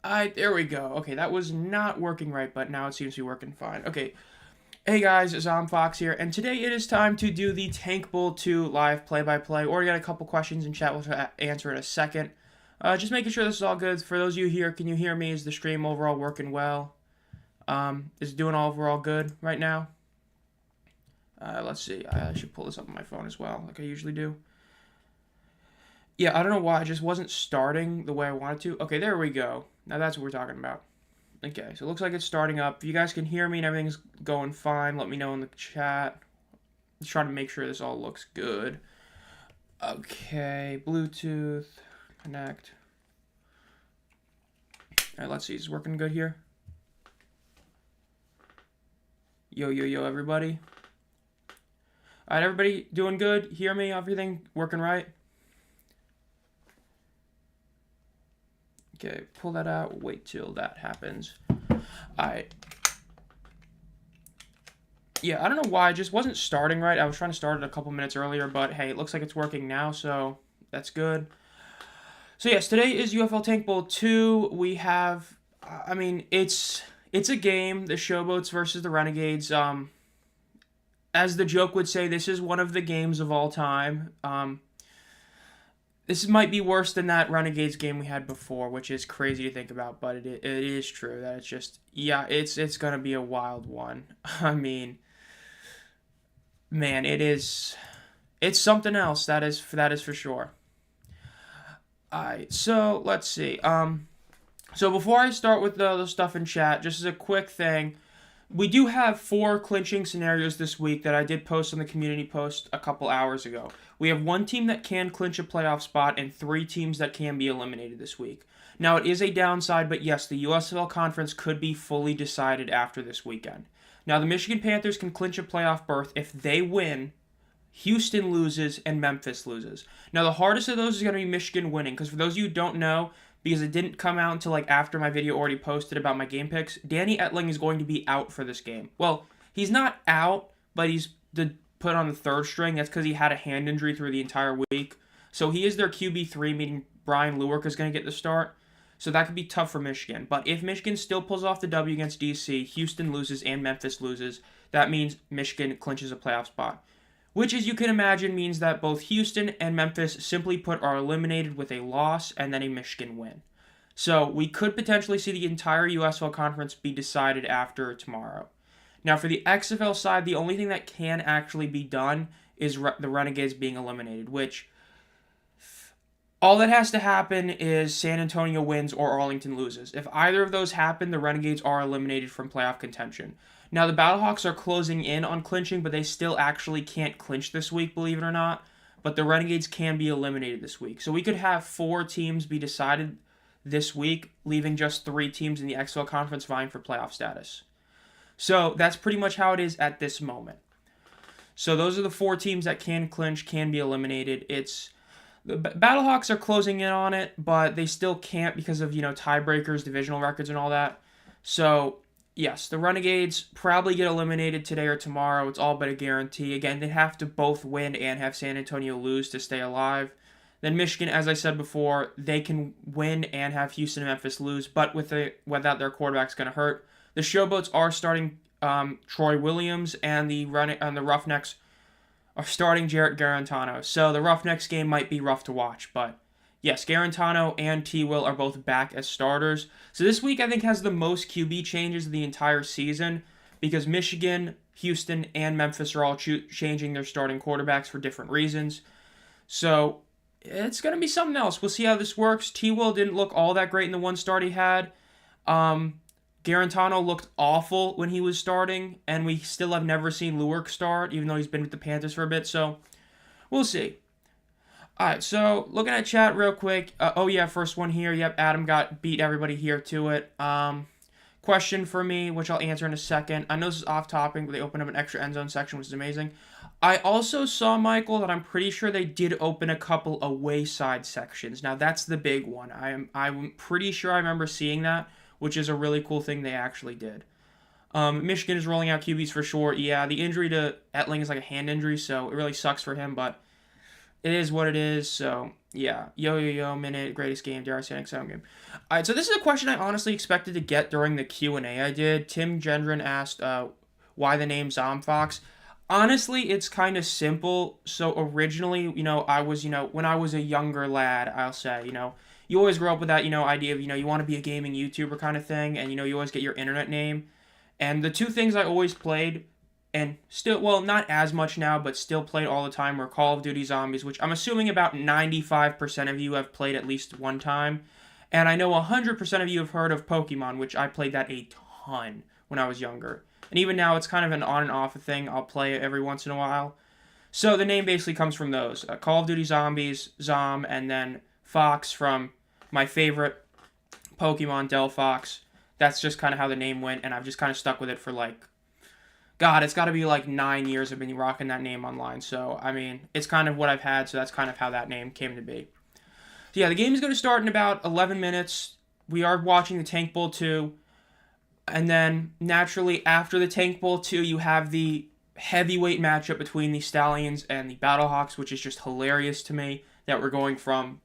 There we go. Okay, that was not working right, but now it seems to be working fine. Okay, hey guys, Zomb Phox here, and today it is time to do the Tank Bowl II live play-by-play. Already got a couple questions in chat, we'll answer in a second. Just making sure this is all good. For those of you here, can you hear me? Is the stream overall working well? Is it doing overall good right now? Let's see. I should pull this up on my phone as well, like I usually do. Yeah, I don't know why. It just wasn't starting the way I wanted to. Okay, there we go. Now that's what we're talking about. Okay, so it looks like it's starting up. If you guys can hear me and everything's going fine, let me know in the chat. Let's try to make sure this all looks good. Okay, Bluetooth, connect. All right, let's see. Is it working good here? Yo, yo, yo, everybody. All right, everybody doing good? Hear me? Everything working right? Okay, pull that out. Wait till that happens. Alright. Yeah, I don't know why. It just wasn't starting right. I was trying to start it a couple minutes earlier, but hey, it looks like it's working now, so that's good. So yes, today is UFL Tank Bowl II. We have, I mean, it's a game, the Showboats versus the Renegades. As the joke would say, this is one of the games of all time. This might be worse than that Renegades game we had before, which is crazy to think about, but it is true that it's just, yeah, it's going to be a wild one. I mean, man, it's something else, that is for sure. Alright, so let's see. So before I start with the stuff in chat, just as a quick thing, we do have 4 clinching scenarios this week that I did post on the community post a couple hours ago. We have 1 team that can clinch a playoff spot and 3 teams that can be eliminated this week. Now, it is a downside, but yes, the USFL Conference could be fully decided after this weekend. Now, the Michigan Panthers can clinch a playoff berth if they win, Houston loses, and Memphis loses. Now, the hardest of those is going to be Michigan winning, because for those of you who don't know, because it didn't come out until like after my video already posted about my game picks, Danny Etling is going to be out for this game. Well, he's not out, but he's put on the 3rd string. That's because he had a hand injury through the entire week. So he is their QB3, meaning Brian Lewerke is going to get the start. So that could be tough for Michigan. But if Michigan still pulls off the W against DC, Houston loses and Memphis loses, that means Michigan clinches a playoff spot. Which, as you can imagine, means that both Houston and Memphis, simply put, are eliminated with a loss and then a Michigan win. So we could potentially see the entire USFL Conference be decided after tomorrow. Now, for the XFL side, the only thing that can actually be done is the Renegades being eliminated, which all that has to happen is San Antonio wins or Arlington loses. If either of those happen, the Renegades are eliminated from playoff contention. Now, the Battlehawks are closing in on clinching, but they still actually can't clinch this week, believe it or not. But the Renegades can be eliminated this week. So we could have 4 teams be decided this week, leaving just 3 teams in the XFL Conference vying for playoff status. So that's pretty much how it is at this moment. So those are the 4 teams that can clinch, can be eliminated. The Battlehawks are closing in on it, but they still can't because of, tiebreakers, divisional records, and all that. So yes, the Renegades probably get eliminated today or tomorrow. It's all but a guarantee. Again, they have to both win and have San Antonio lose to stay alive. Then Michigan, as I said before, they can win and have Houston and Memphis lose, but without their quarterback's going to hurt. The Showboats are starting Troy Williams, and the Roughnecks are starting Jarrett Garantano. So the Roughnecks game might be rough to watch, but yes, Garantano and T-Will are both back as starters. So this week, I think, has the most QB changes of the entire season because Michigan, Houston, and Memphis are all changing their starting quarterbacks for different reasons. So it's going to be something else. We'll see how this works. T-Will didn't look all that great in the one start he had. Garantano looked awful when he was starting, and we still have never seen Lewerke start, even though he's been with the Panthers for a bit, so we'll see. Alright, so looking at chat real quick. Oh yeah, first one here. Yep, Adam beat everybody here to it. Question for me, which I'll answer in a second. I know this is off topic, but they opened up an extra end zone section, which is amazing. I also saw, Michael, that I'm pretty sure they did open a couple away side sections. Now, that's the big one. I'm pretty sure I remember seeing that, which is a really cool thing they actually did. Michigan is rolling out QBs for sure. Yeah, the injury to Etling is like a hand injury, so it really sucks for him, but it is what it is. So yeah, yo minute, greatest game, dare I say, next game. All right, so this is a question I honestly expected to get during the Q&A I did. Tim Gendron asked why the name Zomb Phox. Honestly, it's kind of simple. So originally, I was, when I was a younger lad, I'll say, you always grow up with that, idea of, you want to be a gaming YouTuber kind of thing, and, you always get your internet name. And the two things I always played, and still, well, not as much now, but still played all the time, were Call of Duty Zombies, which I'm assuming about 95% of you have played at least one time. And I know 100% of you have heard of Pokemon, which I played that a ton when I was younger. And even now, it's kind of an on and off thing. I'll play it every once in a while. So the name basically comes from those. Call of Duty Zombies, Zom, and then Fox from my favorite Pokemon, Delphox. That's just kind of how the name went, and I've just kind of stuck with it for God, it's got to be 9 years I've been rocking that name online. So, I mean, it's kind of what I've had, so that's kind of how that name came to be. So, yeah, the game is going to start in about 11 minutes. We are watching the Tank Bowl II. And then, naturally, after the Tank Bowl II, you have the heavyweight matchup between the Stallions and the Battlehawks, which is just hilarious to me that we're going from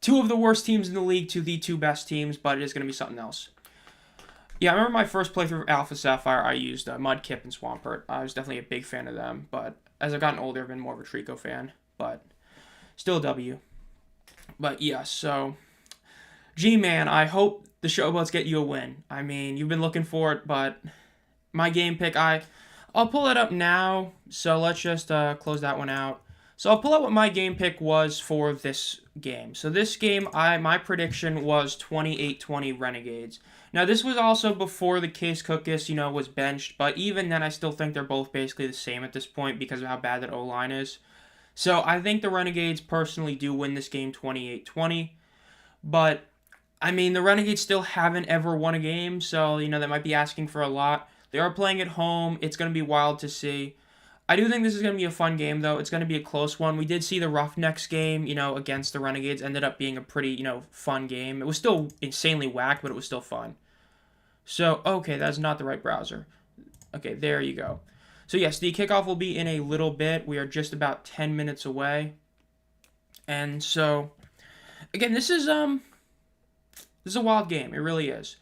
two of the worst teams in the league to the two best teams, but it is going to be something else. Yeah, I remember my first playthrough of Alpha Sapphire, I used Mudkip and Swampert. I was definitely a big fan of them, but as I've gotten older, I've been more of a Trico fan, but still a W. But yeah, so, G-Man, I hope the Showboats get you a win. I mean, you've been looking for it, but my game pick, I'll pull it up now, so let's just close that one out. So I'll pull out what my game pick was for this game. So this game, my prediction was 28-20 Renegades. Now this was also before the Case Cookus, was benched, but even then I still think they're both basically the same at this point because of how bad that O-line is. So I think the Renegades personally do win this game 28-20, but I mean the Renegades still haven't ever won a game, so that might be asking for a lot. They are playing at home. It's going to be wild to see. I do think this is going to be a fun game, though. It's going to be a close one. We did see the Roughnecks game, against the Renegades. Ended up being a pretty, fun game. It was still insanely whack, but it was still fun. So, okay, that's not the right browser. Okay, there you go. So, yes, the kickoff will be in a little bit. We are just about 10 minutes away. And so, again, this is a wild game. It really is.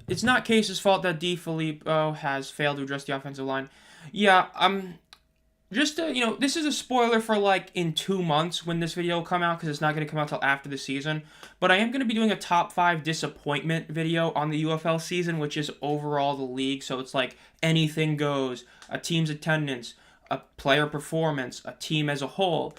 It's not Case's fault that DiFilippo has failed to address the offensive line. Yeah, just to, this is a spoiler for in 2 months when this video will come out because it's not going to come out till after the season. But I am going to be doing a top 5 disappointment video on the UFL season, which is overall the league. So it's anything goes, a team's attendance, a player performance, a team as a whole.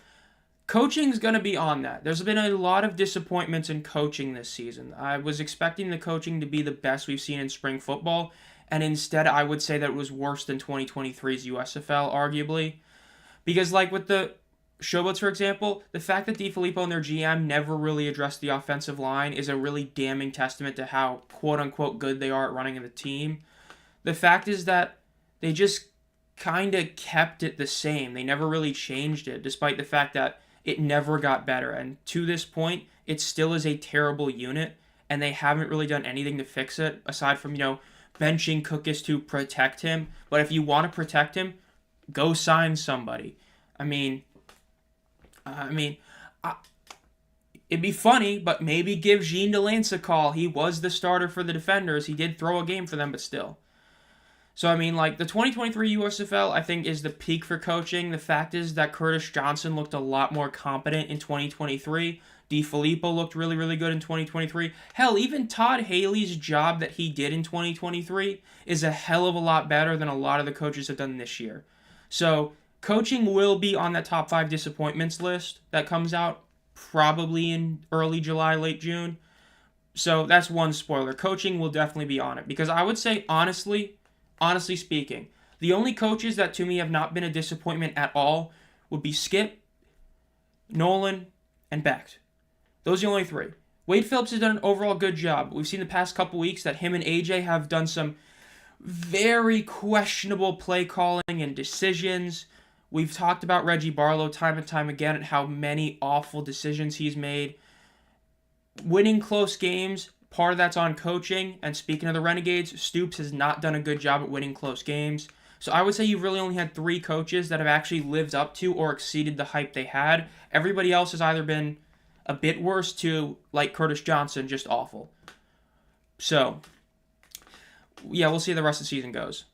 Coaching's going to be on that. There's been a lot of disappointments in coaching this season. I was expecting the coaching to be the best we've seen in spring football, and instead I would say that it was worse than 2023's USFL, arguably. Because with the Showboats, for example, the fact that DiFilippo and their GM never really addressed the offensive line is a really damning testament to how quote-unquote good they are at running the team. The fact is that they just kind of kept it the same. They never really changed it, despite the fact that it never got better. And to this point, it still is a terrible unit, and they haven't really done anything to fix it, aside from, benching Cookus to protect him. But if you want to protect him, go sign somebody. It'd be funny, but maybe give Jean Delance a call. He was the starter for the Defenders. He did throw a game for them, but still. So, the 2023 USFL, I think, is the peak for coaching. The fact is that Curtis Johnson looked a lot more competent in 2023. DiFilippo looked really, really good in 2023. Hell, even Todd Haley's job that he did in 2023 is a hell of a lot better than a lot of the coaches have done this year. So, coaching will be on that top 5 disappointments list that comes out probably in early July, late June. So, that's one spoiler. Coaching will definitely be on it. Because I would say, honestly speaking, the only coaches that to me have not been a disappointment at all would be Skip, Nolan, and Becht. Those are the only 3. Wade Phillips has done an overall good job. We've seen the past couple weeks that him and AJ have done some very questionable play calling and decisions. We've talked about Reggie Barlow time and time again and how many awful decisions he's made. Winning close games, part of that's on coaching. And speaking of the Renegades, Stoops has not done a good job at winning close games. So I would say you've really only had 3 coaches that have actually lived up to or exceeded the hype they had. Everybody else has either been a bit worse to, like Curtis Johnson, just awful. So, yeah, we'll see how the rest of the season goes.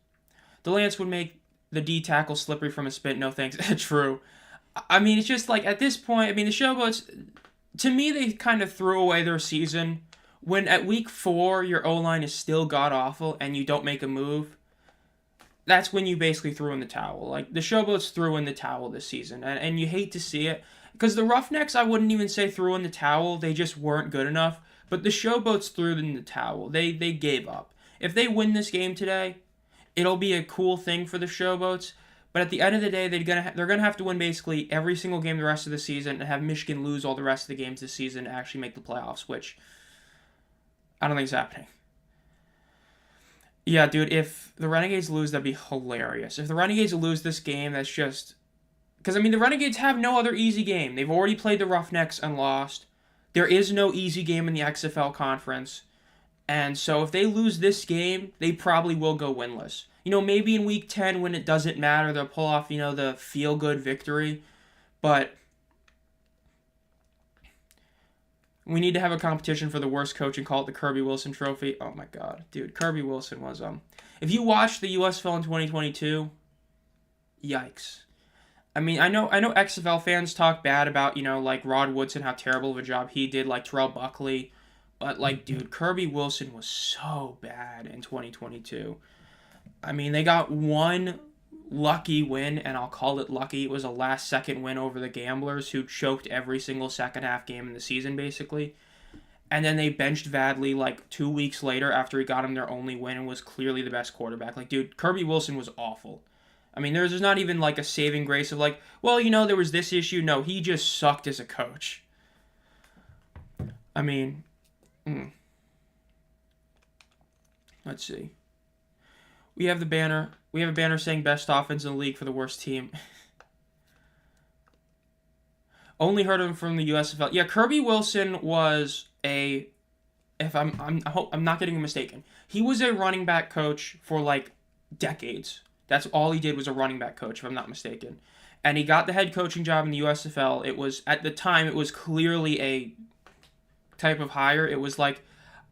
Delance would make the D tackle slippery from a spit. No thanks. True. I mean, it's just like, at this point, I mean, the Showboats, to me, they kind of threw away their season. When at week 4, your O-line is still god-awful and you don't make a move, that's when you basically threw in the towel. Like, the Showboats threw in the towel this season, and you hate to see it. Because the Roughnecks, I wouldn't even say threw in the towel. They just weren't good enough. But the Showboats threw in the towel. They gave up. If they win this game today, it'll be a cool thing for the Showboats. But at the end of the day, they're gonna have to win basically every single game the rest of the season and have Michigan lose all the rest of the games this season to actually make the playoffs, which I don't think is happening. Yeah, dude, if the Renegades lose, that'd be hilarious. If the Renegades lose this game, that's just... Because, I mean, the Renegades have no other easy game. They've already played the Roughnecks and lost. There is no easy game in the XFL conference. And so if they lose this game, they probably will go winless. You know, maybe in week 10 when it doesn't matter, they'll pull off, you know, the feel-good victory. But we need to have a competition for the worst coach and call it the Kirby Wilson Trophy. Oh, my God. Dude, Kirby Wilson was... If you watched the USFL in 2022, yikes. I mean, I know XFL fans talk bad about, you know, like, Rod Woodson, how terrible of a job he did, like Terrell Buckley. But, like, dude, Kirby Wilson was so bad in 2022. I mean, they got one lucky win, and I'll call it lucky. It was a last-second win over the Gamblers, who choked every single second-half game in the season, basically. And then they benched Vadley, like, 2 weeks later after he got him their only win and was clearly the best quarterback. Like, dude, Kirby Wilson was awful. I mean, there's not even, like, a saving grace of, like, well, you know, there was this issue. No, he just sucked as a coach. I mean... Let's see. We have the banner. We have a banner saying best offense in the league for the worst team. Only heard of him from the USFL. Yeah, Kirby Wilson was a... I hope I'm not getting mistaken. He was a running back coach for like decades. That's all he did was a running back coach, if I'm not mistaken. And he got the head coaching job in the USFL. It was, at the time, it was clearly a type of hire. It was like,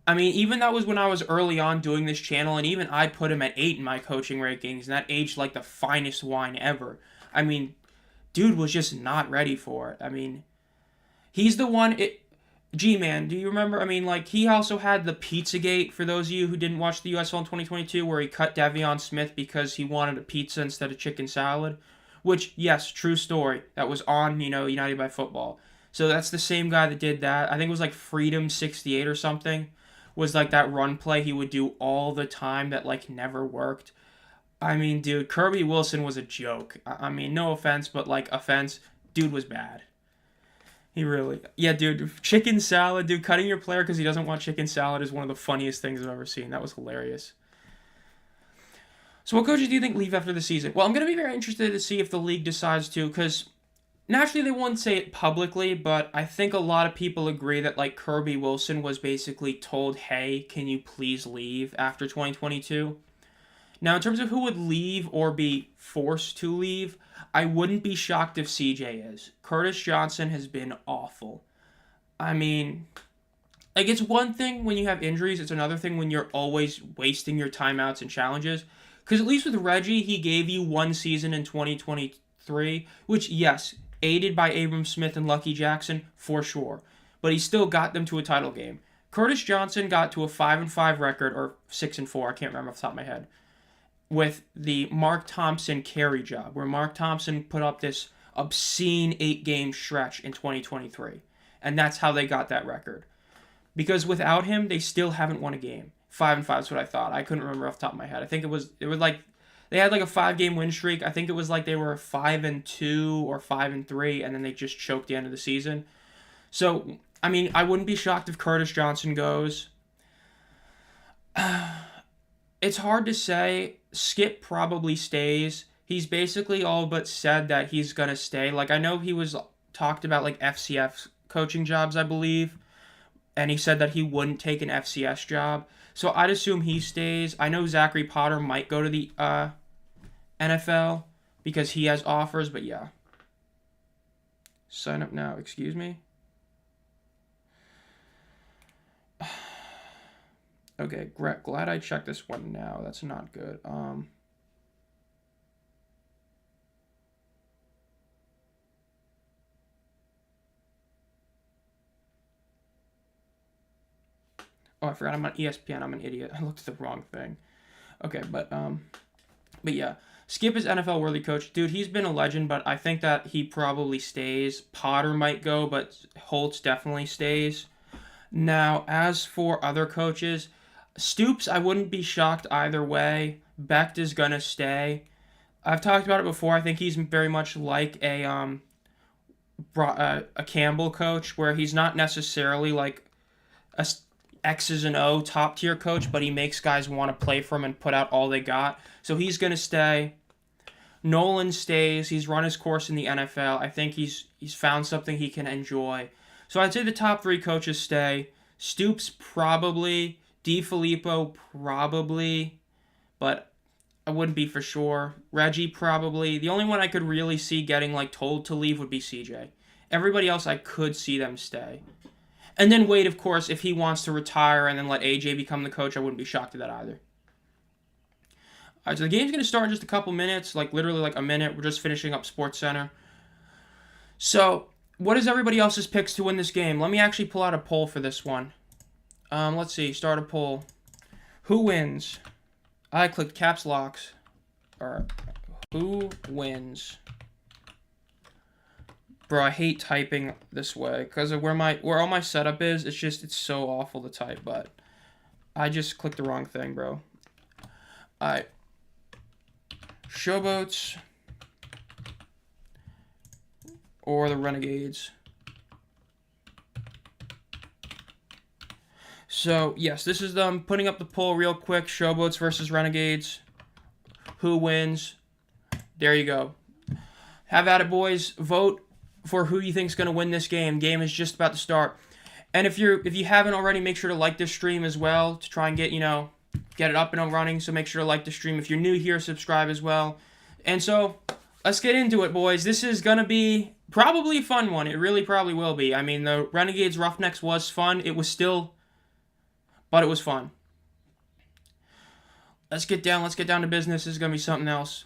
I mean, even that was when I was early on doing this channel, and even I put him at 8 in my coaching rankings, and that aged like the finest wine ever. I mean, dude was just not ready for it. I mean, he's the one... G-Man, do you remember? I mean, like, he also had the Pizzagate, for those of you who didn't watch the USFL in 2022, where he cut Devion Smith because he wanted a pizza instead of chicken salad. Which, yes, true story. That was on, you know, United by Football. So that's the same guy that did that. I think it was like Freedom 68 or something. Was like that run play he would do all the time that, like, never worked. I mean, dude, Kirby Wilson was a joke. I mean, no offense, but, like, offense. Dude was bad. He really... Yeah, dude, chicken salad, dude, cutting your player because he doesn't want chicken salad is one of the funniest things I've ever seen. That was hilarious. So what coaches do you think leave after the season? Well, I'm going to be very interested to see if the league decides to, because naturally they won't say it publicly, but I think a lot of people agree that, like, Kirby Wilson was basically told, hey, can you please leave after 2022? Now, in terms of who would leave or be forced to leave, I wouldn't be shocked if CJ is. Curtis Johnson has been awful. I mean, like, it's one thing when you have injuries. It's another thing when you're always wasting your timeouts and challenges. Because at least with Reggie, he gave you one season in 2023, which, yes, aided by Abram Smith and Lucky Jackson, for sure. But he still got them to a title game. Curtis Johnson got to a 5-5 record, or 6-4, I can't remember off the top of my head, with the Mark Thompson carry job, where Mark Thompson put up this obscene 8-game stretch in 2023. And that's how they got that record. Because without him, they still haven't won a game. 5-5 is what I thought. I couldn't remember off the top of my head. I think it was like, they had like a 5-game win streak. I think it was like they were 5-2 or 5-3, and then they just choked the end of the season. So, I mean, I wouldn't be shocked if Curtis Johnson goes. It's hard to say. Skip probably stays. He's basically all but said that he's going to stay. Like, I know he was talked about, like, FCS coaching jobs, I believe. And he said that he wouldn't take an FCS job. So I'd assume he stays. I know Zachary Potter might go to the NFL because he has offers, but yeah. Sign up now, excuse me. Okay, glad I checked this one now. That's not good. Oh, I forgot I'm on ESPN. I'm an idiot. I looked at the wrong thing. Okay, but yeah. Skip is NFL worthy coach. Dude, he's been a legend, but I think that he probably stays. Potter might go, but Holtz definitely stays. Now, as for other coaches, Stoops, I wouldn't be shocked either way. Becht is gonna stay. I've talked about it before. I think he's very much like a Campbell coach, where he's not necessarily like a X's and O top tier coach, but he makes guys want to play for him and put out all they got. So he's gonna stay. Nolan stays. He's run his course in the NFL. I think he's found something he can enjoy. So I'd say the top 3 coaches stay. Stoops probably. DeFilippo probably. But I wouldn't be for sure. Reggie probably. The only one I could really see getting like told to leave would be CJ. Everybody else I could see them stay. And then Wade, of course, if he wants to retire and then let AJ become the coach, I wouldn't be shocked at that either. All right, so the game's going to start in just a couple minutes, like literally like a minute. We're just finishing up SportsCenter. So, what is everybody else's picks to win this game? Let me actually pull out a poll for this one. Let's see. Start a poll. Who wins? I clicked caps locks. All right. Who wins? Bro, I hate typing this way because of where all my setup is. It's so awful to type, but I just clicked the wrong thing, bro. All right. Showboats or the Renegades. So, yes, this is them putting up the poll real quick. Showboats versus Renegades. Who wins? There you go. Have at it, boys. Vote for who you think is going to win this game. Game is just about to start. And if you haven't already, make sure to like this stream as well to try and get it up and running. So make sure to like the stream. If you're new here, subscribe as well. And so, let's get into it, boys. This is going to be probably a fun one. It really probably will be. I mean, the Renegades Roughnecks was fun. It was fun. Let's get down to business. This is going to be something else.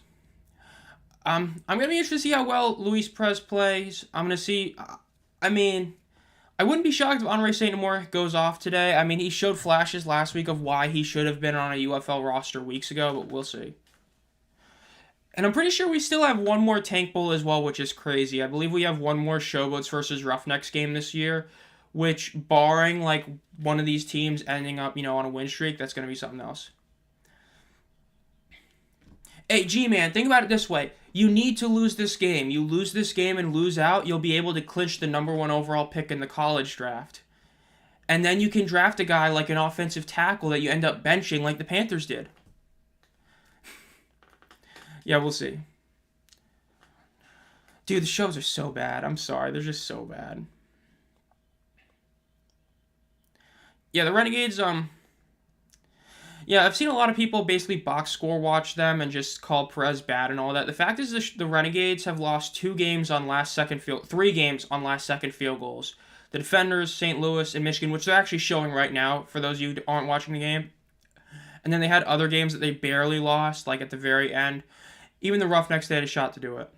I'm going to be interested to see how well Luis Perez plays. I'm going to see, I wouldn't be shocked if Andre St. Amour goes off today. I mean, he showed flashes last week of why he should have been on a UFL roster weeks ago, but we'll see. And I'm pretty sure we still have one more Tank Bowl as well, which is crazy. I believe we have one more Showboats versus Roughnecks game this year, which, barring, like, one of these teams ending up, on a win streak, that's going to be something else. Hey, G-Man, think about it this way. You need to lose this game. You lose this game and lose out, you'll be able to clinch the #1 overall pick in the college draft. And then you can draft a guy like an offensive tackle that you end up benching like the Panthers did. Yeah, we'll see. Dude, the shows are so bad. I'm sorry. They're just so bad. Yeah, the Renegades, yeah, I've seen a lot of people basically box score watch them and just call Perez bad and all that. The fact is the Renegades have lost 3 games on last second field goals. The Defenders, St. Louis, and Michigan, which they're actually showing right now for those of you who aren't watching the game. And then they had other games that they barely lost, like at the very end. Even the Roughnecks, they had a shot to do it.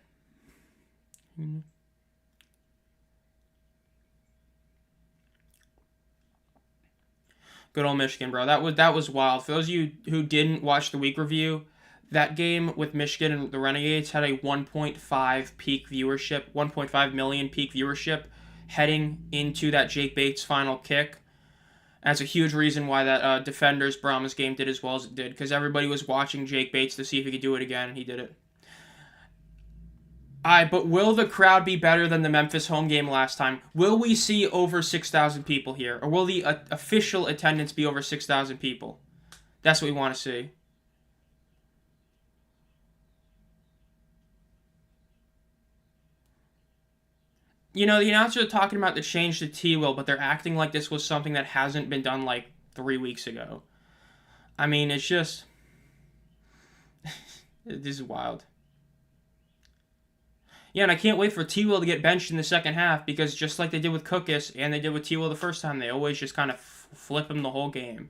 Good old Michigan, bro. That was wild. For those of you who didn't watch the week review, that game with Michigan and the Renegades had a 1.5 million peak viewership heading into that Jake Bates final kick. That's a huge reason why that Defenders Brahmas game did as well as it did, because everybody was watching Jake Bates to see if he could do it again, and he did it. But will the crowd be better than the Memphis home game last time? Will we see over 6,000 people here? Or will the official attendance be over 6,000 people? That's what we want to see. The announcers are talking about the change to T-Will, but they're acting like this was something that hasn't been done like 3 weeks ago. I mean, it's just... This is wild. Yeah, and I can't wait for T-Will to get benched in the second half because just like they did with Cookus and they did with T-Will the first time, they always just kind of flip him the whole game.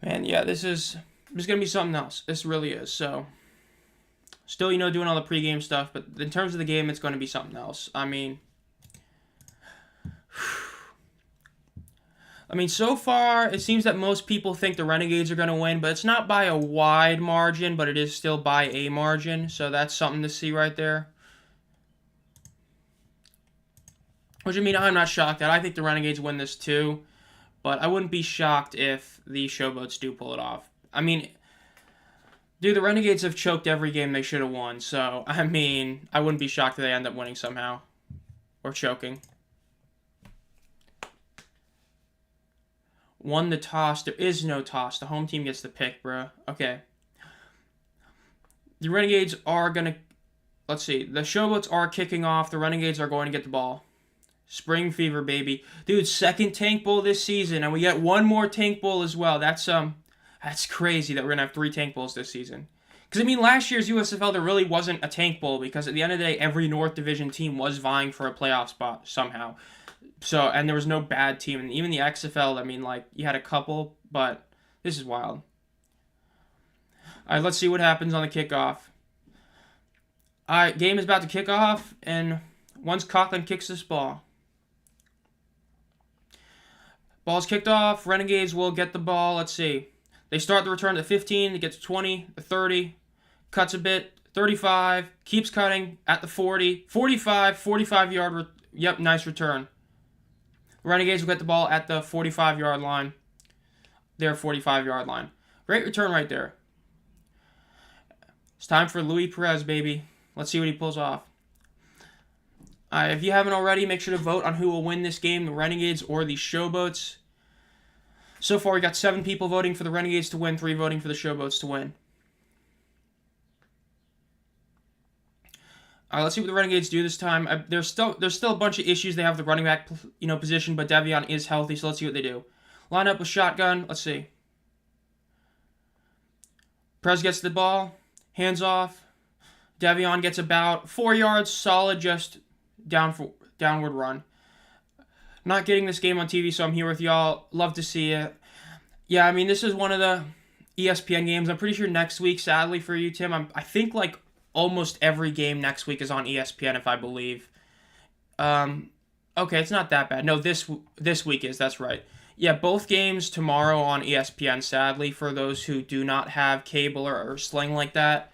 Man, yeah, this is going to be something else. This really is. So, still, doing all the pregame stuff, but in terms of the game, it's going to be something else. I mean, so far, it seems that most people think the Renegades are going to win, but it's not by a wide margin, but it is still by a margin, so that's something to see right there. Which, I'm not shocked at. I think the Renegades win this too, but I wouldn't be shocked if the Showboats do pull it off. Dude, the Renegades have choked every game they should have won, so, I wouldn't be shocked if they end up winning somehow. Or choking. Won the toss. There is no toss. The home team gets the pick, bro. Okay. The Renegades are going to... Let's see. The Showboats are kicking off. The Renegades are going to get the ball. Spring fever, baby. Dude, second Tank Bowl this season, and we get one more Tank Bowl as well. That's crazy that we're going to have 3 Tank Bowls this season. Because, last year's USFL, there really wasn't a Tank Bowl because at the end of the day, every North Division team was vying for a playoff spot somehow. So, and there was no bad team. And even the XFL, you had a couple, but this is wild. All right, let's see what happens on the kickoff. All right, game is about to kick off, and once Coughlin kicks this ball. Ball's kicked off. Renegades will get the ball. Let's see. They start the return at 15. They get to 20, the 30. Cuts a bit. 35. Keeps cutting at the 40. 45. 45-yard. Yep, nice return. Renegades will get the ball at the 45-yard line. Their 45-yard line. Great return right there. It's time for Luis Perez, baby. Let's see what he pulls off. If you haven't already, make sure to vote on who will win this game, the Renegades or the Showboats. So far, we got 7 people voting for the Renegades to win, 3 voting for the Showboats to win. All right, let's see what the Renegades do this time. There's still a bunch of issues. They have the running back, position, but Devion is healthy, so let's see what they do. Line up with shotgun. Let's see. Prez gets the ball. Hands off. Devion gets about 4 yards. Solid, just downward run. Not getting this game on TV, so I'm here with y'all. Love to see it. Yeah, this is one of the ESPN games. I'm pretty sure next week, sadly for you, Tim, I think almost every game next week is on ESPN, if I believe. Okay, it's not that bad. No, this week is. That's right. Yeah, both games tomorrow on ESPN, sadly, for those who do not have cable or Sling like that.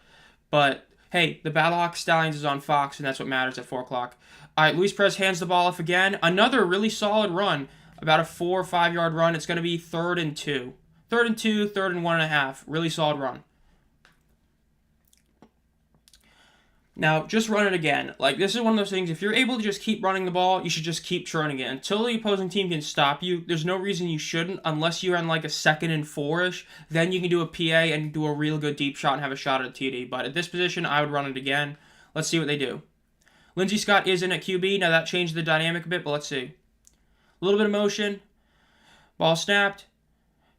But, hey, the Battlehawk Stallions is on Fox, and that's what matters at 4 o'clock. All right, Luis Perez hands the ball off again. Another really solid run. About a 4 or 5 yard run. It's going to be 3rd and 2. 3rd and 2, 3rd and 1.5. Really solid run. Now, just run it again. This is one of those things, if you're able to just keep running the ball, you should just keep churning it. Until the opposing team can stop you, there's no reason you shouldn't, unless you're on a 2nd and 4-ish. Then you can do a PA and do a real good deep shot and have a shot at a TD. But at this position, I would run it again. Let's see what they do. Lindsey Scott is in at QB. Now, that changed the dynamic a bit, but let's see. A little bit of motion. Ball snapped.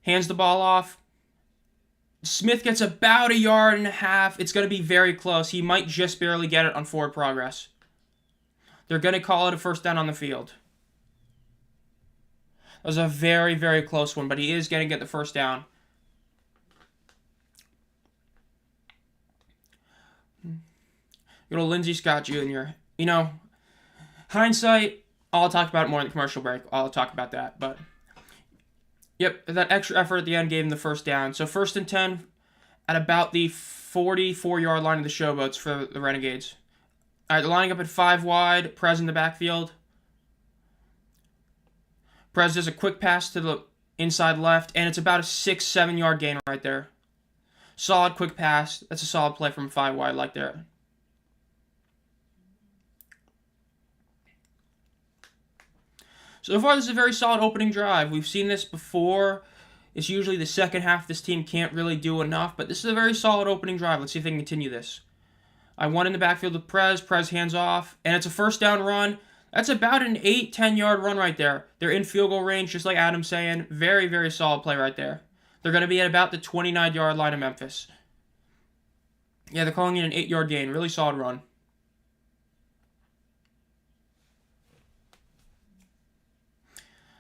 Hands the ball off. Smith gets about 1.5 yards. It's going to be very close. He might just barely get it on forward progress. They're going to call it a first down on the field. That was a very, very close one, but he is going to get the first down. Good old Lindsey Scott Jr. Hindsight, I'll talk about it more in the commercial break. I'll talk about that, but... Yep, that extra effort at the end gave him the first down. So 1st and 10 at about the 44-yard line of the Showboats for the Renegades. All right, they're lining up at 5 wide. Prez in the backfield. Prez does a quick pass to the inside left, and it's about a 6-7 yard gain right there. Solid quick pass. That's a solid play from 5 wide like there. So far, this is a very solid opening drive. We've seen this before. It's usually the second half this team can't really do enough, but this is a very solid opening drive. Let's see if they can continue this. I won in the backfield with Prez. Prez hands off, and it's a first down run. That's about an 8-10 yard run right there. They're in field goal range, just like Adam's saying. Very, very solid play right there. They're going to be at about the 29-yard line of Memphis. Yeah, they're calling it an 8-yard gain. Really solid run.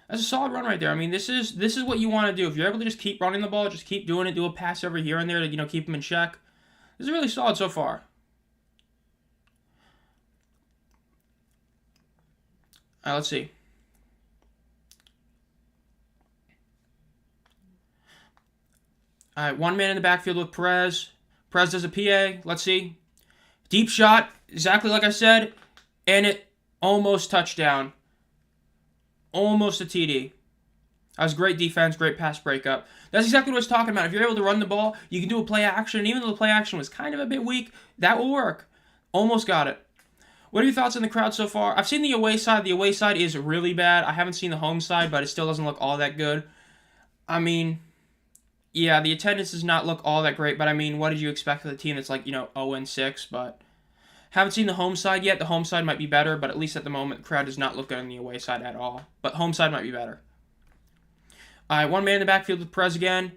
That's a solid run right there. I mean, this is what you want to do. If you're able to just keep running the ball, just keep doing it, do a pass over here and there to, keep them in check. This is really solid so far. All right, let's see. All right, one man in the backfield with Perez. Perez does a PA. Let's see. Deep shot, exactly like I said, and it almost touchdown. Almost a TD. That was great defense, great pass breakup. That's exactly what I was talking about. If you're able to run the ball, you can do a play action. And even though the play action was kind of a bit weak, that will work. Almost got it. What are your thoughts on the crowd so far? I've seen the away side. The away side is really bad. I haven't seen the home side, but it still doesn't look all that good. I mean, yeah, the attendance does not look all that great, but I mean, what did you expect of the team that's like, 0-6, but haven't seen the home side yet. The home side might be better, but at least at the moment, the crowd does not look good on the away side at all. But home side might be better. All right, one man in the backfield with Perez again.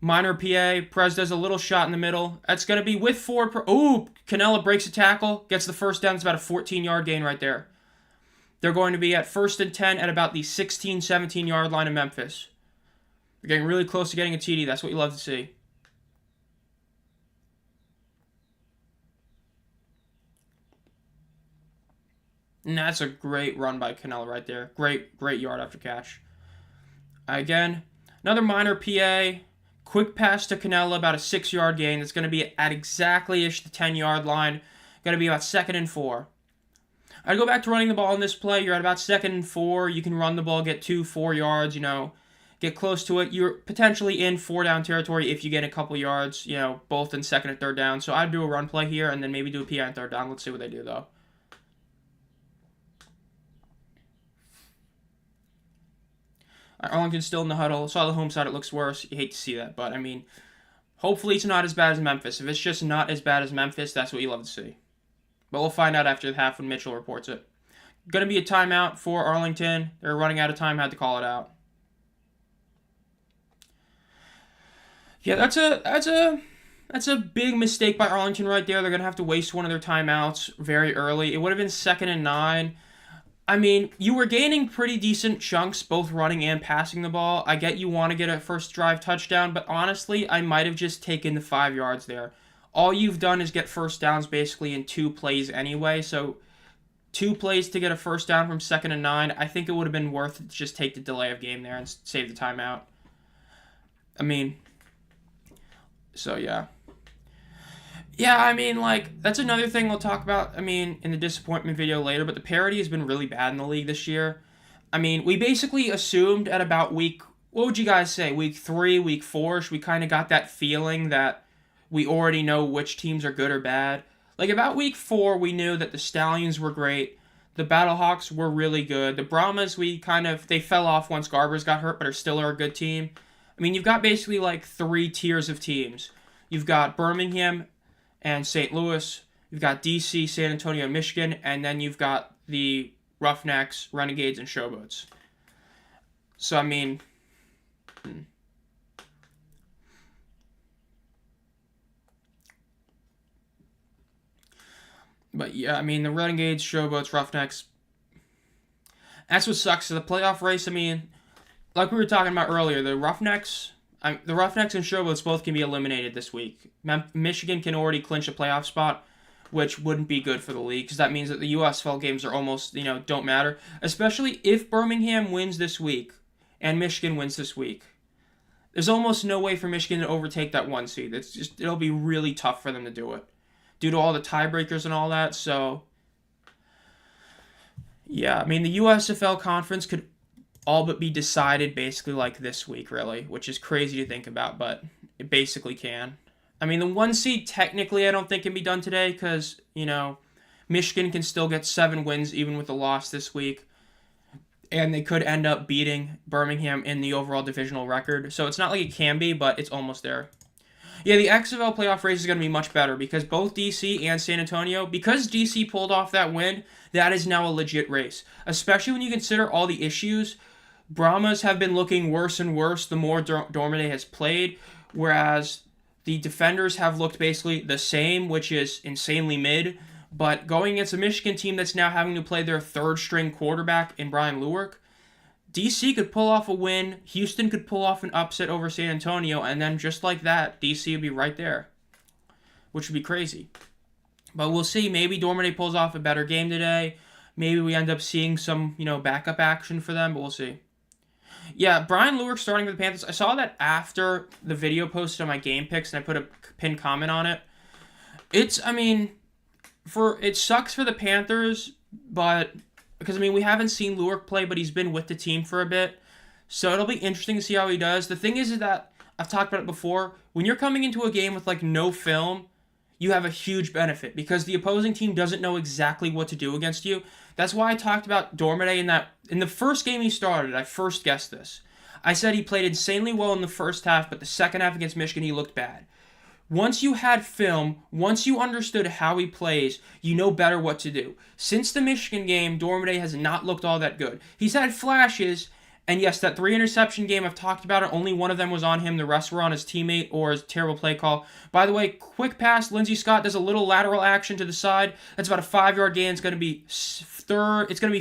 Minor PA. Perez does a little shot in the middle. That's going to be with 4. Ooh, Canella breaks a tackle, gets the first down. It's about a 14-yard gain right there. They're going to be at 1st and 10 at about the 16, 17-yard line of Memphis. They're getting really close to getting a TD. That's what you love to see. And that's a great run by Canella right there. Great yard after catch. Again, another minor PA. Quick pass to Canella, about a 6-yard gain. That's going to be at exactly-ish the 10-yard line. Going to be about 2nd and 4. I'd go back to running the ball in this play. You're at about 2nd and 4. You can run the ball, get 2-4 yards, get close to it. You're potentially in 4-down territory if you get a couple yards, both in 2nd and 3rd down. So I'd do a run play here and then maybe do a PI on 3rd down. Let's see what they do, though. Arlington's still in the huddle. Saw the home side. It looks worse. You hate to see that. But, I mean, hopefully it's not as bad as Memphis. If it's just not as bad as Memphis, that's what you love to see. But we'll find out after the half when Mitchell reports it. Going to be a timeout for Arlington. They're running out of time. Had to call it out. Yeah, that's a big mistake by Arlington right there. They're going to have to waste one of their timeouts very early. It would have been 2nd and 9. I mean, you were gaining pretty decent chunks, both running and passing the ball. I get you want to get a first drive touchdown, but honestly, I might have just taken the 5 yards there. All you've done is get first downs basically in 2 plays anyway, so 2 plays to get a first down from 2nd and 9. I think it would have been worth it to just take the delay of game there and save the timeout. I mean, so yeah. Yeah, I mean, that's another thing we'll talk about, in the disappointment video later, but the parity has been really bad in the league this year. I mean, we basically assumed at about what would you guys say, week 3, week 4, we kind of got that feeling that we already know which teams are good or bad. About week 4, we knew that the Stallions were great, the Battlehawks were really good, the Brahmas, they fell off once Garbers got hurt, but are still a good team. I mean, you've got basically 3 tiers of teams. You've got Birmingham and St. Louis, you've got DC, San Antonio, and Michigan, and then you've got the Roughnecks, Renegades, and Showboats. So, I mean, but yeah, I mean, the Renegades, Showboats, Roughnecks, that's what sucks. So the playoff race, I mean, like we were talking about earlier, the Roughnecks and Showboats both can be eliminated this week. Michigan can already clinch a playoff spot, which wouldn't be good for the league, because that means that the USFL games are almost, don't matter. Especially if Birmingham wins this week and Michigan wins this week. There's almost no way for Michigan to overtake that 1 seed. It'll be really tough for them to do it, due to all the tiebreakers and all that. So, yeah, I mean, the USFL conference could all but be decided basically this week, really, which is crazy to think about, but it basically can. I mean, the 1 seed technically I don't think can be done today because, Michigan can still get 7 wins even with a loss this week, and they could end up beating Birmingham in the overall divisional record. So it's not like it can be, but it's almost there. Yeah, the XFL playoff race is going to be much better because both DC and San Antonio, because DC pulled off that win, that is now a legit race. Especially when you consider all the issues. Brahmas have been looking worse and worse the more Dormade has played, whereas the defenders have looked basically the same, which is insanely mid. But going against a Michigan team that's now having to play their third-string quarterback in Brian Lewerke, DC could pull off a win, Houston could pull off an upset over San Antonio, and then just like that, DC would be right there, which would be crazy. But we'll see. Maybe Dormade pulls off a better game today. Maybe we end up seeing some, backup action for them, but we'll see. Yeah, Brian Lewerke starting for the Panthers. I saw that after the video posted on my game picks, and I put a pinned comment on it. It sucks for the Panthers, but because we haven't seen Lewerke play, but he's been with the team for a bit, so it'll be interesting to see how he does. The thing is that I've talked about it before. When you're coming into a game with no film, you have a huge benefit because the opposing team doesn't know exactly what to do against you. That's why I talked about Dormade in the first game he started. I first guessed this. I said he played insanely well in the first half, but the second half against Michigan he looked bad. Once you had film, once you understood how he plays, you know better what to do. Since the Michigan game, Dormade has not looked all that good. He's had flashes, and yes, that 3-interception game I've talked about it, only one of them was on him. The rest were on his teammate or his terrible play call. By the way, quick pass, Lindsey Scott does a little lateral action to the side. That's about a 5-yard gain. It's going to be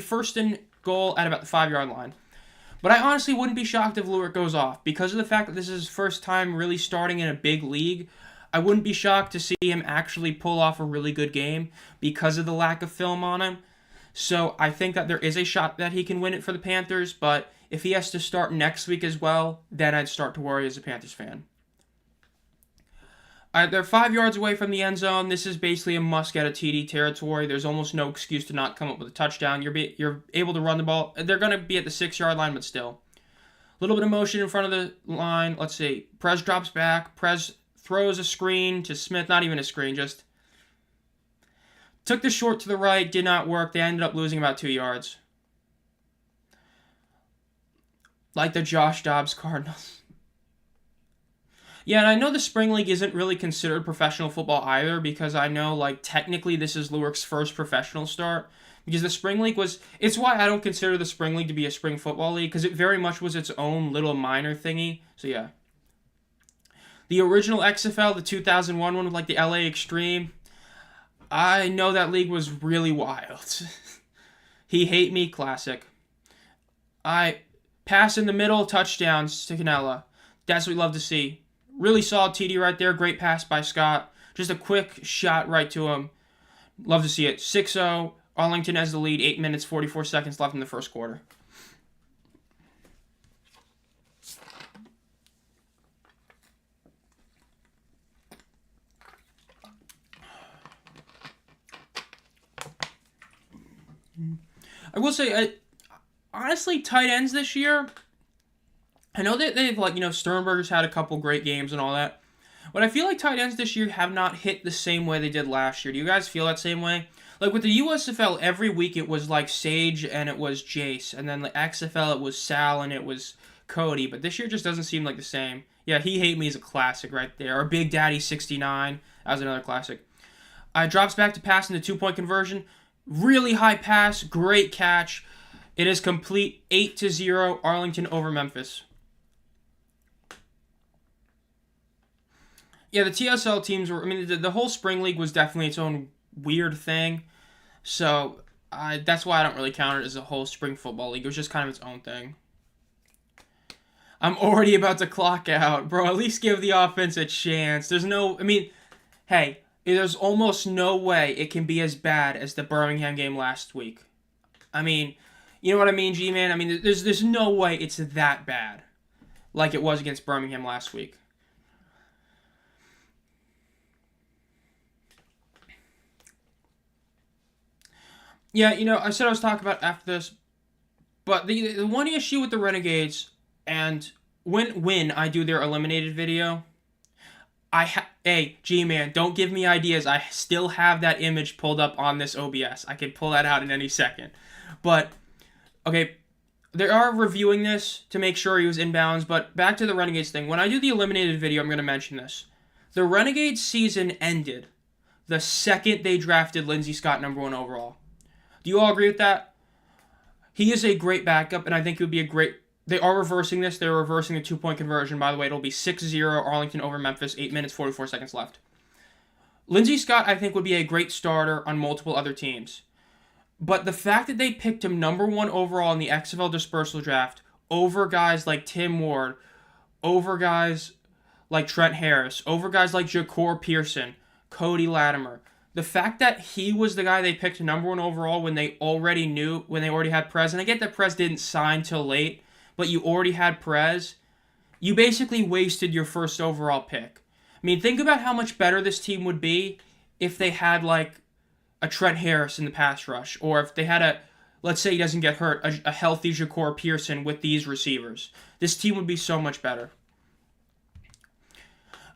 first and goal at about the 5-yard line. But I honestly wouldn't be shocked if Lewerke goes off. Because of the fact that this is his first time really starting in a big league, I wouldn't be shocked to see him actually pull off a really good game because of the lack of film on him. So I think that there is a shot that he can win it for the Panthers, but if he has to start next week as well, then I'd start to worry as a Panthers fan. They're 5 yards away from the end zone. This is basically a must-get-a-TD territory. There's almost no excuse to not come up with a touchdown. You're able to run the ball. They're going to be at the 6-yard line, but still. A little bit of motion in front of the line. Let's see. Prez drops back. Prez throws a screen to Smith. Not even a screen, just took the short to the right. Did not work. They ended up losing about 2 yards. Like the Josh Dobbs Cardinals. Yeah, and I know the Spring League isn't really considered professional football either because I know, technically this is Lewerke's first professional start. Because the Spring League it's why I don't consider the Spring League to be a spring football league because it very much was its own little minor thingy. So, yeah. The original XFL, the 2001 one with, the LA Extreme, I know that league was really wild. He hate me, classic. Pass in the middle, touchdowns to Canella. That's what we love to see. Really solid TD right there. Great pass by Scott. Just a quick shot right to him. Love to see it. 6-0. Arlington has the lead. 8 minutes, 44 seconds left in the first quarter. I will say, honestly, tight ends this year, I know that they've, Sternberger's had a couple great games and all that, but I feel like tight ends this year have not hit the same way they did last year. Do you guys feel that same way? With the USFL, every week it was, Sage and it was Jace, and then the XFL it was Sal and it was Cody, but this year just doesn't seem like the same. Yeah, He Hate Me is a classic right there. Or Big Daddy 69, that was another classic. Drops back to pass in the 2-point conversion. Really high pass, great catch. It is complete 8-0, Arlington over Memphis. Yeah, the TSL teams were, the whole Spring League was definitely its own weird thing. So, that's why I don't really count it as a whole spring football league. It was just kind of its own thing. I'm already about to clock out. Bro, at least give the offense a chance. There's almost no way it can be as bad as the Birmingham game last week. You know what I mean, G-Man? There's no way it's that bad like it was against Birmingham last week. Yeah, I said I was talking about after this, but the one issue with the Renegades, and when I do their eliminated video, hey, G-Man, don't give me ideas. I still have that image pulled up on this OBS. I can pull that out in any second. But, okay, they are reviewing this to make sure he was inbounds, but back to the Renegades thing. When I do the eliminated video, I'm going to mention this. The Renegades season ended the second they drafted Lindsey Scott #1 overall. Do you all agree with that? He is a great backup, and I think it would be a great... They are reversing this. They're reversing the 2-point conversion. By the way, it'll be 6-0 Arlington over Memphis, 8 minutes, 44 seconds left. Lindsey Scott, I think, would be a great starter on multiple other teams. But the fact that they picked him #1 overall in the XFL dispersal draft over guys like Tim Ward, over guys like Trent Harris, over guys like Ja'Cour Pearson, Cody Latimer. The fact that he was the guy they picked #1 overall when they already had Perez, and I get that Perez didn't sign till late, but you already had Perez, you basically wasted your first overall pick. I mean, think about how much better this team would be if they had, like, a Trent Harris in the pass rush, or if they had let's say he doesn't get hurt, a healthy Ja'Cour Pearson with these receivers. This team would be so much better.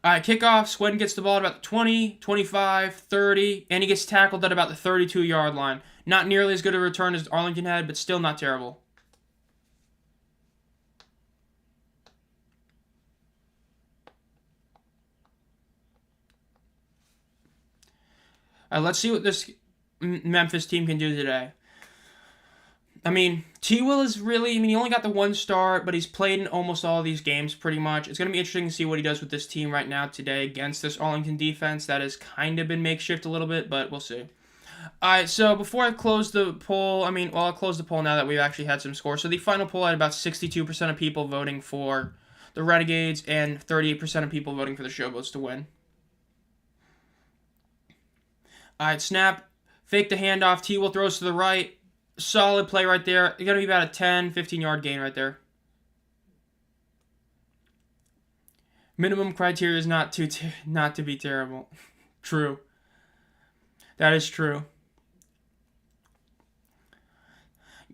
All right, kickoff. Sweden gets the ball at about the 20, 25, 30, and he gets tackled at about the 32-yard line. Not nearly as good a return as Arlington had, but still not terrible. Let's see what this Memphis team can do today. I mean, T-Will is really... I mean, he only got the one start, but he's played in almost all of these games pretty much. It's going to be interesting to see what he does with this team right now today against this Arlington defense that has kind of been makeshift a little bit, but we'll see. Alright, so before I close the poll... I'll close the poll now that we've actually had some scores. So the final poll had about 62% of people voting for the Renegades and 38% of people voting for the Showboats to win. Alright, snap. Fake the handoff. T-Will throws to the right. Solid play right there. It's going to be about a 10, 15-yard gain right there. Minimum criteria is not to be terrible. True. That is true.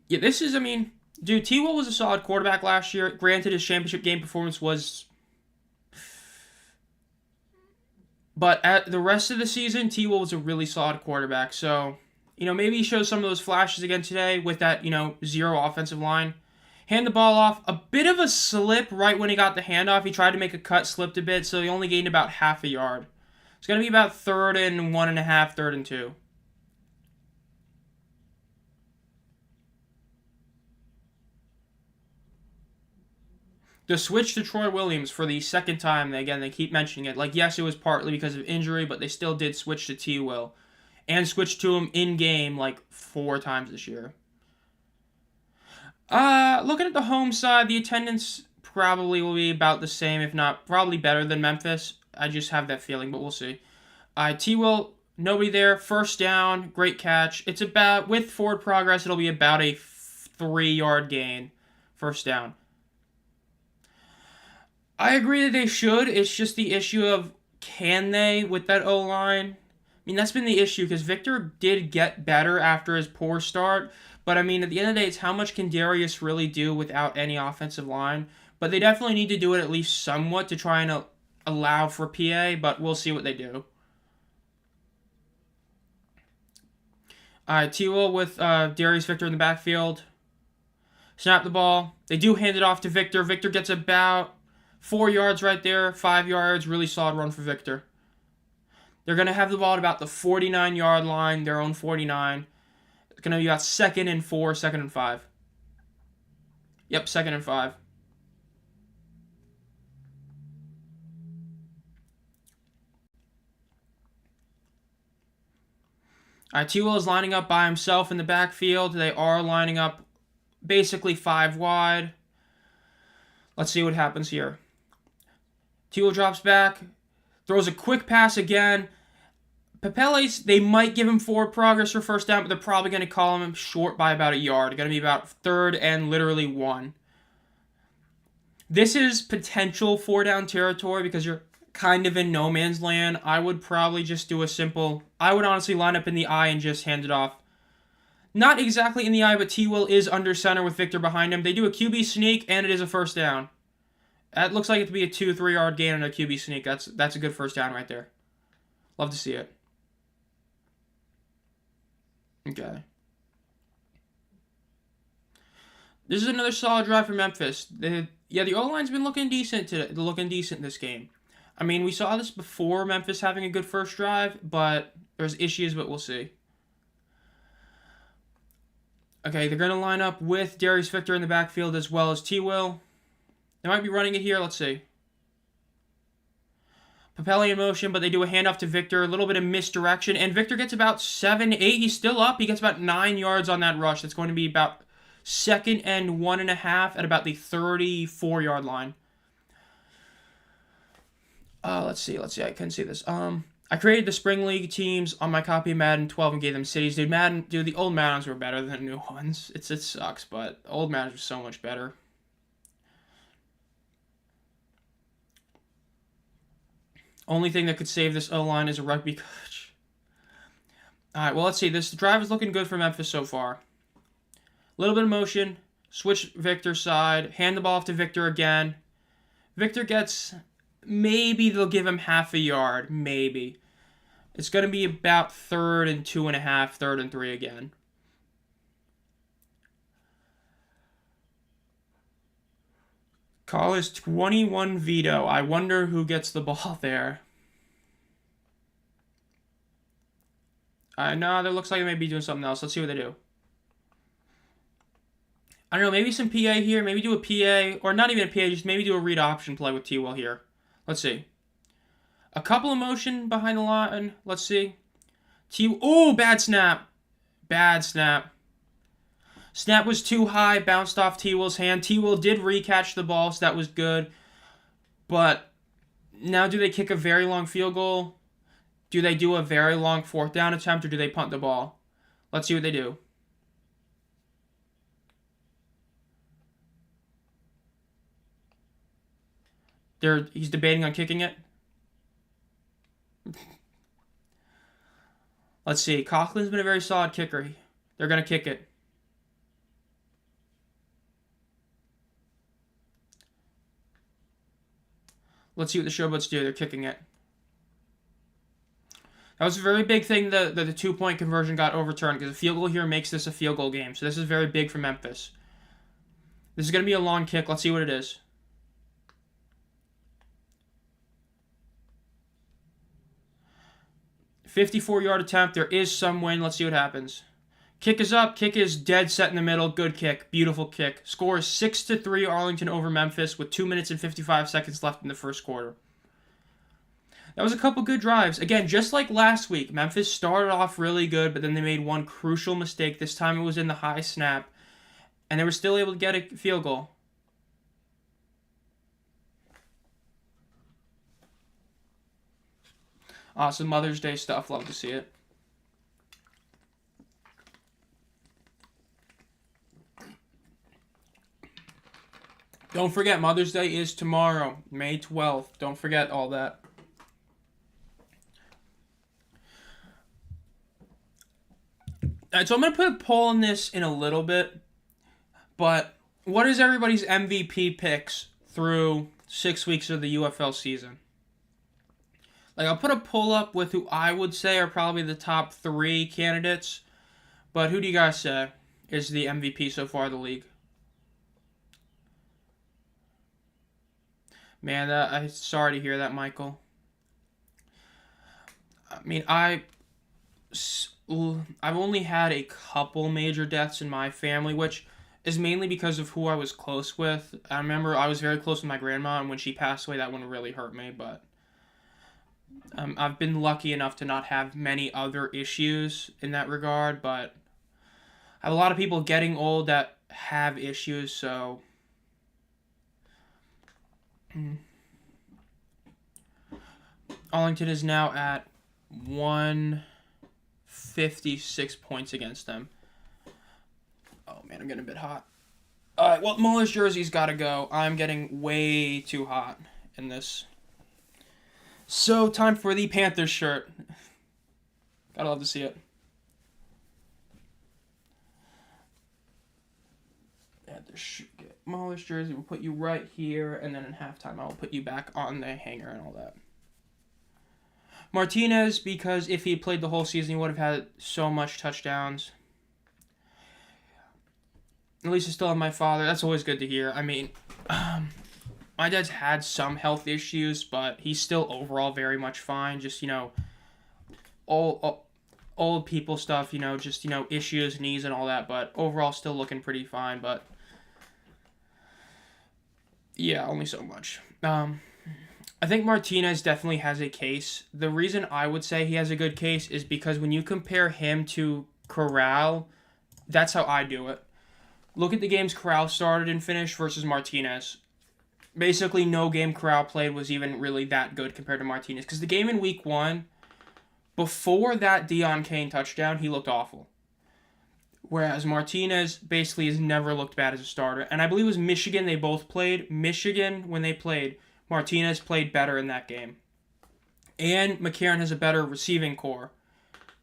Yeah, this is, dude, T-Will was a solid quarterback last year. Granted, his championship game performance was... But at the rest of the season, T-Will was a really solid quarterback. So, maybe he shows some of those flashes again today with that, zero offensive line. Hand the ball off. A bit of a slip right when he got the handoff. He tried to make a cut, slipped a bit, so he only gained about half a yard. It's going to be about 3rd and 1.5, 3rd and 2. The switch to Troy Williams for the second time, again, they keep mentioning it. Like, yes, it was partly because of injury, but they still did switch to T-Will. And switch to him in-game, 4 times this year. Looking at the home side, the attendance probably will be about the same, if not probably better than Memphis. I just have that feeling, but we'll see. T-Will, nobody there. First down, great catch. It's about, with forward progress, it'll be about a 3-yard gain. First down. I agree that they should. It's just the issue of, can they with that O-line? That's been the issue, because Victor did get better after his poor start. But, at the end of the day, it's how much can Darius really do without any offensive line? But they definitely need to do it at least somewhat to try and allow for PA, but we'll see what they do. Alright, T-Will with Darius Victor in the backfield. Snap the ball. They do hand it off to Victor. Victor gets about 4 yards right there, 5 yards. Really solid run for Victor. They're going to have the ball at about the 49-yard line, their own 49. It's going to be about 2nd and 4, 2nd and 5. Yep, 2nd and 5. Alright, T-Will is lining up by himself in the backfield. They are lining up basically 5 wide. Let's see what happens here. T-Will drops back, throws a quick pass again. Papeles, they might give him forward progress for first down, but they're probably going to call him short by about a yard. Going to be about 3rd and literally 1. This is potential 4-down territory because you're kind of in no man's land. I would probably just do a simple... I would honestly line up in the I and just hand it off. Not exactly in the I, but T-Will is under center with Victor behind him. They do a QB sneak, and it is a first down. That looks like it to be a 2-3 yard gain on a QB sneak. That's a good first down right there. Love to see it. Okay. This is another solid drive for Memphis. The O-line's been looking decent today. Looking decent this game. I mean, we saw this before Memphis having a good first drive, but there's issues, but we'll see. Okay, they're going to line up with Darius Victor in the backfield as well as T-Will. They might be running it here. Let's see. Papelli in motion, but they do a handoff to Victor. A little bit of misdirection, and Victor gets about 7, 8. He's still up. He gets about 9 yards on that rush. That's going to be about 2nd and 1.5 at about the 34-yard line. Let's see. I couldn't see this. I created the Spring League teams on my copy of Madden 12 and gave them cities. Dude, the old Maddens were better than the new ones. It sucks, but the old Maddens were so much better. Only thing that could save this O-line is a rugby coach. Alright, well, let's see. This drive is looking good for Memphis so far. A little bit of motion. Switch Victor's side. Hand the ball off to Victor again. Victor gets... Maybe they'll give him half a yard. Maybe. It's going to be about 3rd and 2.5, 3rd and 3 again. Call is 21 veto. I wonder who gets the ball there. No, that looks like they may be doing something else. Let's see what they do. I don't know, maybe some PA here. Maybe do a PA, or not even a PA, just maybe do a read option play with T-Will here. Let's see. A couple of motion behind the line. Let's see. Oh, bad snap. Bad snap. Snap was too high, bounced off T-Will's hand. T-Will did recatch the ball, so that was good. But now do they kick a very long field goal? Do they do a very long 4th down attempt, or do they punt the ball? Let's see what they do. He's debating on kicking it. Let's see. Coughlin's been a very solid kicker. They're going to kick it. Let's see what the Showboats do. They're kicking it. That was a very big thing that the 2-point conversion got overturned, because a field goal here makes this a field goal game. So this is very big for Memphis. This is going to be a long kick. Let's see what it is. 54-yard attempt. There is some wind. Let's see what happens. Kick is up. Kick is dead set in the middle. Good kick. Beautiful kick. Score is 6-3 Arlington over Memphis with 2 minutes and 55 seconds left in the first quarter. That was a couple good drives. Again, just like last week, Memphis started off really good, but then they made one crucial mistake. This time it was in the high snap, and they were still able to get a field goal. Awesome Mother's Day stuff. Love to see it. Don't forget, Mother's Day is tomorrow, May 12th. Don't forget all that. All right, so I'm going to put a poll on this in a little bit, but what is everybody's MVP picks through 6 weeks of the UFL season? Like, I'll put a poll up with who I would say are probably the top 3 candidates, but who do you guys say is the MVP so far of the league? Man, I'm sorry to hear that, Michael. I mean, I've only had a couple major deaths in my family, which is mainly because of who I was close with. I remember I was very close with my grandma, and when she passed away, that one really hurt me, but I've been lucky enough to not have many other issues in that regard, but I have a lot of people getting old that have issues, so Arlington is now at 156 points against them. Oh man, I'm getting a bit hot. Alright, well, Muller's jersey's gotta go. I'm getting way too hot in this. So, time for the Panthers shirt. Gotta love to see it. Muller's jersey, we'll put you right here, and then in halftime I'll put you back on the hanger and all that. Martinez, because if he played the whole season, he would have had so much touchdowns. At least I still have my father. That's always good to hear. I mean, my dad's had some health issues, but he's still overall very much fine. Just, old people stuff, just, issues, knees and all that, but overall still looking pretty fine, but yeah, only so much. I think Martinez definitely has a case. The reason I would say he has a good case is because when you compare him to Corral, that's how I do it. Look at the games Corral started and finished versus Martinez. Basically, no game Corral played was even really that good compared to Martinez. Because the game in week 1, before that Deion Kane touchdown, he looked awful. Whereas Martinez basically has never looked bad as a starter. And I believe it was Michigan they both played. Michigan, when they played, Martinez played better in that game. And McCarron has a better receiving core.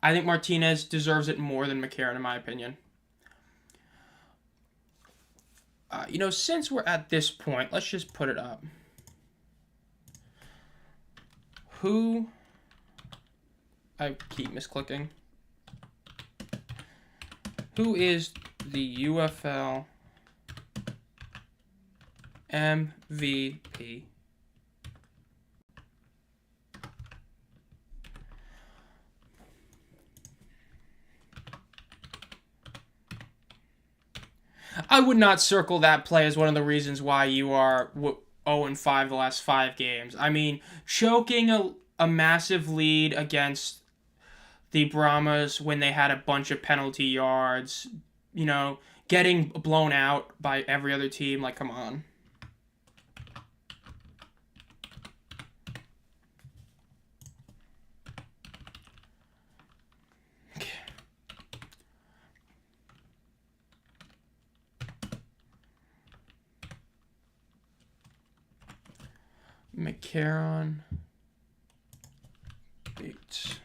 I think Martinez deserves it more than McCarron, in my opinion. Since we're at this point, let's just put it up. Who... I keep misclicking. Who is the UFL MVP? I would not circle that play as one of the reasons why you are 0-5 the last 5 games. I mean, choking a massive lead against the Brahmas when they had a bunch of penalty yards, getting blown out by every other team. Like, come on. McCarron beats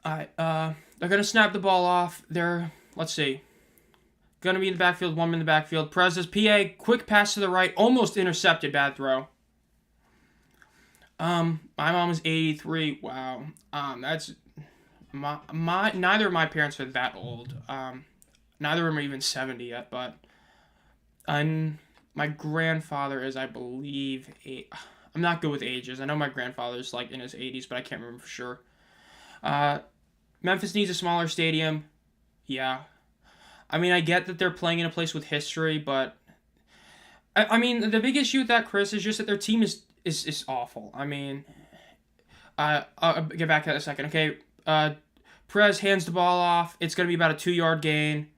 they're gonna snap the ball off. Let's see. Gonna be in the backfield, 1 in the backfield. Perez's PA, quick pass to the right, almost intercepted, bad throw. My mom is 83. Wow. That's neither of my parents are that old. Neither of them are even 70 yet, but my grandfather is, I believe, I'm not good with ages. I know my grandfather's like in his 80s, but I can't remember for sure. Memphis needs a smaller stadium. Yeah. I mean, I get that they're playing in a place with history, but I mean, the big issue with that, Chris, is just that their team is awful. I mean, I'll get back to that in a second. Okay, Perez hands the ball off. It's going to be about a 2-yard gain.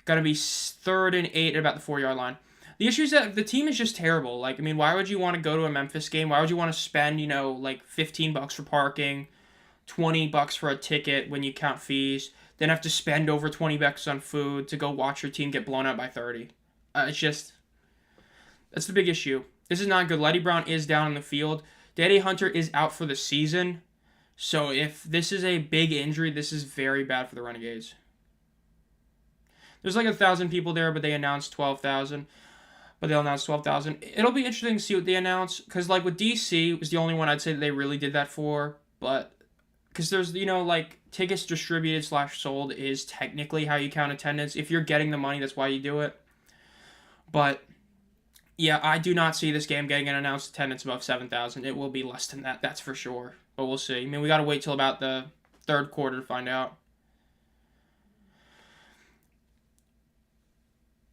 Going to be 3rd and 8 at about the 4-yard line. The issue is that the team is just terrible. Like, I mean, why would you want to go to a Memphis game? Why would you want to spend, like $15 for parking, $20 for a ticket when you count fees, then have to spend over $20 on food to go watch your team get blown out by 30? That's the big issue. This is not good. Letty Brown is down in the field. Daddy Hunter is out for the season. So if this is a big injury, this is very bad for the Renegades. There's like 1,000 people there, but they announced 12,000. But they'll announce 12,000. It'll be interesting to see what they announce. Because like with DC, was the only one I'd say that they really did that for. But because there's, like tickets distributed / sold is technically how you count attendance. If you're getting the money, that's why you do it. But yeah, I do not see this game getting an announced attendance above 7,000. It will be less than that, that's for sure. But we'll see. I mean, we got to wait till about the 3rd quarter to find out.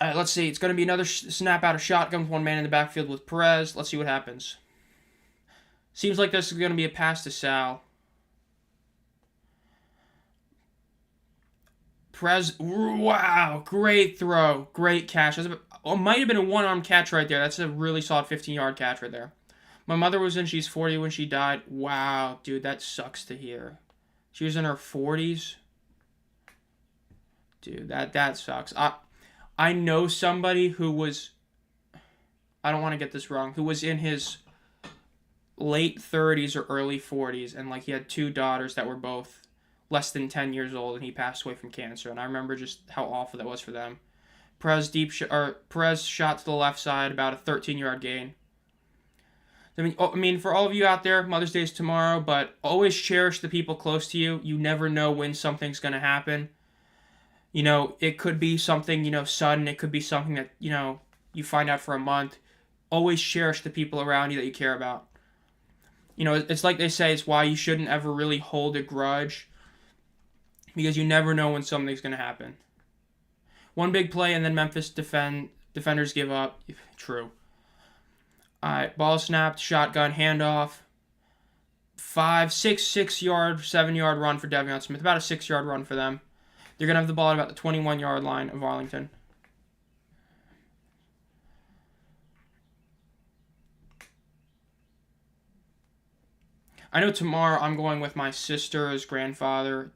All right, let's see. It's going to be another snap out of shotgun with 1 man in the backfield with Perez. Let's see what happens. Seems like this is going to be a pass to Sal. Perez, wow, great throw. Great catch. It might have been a one-arm catch right there. That's a really solid 15-yard catch right there. My mother was she's 40 when she died. Wow, dude, that sucks to hear. She was in her 40s. Dude, that sucks. I know somebody who was, I don't want to get this wrong, who was in his late 30s or early 40s, and like he had 2 daughters that were both less than 10 years old, and he passed away from cancer. And I remember just how awful that was for them. Perez shot to the left side, about a 13-yard gain. I mean, for all of you out there, Mother's Day is tomorrow, but always cherish the people close to you. You never know when something's going to happen. It could be something, sudden. It could be something that, you find out for a month. Always cherish the people around you that you care about. It's like they say, it's why you shouldn't ever really hold a grudge, because you never know when something's going to happen. One big play, and then Memphis defenders give up. True. All right, ball snapped, shotgun, handoff. 6-yard, 7-yard run for Devion Smith. About a 6-yard run for them. They're going to have the ball at about the 21-yard line of Arlington. I know tomorrow I'm going with my sister's grandfather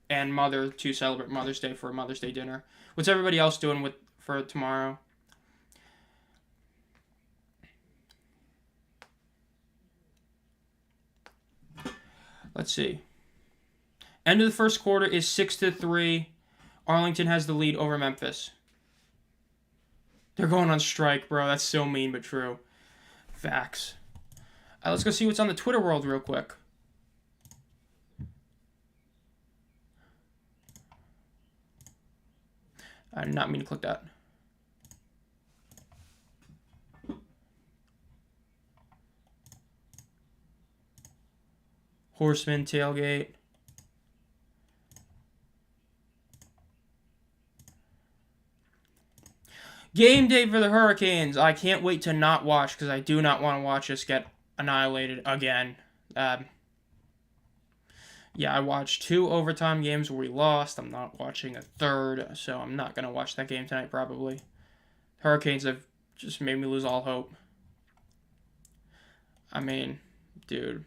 and mother to celebrate Mother's Day for a Mother's Day dinner. What's everybody else doing for tomorrow? Let's see. End of the first quarter is 6-3. Arlington has the lead over Memphis. They're going on strike, bro. That's so mean, but true. Facts. Let's go see what's on the Twitter world real quick. I did not mean to click that. Horseman tailgate. Game day for the Hurricanes. I can't wait to not watch, because I do not want to watch us get annihilated again. Yeah, I watched 2 overtime games where we lost. I'm not watching a third, so I'm not going to watch that game tonight probably. Hurricanes have just made me lose all hope. I mean, dude.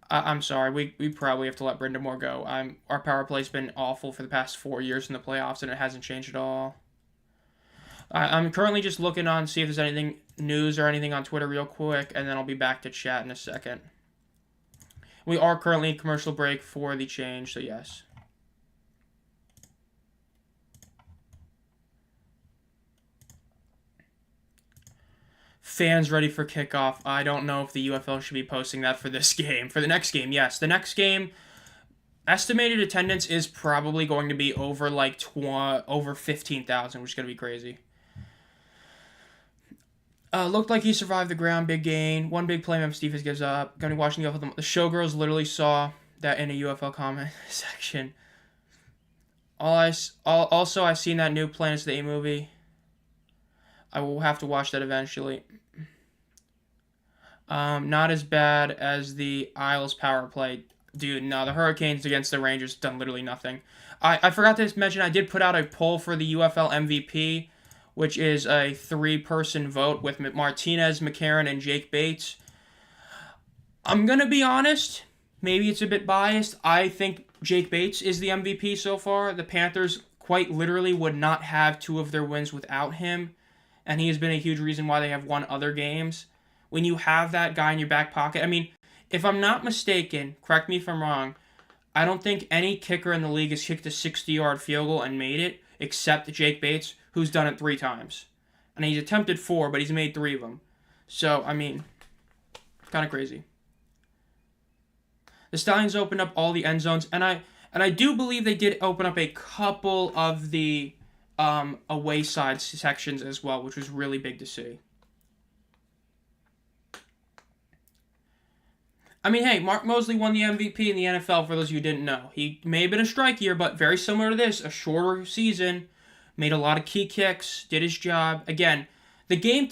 I'm sorry. We probably have to let Brenda Moore go. Our power play's been awful for the past 4 years in the playoffs, and it hasn't changed at all. I'm currently just looking on, see if there's anything news or anything on Twitter real quick, and then I'll be back to chat in a second. We are currently in commercial break for the change, so yes. Fans ready for kickoff. I don't know if the UFL should be posting that for this game. For the next game, yes. The next game, estimated attendance is probably going to be over over 15,000, which is going to be crazy. Looked like he survived the ground, big gain. One big play, Memphis gives up. Going to be watching the UFL. The Showgirls literally saw that in a UFL comment section. Also, I've seen that new Planets of the A movie. I will have to watch that eventually. Not as bad as the Isles power play. Dude, no, the Hurricanes against the Rangers done literally nothing. I forgot to mention, I did put out a poll for the UFL MVP, which is a 3-person vote with Martinez, McCarron, and Jake Bates. I'm going to be honest. Maybe it's a bit biased. I think Jake Bates is the MVP so far. The Panthers quite literally would not have 2 of their wins without him, and he has been a huge reason why they have won other games. When you have that guy in your back pocket, I mean, if I'm not mistaken, correct me if I'm wrong, I don't think any kicker in the league has kicked a 60-yard field goal and made it, except Jake Bates, who's done it 3 times. And he's attempted 4, but he's made 3 of them. So, I mean, kind of crazy. The Stallions opened up all the end zones, and I do believe they did open up a couple of the away side sections as well, which was really big to see. I mean, hey, Mark Mosley won the MVP in the NFL, for those of you who didn't know. He may have been a strike year, but very similar to this, a shorter season, made a lot of key kicks, did his job. Again, the game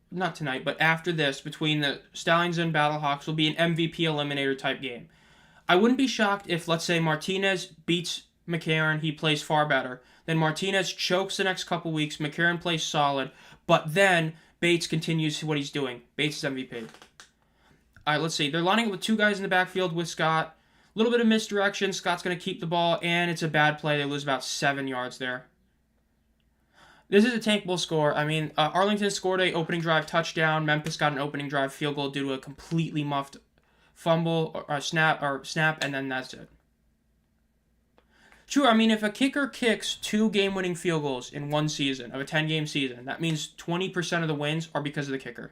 not tonight, but after this, between the Stallions and Battlehawks will be an MVP eliminator type game. I wouldn't be shocked if, let's say, Martinez beats McCarron, he plays far better. Then Martinez chokes the next couple weeks, McCarron plays solid, but then Bates continues what he's doing. Bates is MVP. All right, let's see. They're lining up with 2 guys in the backfield with Scott. A little bit of misdirection. Scott's going to keep the ball, and it's a bad play. They lose about 7 yards there. This is a Tank Bowl score. I mean, Arlington scored a opening drive touchdown. Memphis got an opening drive field goal due to a completely muffed fumble or snap, and then that's it. Sure, I mean, if a kicker kicks 2 game-winning field goals in one season, of a 10-game season, that means 20% of the wins are because of the kicker.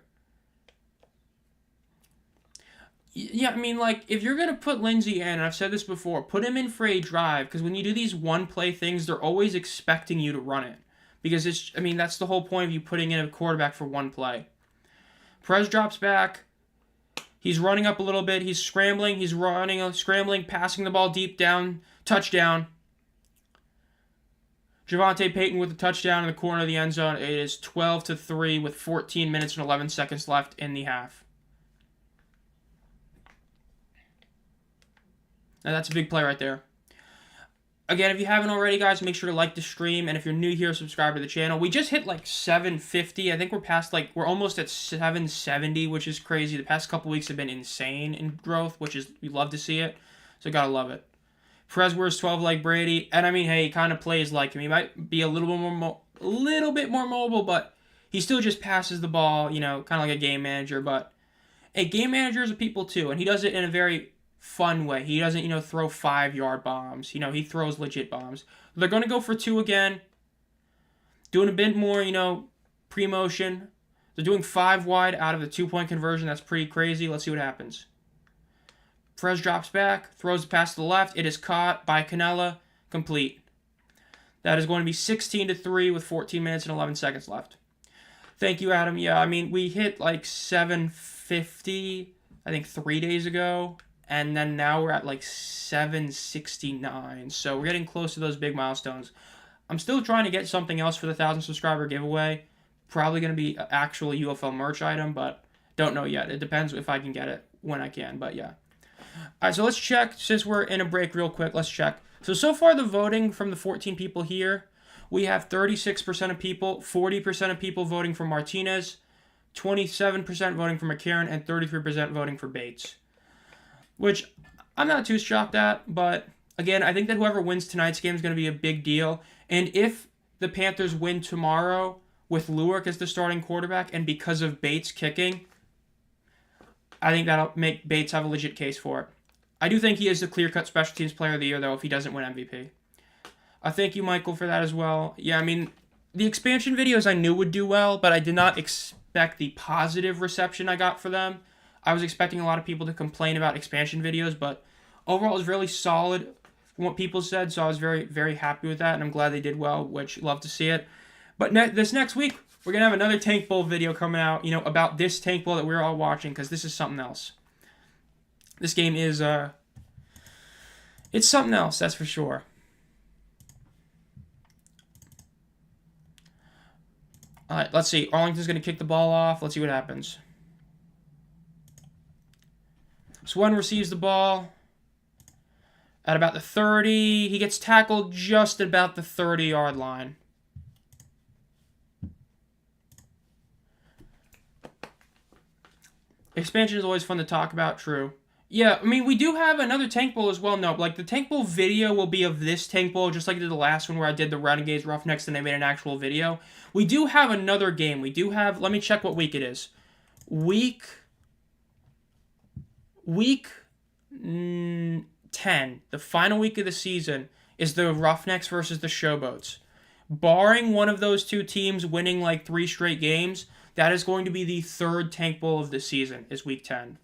Yeah, I mean, like, if you're going to put Lindsey in, and I've said this before, put him in for a drive, because when you do these one-play things, they're always expecting you to run it. Because that's the whole point of you putting in a quarterback for one play. Perez drops back. He's running up a little bit. He's scrambling. He's running, scrambling, passing the ball deep down. Touchdown. Javonte Payton with a touchdown in the corner of the end zone. It is 12-3 with 14 minutes and 11 seconds left in the half. Now that's a big play right there. Again, if you haven't already, guys, make sure to like the stream. And if you're new here, subscribe to the channel. We just hit like 750. I think we're almost at 770, which is crazy. The past couple weeks have been insane in growth, we love to see it. So gotta love it. Perez wears 12 like Brady. And I mean, hey, he kind of plays like him. He might be a little bit more mobile, but he still just passes the ball, kind of like a game manager. But a game manager is a people too, and he does it in a very fun way. He doesn't, throw 5-yard bombs. He throws legit bombs. They're going to go for 2 again. Doing a bit more, pre-motion. They're doing 5 wide out of the 2-point conversion. That's pretty crazy. Let's see what happens. Perez drops back, throws the pass to the left. It is caught by Canella. Complete. That is going to be 16-3 with 14 minutes and 11 seconds left. Thank you, Adam. Yeah, I mean, we hit like 750, I think, 3 days ago. And then now we're at like 769. So we're getting close to those big milestones. I'm still trying to get something else for the 1,000 subscriber giveaway. Probably going to be an actual UFL merch item, but don't know yet. It depends if I can get it when I can, but yeah. All right, so let's check. Since we're in a break real quick, let's check. So far the voting from the 14 people here, we have 36% of people, 40% of people voting for Martinez, 27% voting for McCarron, and 33% voting for Bates. Which I'm not too shocked at, but again, I think that whoever wins tonight's game is going to be a big deal. And if the Panthers win tomorrow with Luerk as the starting quarterback and because of Bates kicking, I think that'll make Bates have a legit case for it. I do think he is the clear-cut special teams player of the year, though, if he doesn't win MVP. Thank you, Michael, for that as well. Yeah, I mean, the expansion videos I knew would do well, but I did not expect the positive reception I got for them. I was expecting a lot of people to complain about expansion videos, but overall it was really solid from what people said, so I was very, very happy with that, and I'm glad they did well, which love to see it. But this next week, we're going to have another Tank Bowl video coming out, about this Tank Bowl that we're all watching, because this is something else. This game is, it's something else, that's for sure. All right, let's see. Arlington's going to kick the ball off. Let's see what happens. Swan receives the ball at about the 30. He gets tackled just about the 30-yard line. Expansion is always fun to talk about, true. Yeah, I mean, we do have another Tank Bowl as well. No, like, the Tank Bowl video will be of this Tank Bowl, just like I did the last one where I did the Renegades Roughnecks and they made an actual video. We do have another game. We do have, let me check what week it is. Week 10, the final week of the season, is the Roughnecks versus the Showboats. Barring one of those two teams winning like 3 straight games, that is going to be the 3rd Tank Bowl of the season, is week 10.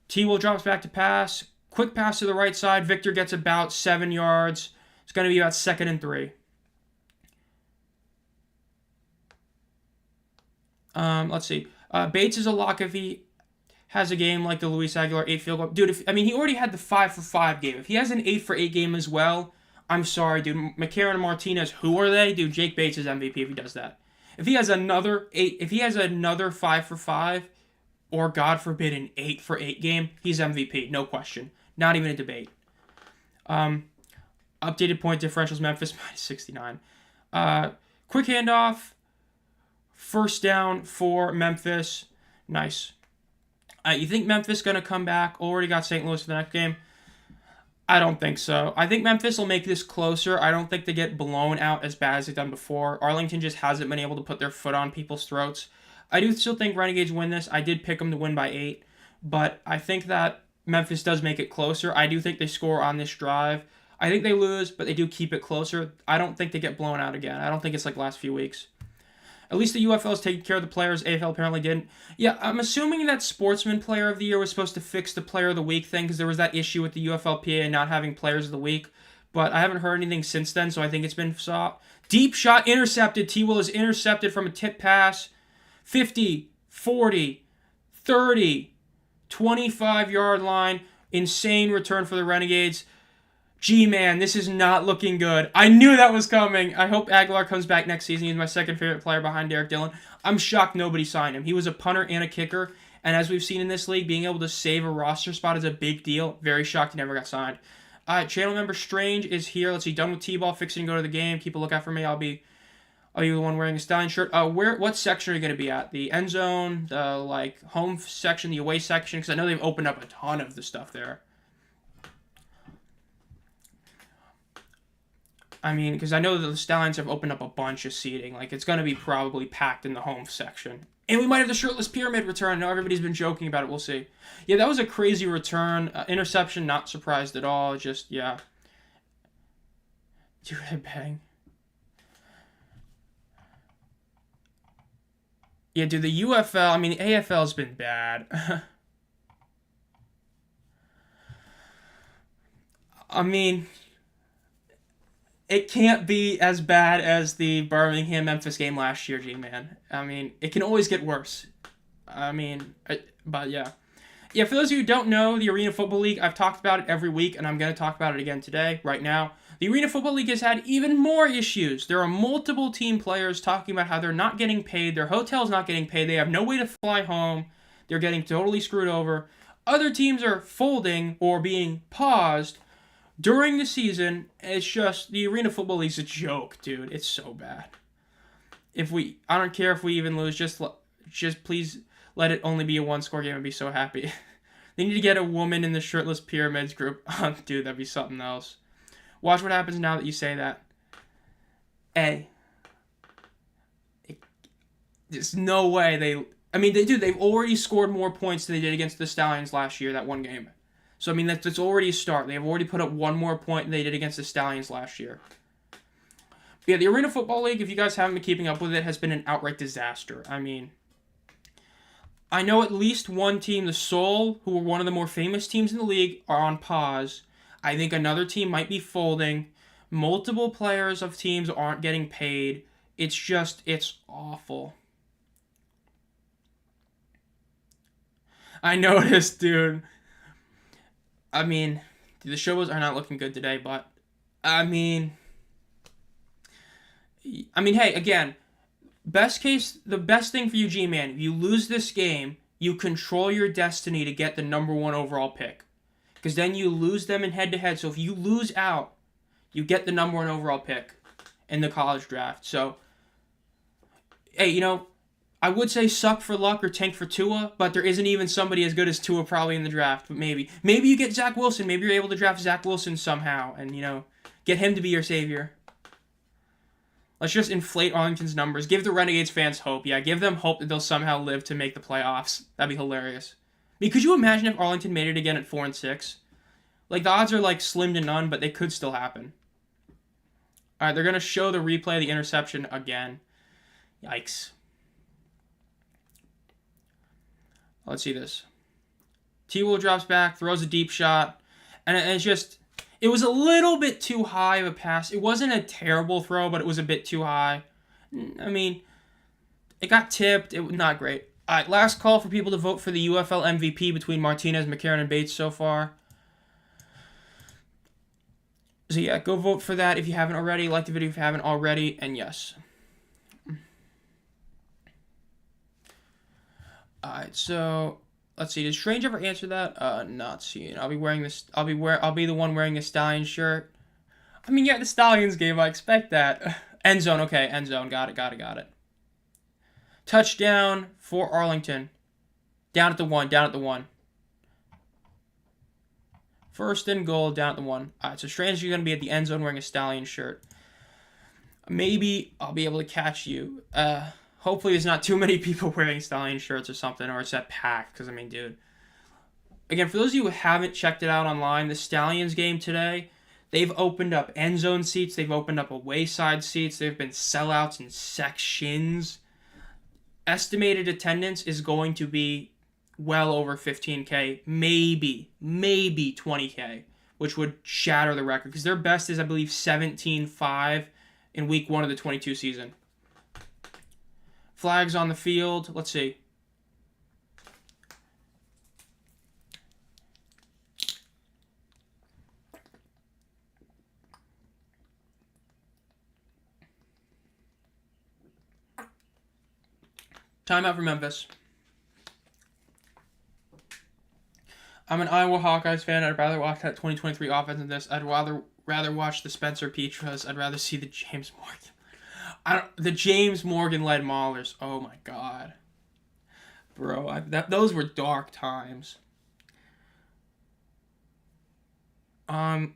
T-Will drops back to pass. Quick pass to the right side. Victor gets about 7 yards. It's going to be about 2nd and 3. Let's see. Bates is a lock if he has a game like the Luis Aguilar 8 field goal. Dude, he already had the 5-for-5 game. If he has an 8-for-8 game as well, I'm sorry, dude. McCarron and Martinez, who are they? Dude, Jake Bates is MVP if he does that. If he has another 5-for-5, or God forbid an 8-for-8 game, he's MVP, no question. Not even a debate. Updated point differentials, Memphis -69. Quick handoff. First down for Memphis. Nice. You think Memphis going to come back? Already got St. Louis for the next game? I don't think so. I think Memphis will make this closer. I don't think they get blown out as bad as they've done before. Arlington just hasn't been able to put their foot on people's throats. I do still think Renegades win this. I did pick them to win by 8. But I think that Memphis does make it closer. I do think they score on this drive. I think they lose, but they do keep it closer. I don't think they get blown out again. I don't think it's like last few weeks. At least the UFL is taking care of the players. AFL apparently didn't. Yeah, I'm assuming that Sportsman Player of the Year was supposed to fix the Player of the Week thing because there was that issue with the UFLPA not having Players of the Week. But I haven't heard anything since then, so I think it's been sought. Deep shot intercepted. T-Will is intercepted from a tip pass. 50, 40, 30, 25-yard line. Insane return for the Renegades. G-Man, this is not looking good. I knew that was coming. I hope Aguilar comes back next season. He's my second favorite player behind Derek Dillon. I'm shocked nobody signed him. He was a punter and a kicker, and as we've seen in this league, being able to save a roster spot is a big deal. Very shocked he never got signed. Channel member Strange is here. Let's see, done with T-ball, fixing to go to the game. Keep a lookout for me. I'll be the one wearing a Stallion shirt. What section are you going to be at? The end zone, the home section, the away section? Because I know they've opened up a ton of the stuff there. I mean, because I know that the Stallions have opened up a bunch of seating. Like, it's going to be probably packed in the home section. And we might have the shirtless pyramid return. I know everybody's been joking about it. We'll see. Yeah, that was a crazy return. Interception, not surprised at all. Just, yeah. Dude, bang. Yeah, dude, the UFL, I mean, the AFL's been bad. I mean, it can't be as bad as the Birmingham-Memphis game last year, G-Man. I mean, it can always get worse. I mean, but yeah. Yeah, for those of you who don't know, the Arena Football League, I've talked about it every week, and I'm going to talk about it again today, right now. The Arena Football League has had even more issues. There are multiple team players talking about how they're not getting paid, their hotel's not getting paid, they have no way to fly home, they're getting totally screwed over. Other teams are folding or being paused during the season. It's just, the Arena Football League's a joke, dude. It's so bad. I don't care if we even lose, just please let it only be a one-score game. I'd be so happy. They need to get a woman in the shirtless pyramids group. Dude, that'd be something else. Watch what happens now that you say that. There's no way they've already scored more points than they did against the Stallions last year, that one game. So, I mean, that's already a start. They've already put up one more point than they did against the Stallions last year. But yeah, the Arena Football League, if you guys haven't been keeping up with it, has been an outright disaster. I mean, I know at least one team, the Soul, who are one of the more famous teams in the league, are on pause. I think another team might be folding. Multiple players of teams aren't getting paid. It's awful. I noticed, dude. I mean, the Showboats are not looking good today, but I mean, hey, again, best case, the best thing for you, G-Man, if you lose this game, you control your destiny to get the number 1 overall pick. Because then you lose them in head-to-head. So if you lose out, you get the number 1 overall pick in the college draft. So, hey, I would say suck for luck or tank for Tua, but there isn't even somebody as good as Tua probably in the draft. But maybe you get Zach Wilson. Maybe you're able to draft Zach Wilson somehow and, get him to be your savior. Let's just inflate Arlington's numbers. Give the Renegades fans hope. Yeah, give them hope that they'll somehow live to make the playoffs. That'd be hilarious. I mean, could you imagine if Arlington made it again at 4-6? Like, the odds are, slim to none, but they could still happen. All right, they're going to show the replay of the interception again. Yikes. Let's see this. T-Will drops back, throws a deep shot, and it's just, it was a little bit too high of a pass. It wasn't a terrible throw, but it was a bit too high. I mean, it got tipped. It was not great. All right, last call for people to vote for the UFL MVP between Martinez, McCarron, and Bates so far. So yeah, go vote for that if you haven't already. Like the video if you haven't already, and yes. Alright, so let's see. Did Strange ever answer that? Not seeing. I'll be wearing this. I'll be the one wearing a Stallion shirt. I mean, yeah, the Stallions game. I expect that. End zone. Okay, end zone. Got it. Touchdown for Arlington. Down at the 1. First and goal. Down at the 1. Alright, so Strange, you're gonna be at the end zone wearing a Stallion shirt. Maybe I'll be able to catch you. Hopefully there's not too many people wearing Stallion shirts or something, or it's that packed, because, I mean, dude. Again, for those of you who haven't checked it out online, the Stallions game today, they've opened up end zone seats, they've opened up away side seats, there have been sellouts in sections. estimated attendance is going to be well over 15K, maybe 20K, which would shatter the record because their best is, I believe, 17-5 in week 1 of the 22 season. Flags on the field. Let's see. Timeout for Memphis. I'm an Iowa Hawkeyes fan. I'd rather watch that 2023 offense than this. I'd rather watch the Spencer Petras. I'd rather see the James Morgan. The James Morgan-led Maulers. Oh my God, bro! Those were dark times. Let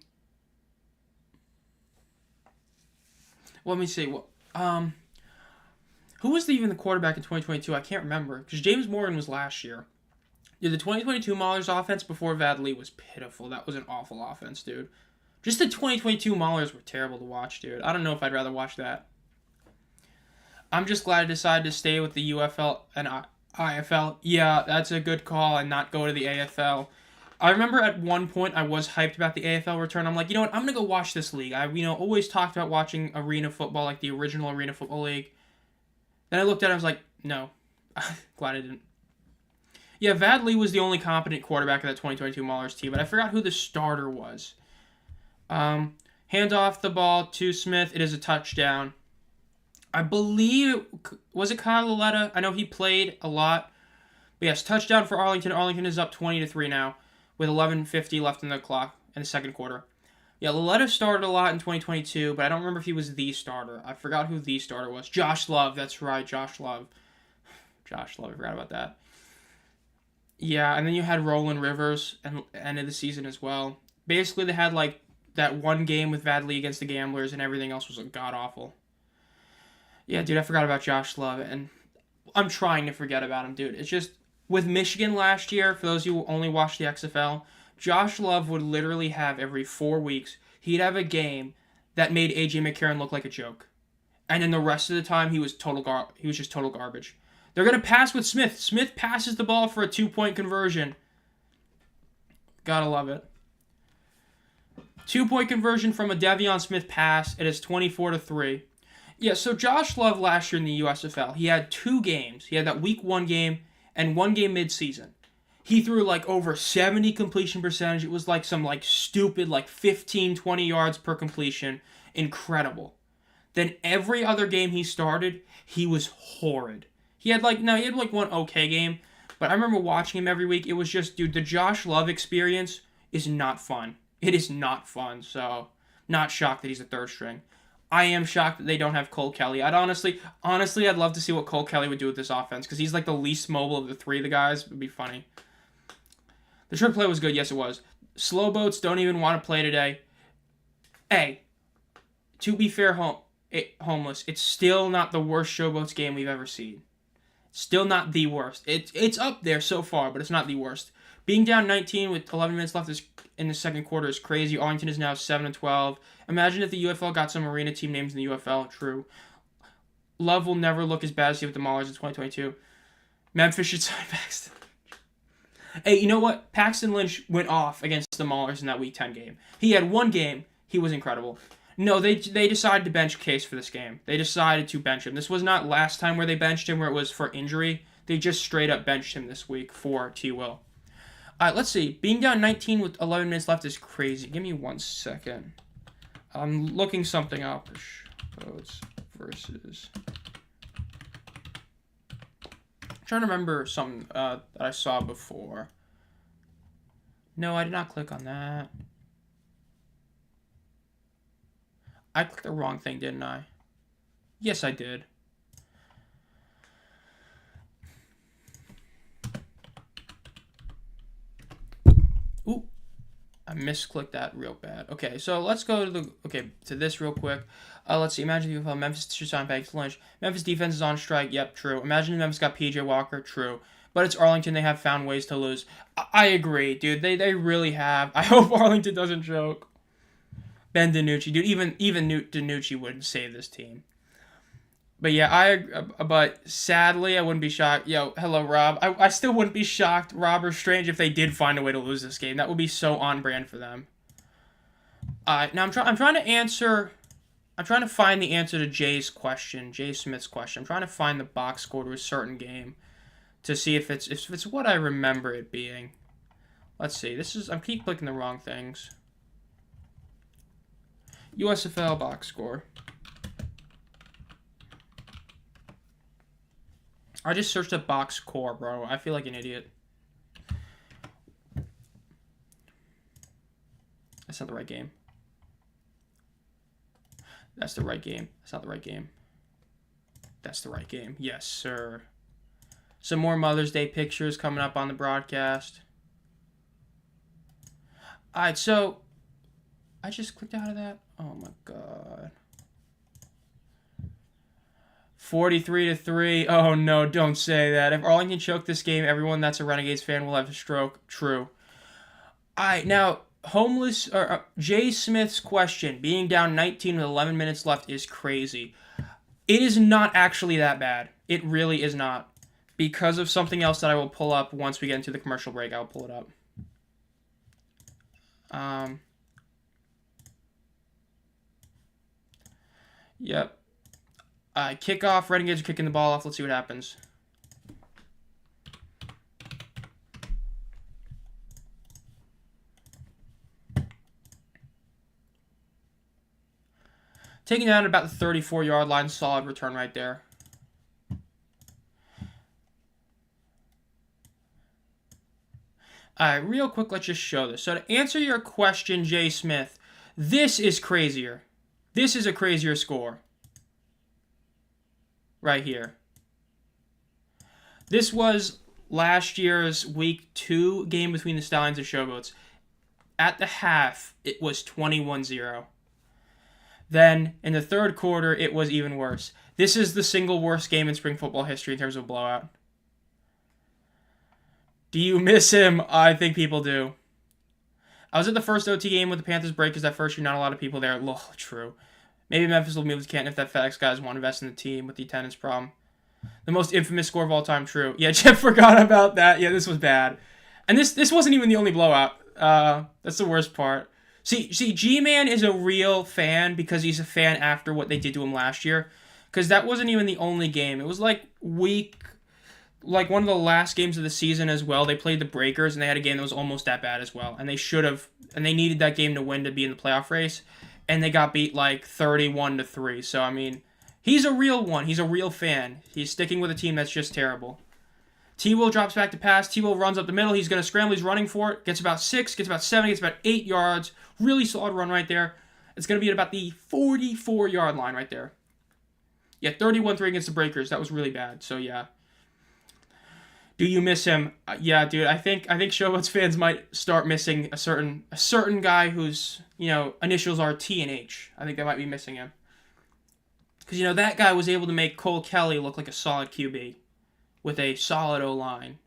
me see. Who was even the quarterback in 2022? I can't remember because James Morgan was last year. Dude, the 2022 Maulers offense before Vadley was pitiful. That was an awful offense, dude. Just the 2022 Maulers were terrible to watch, dude. I don't know if I'd rather watch that. I'm just glad I decided to stay with the UFL and IFL. Yeah, that's a good call and not go to the AFL. I remember at one point I was hyped about the AFL return. I'm like, you know what? I'm going to go watch this league. I always talked about watching arena football, like the original Arena Football League. Then I looked at it and I was like, no. Glad I didn't. Yeah, Vadley was the only competent quarterback of that 2022 Maulers team, but I forgot who the starter was. Hand off the ball to Smith. It is a touchdown. I believe, was it Kyle Laletta? I know he played a lot. But yes, touchdown for Arlington. Arlington is up 20-3 now with 11:50 left in the clock in the second quarter. Yeah, Laletta started a lot in 2022, but I don't remember if he was the starter. I forgot who the starter was. Josh Love, that's right, Josh Love. Josh Love, I forgot about that. Yeah, and then you had Roland Rivers and end of the season as well. Basically, they had like that one game with Vadley against the Gamblers, and everything else was god-awful. Yeah, dude, I forgot about Josh Love, and I'm trying to forget about him, dude. It's just, with Michigan last year, for those who only watched the XFL, Josh Love would literally have every 4 weeks, he'd have a game that made A.J. McCarron look like a joke. And then the rest of the time, he was just total garbage. They're going to pass with Smith. Smith passes the ball for a 2-point conversion. Gotta love it. 2-point conversion from a Devion Smith pass. It is 24-3. Yeah, so Josh Love last year in the USFL, he had 2 games. He had that week 1 game and 1 game mid-season. He threw like over 70 completion percentage. It was like some like stupid like 15, 20 yards per completion. Incredible. Then every other game he started, he was horrid. He had one okay game, but I remember watching him every week. It was just, dude, the Josh Love experience is not fun. It is not fun, so not shocked that he's a third string. I am shocked that they don't have Cole Kelly. I'd honestly, I'd love to see what Cole Kelly would do with this offense, because he's like the least mobile of the 3 of the guys. It would be funny. The trick play was good. Yes, it was. Slowboats don't even want to play today. Hey, to be fair, homeless, it's still not the worst Showboats game we've ever seen. Still not the worst. It's up there so far, but it's not the worst. Being down 19 with 11 minutes left in the second quarter is crazy. Arlington is now 7-12. Imagine if the UFL got some arena team names in the UFL. True. Love will never look as bad as he with the Maulers in 2022. Memphis should sign Paxton. Hey, you know what? Paxton Lynch went off against the Maulers in that Week 10 game. He had 1 game. He was incredible. No, they decided to bench Case for this game. They decided to bench him. This was not last time where they benched him, where it was for injury. They just straight up benched him this week for T-Will. All right, let's see. Being down 19 with 11 minutes left is crazy. Give me 1 second. I'm looking something up. Showboats versus... I'm trying to remember something that I saw before. No, I did not click on that. I clicked the wrong thing, didn't I? Yes, I did. Ooh. I misclicked that real bad. Okay, so let's go to this real quick. Let's see. Imagine if Memphis should sign Paxton Lynch. Memphis defense is on strike. Yep, true. Imagine if Memphis got P.J. Walker. True. But it's Arlington. They have found ways to lose. I agree, dude. They really have. I hope Arlington doesn't choke. Ben DiNucci, dude. Even DiNucci wouldn't save this team. But yeah, but sadly, I wouldn't be shocked. Yo, hello, Rob. I still wouldn't be shocked, Rob or Strange, if they did find a way to lose this game. That would be so on brand for them. Now I'm trying to answer. I'm trying to find the answer to Jay Smith's question. I'm trying to find the box score to a certain game to see if it's what I remember it being. Let's see. I keep clicking the wrong things. USFL box score. I just searched up box score, bro. I feel like an idiot. That's not the right game. That's the right game. That's not the right game. That's the right game. Yes, sir. Some more Mother's Day pictures coming up on the broadcast. Alright, so I just clicked out of that. Oh my god. 43-3. Oh no, don't say that. If Arlington choke this game, everyone that's a Renegades fan will have a stroke. True. Alright, now Jay Smith's question, being down 19 with 11 minutes left, is crazy. It is not actually that bad. It really is not. Because of something else that I will pull up once we get into the commercial break. I'll pull it up. Yep. Kickoff. Renegades are kicking the ball off. Let's see what happens. Taking down at about the 34-yard line. Solid return right there. Alright, real quick, let's just show this. So to answer your question, Jay Smith, this is crazier. This is a crazier score. Right here. This was last year's Week 2 game between the Stallions and Showboats. At the half, it was 21-0. Then, in the third quarter, it was even worse. This is the single worst game in spring football history in terms of blowout. Do you miss him? I think people do. I was at the first OT game with the Panthers Breakers that first year. Not a lot of people there. Ugh, true. Maybe Memphis will move to Canton if that FedEx guys want to invest in the team with the attendance problem. The most infamous score of all time. True. Yeah, Jeff forgot about that. Yeah, this was bad. And this wasn't even the only blowout. That's the worst part. See, G-Man is a real fan because he's a fan after what they did to him last year. Because that wasn't even the only game. It was like one of the last games of the season as well. They played the Breakers, and they had a game that was almost that bad as well. And they should have, and they needed that game to win to be in the playoff race. And they got beat like 31-3. So, I mean, he's a real one. He's a real fan. He's sticking with a team that's just terrible. T-Will drops back to pass. T-Will runs up the middle. He's going to scramble. He's running for it. Gets about 6, gets about 7, gets about 8 yards. Really solid run right there. It's going to be at about the 44-yard line right there. Yeah, 31-3 against the Breakers. That was really bad. So, yeah. Do you miss him? Yeah, dude. I think Showboats fans might start missing a certain guy whose, initials are T and H. I think they might be missing him. Because, that guy was able to make Cole Kelly look like a solid QB with a solid O-line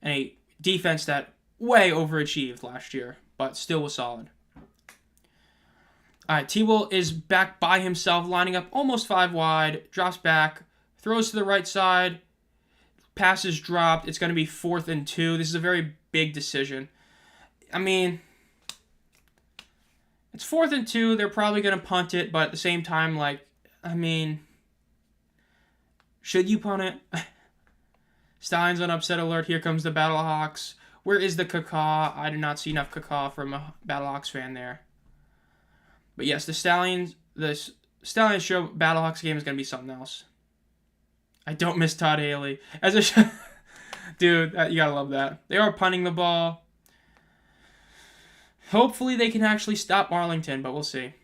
and a defense that way overachieved last year, but still was solid. All right, T-Will is back by himself, lining up almost 5 wide, drops back, throws to the right side, passes dropped. It's going to be 4th and 2. This is a very big decision. I mean, it's 4th and 2. They're probably going to punt it, but at the same time, should you punt it? Stein's on upset alert. Here comes the Battlehawks. Where is the cacaw? I do not see enough cacaw from a Battlehawks fan there. But yes, the Stallions show Battlehawks game is going to be something else. I don't miss Todd Haley. Dude, you gotta love that. They are punting the ball. Hopefully they can actually stop Arlington, but we'll see.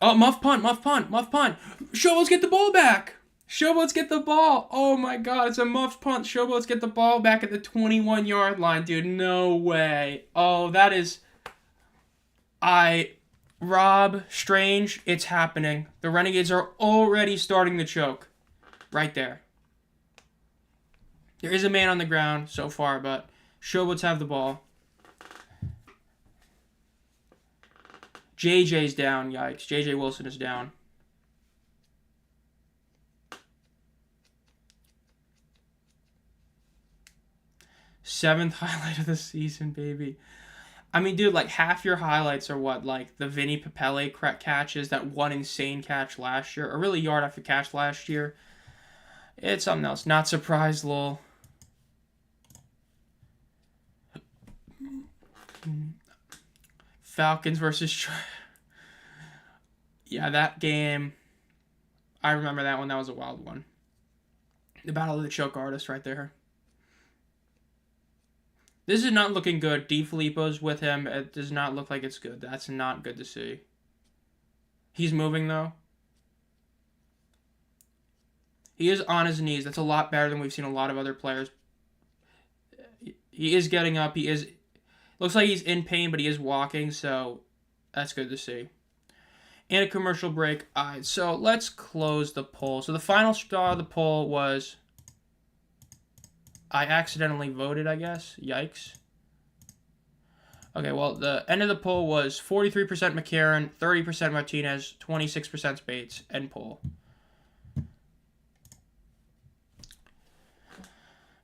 Oh, muff punt. Showboats get the ball back. Showboats get the ball. Oh my god, it's a muff punt. Showboats get the ball back at the 21-yard line, dude. No way. Oh, that is... Rob, Strange, it's happening. The Renegades are already starting to choke. Right there. There is a man on the ground so far, but Showboats have the ball. JJ's down, yikes. JJ Wilson is down. 7th highlight of the season, baby. I mean, dude, like, half your highlights are what? Like, the Vinny Papele catches, that one insane catch last year, or really yard after catch last year. It's something else. Not surprised, lol. Falcons versus... Yeah, that game... I remember that one. That was a wild one. The Battle of the Choke Artist right there. This is not looking good. DiFilippo's with him. It does not look like it's good. That's not good to see. He's moving, though. He is on his knees. That's a lot better than we've seen a lot of other players. He is getting up. He is... Looks like he's in pain, but he is walking, so that's good to see. And a commercial break. All right, so let's close the poll. So the final star of the poll was... I accidentally voted, I guess. Yikes. Okay, well, the end of the poll was 43% McCarron, 30% Martinez, 26% Bates. End poll.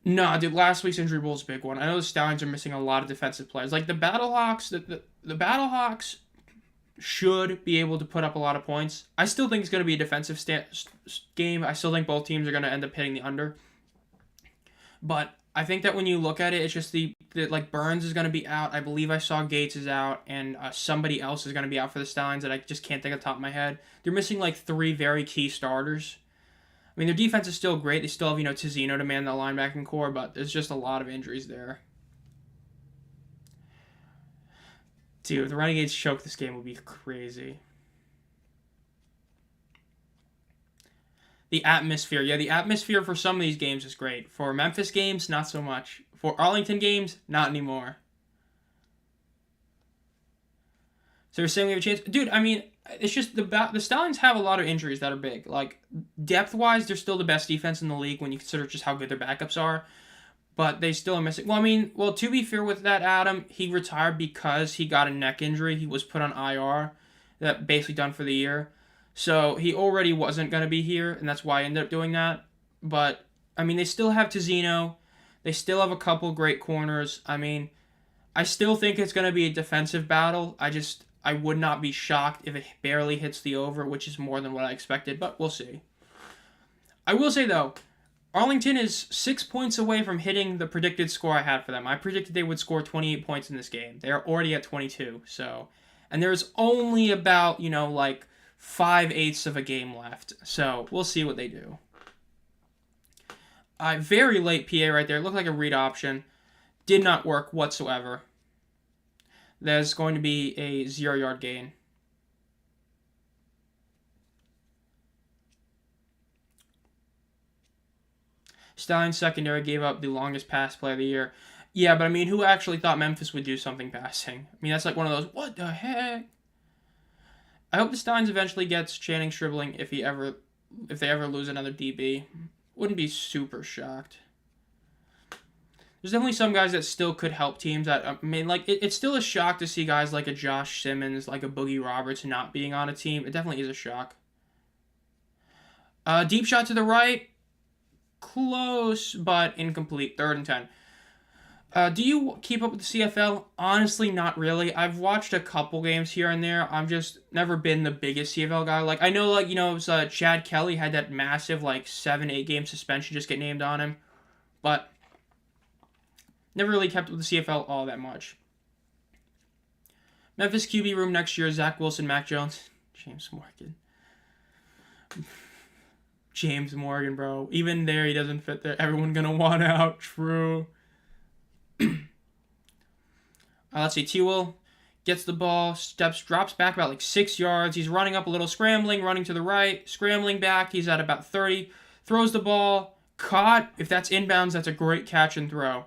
Nah, dude, last week's injury poll is a big one. I know the Stallions are missing a lot of defensive players. Like, the Battlehawks, the Battlehawks should be able to put up a lot of points. I still think it's going to be a defensive game. I still think both teams are going to end up hitting the under. But I think that when you look at it, it's just like Burns is going to be out. I believe I saw Gates is out, and somebody else is going to be out for the Stallions that I just can't think of the top of my head. They're missing like 3 very key starters. I mean, their defense is still great. They still have, Tizzino to man the linebacking core, but there's just a lot of injuries there. Dude, if the Renegades choke this game, would be crazy. The atmosphere. Yeah, the atmosphere for some of these games is great. For Memphis games, not so much. For Arlington games, not anymore. So you're saying we have a chance? Dude, I mean, it's just the Stallions have a lot of injuries that are big. Like, depth-wise, they're still the best defense in the league when you consider just how good their backups are. But they still are missing... Well, to be fair with that, Adam, he retired because he got a neck injury. He was put on IR. That basically done for the year. So he already wasn't going to be here, and that's why I ended up doing that. But, I mean, they still have Tizzino. They still have a couple great corners. I mean, I still think it's going to be a defensive battle. I would not be shocked if it barely hits the over, which is more than what I expected, but we'll see. I will say, though, Arlington is 6 points away from hitting the predicted score I had for them. I predicted they would score 28 points in this game. They are already at 22, so... And there's only about, 5/8 of a game left. So, we'll see what they do. Very late PA right there. It looked like a read option. Did not work whatsoever. There's going to be a 0-yard gain. Stallions secondary gave up the longest pass play of the year. Yeah, but I mean, who actually thought Memphis would do something passing? I mean, that's like one of those, what the heck? I hope the Stallions eventually gets Channing Stribling if they ever lose another DB. Wouldn't be super shocked. There's definitely some guys that still could help teams. It's still a shock to see guys like a Josh Simmons, like a Boogie Roberts not being on a team. It definitely is a shock. Deep shot to the right. Close, but incomplete. 3rd and 10. Do you keep up with the CFL? Honestly, not really. I've watched a couple games here and there. I've just never been the biggest CFL guy. Like, I know, it was Chad Kelly had that massive, 7-8 game suspension just get named on him. But never really kept up with the CFL all that much. Memphis QB room next year, Zach Wilson, Mac Jones, James Morgan. James Morgan, bro. Even there, he doesn't fit there. Everyone gonna want out. True. Let's see. T-Will gets the ball, drops back about 6 yards. He's running up a little, scrambling, running to the right, scrambling back. He's at about 30. Throws the ball. Caught. If that's inbounds, that's a great catch and throw.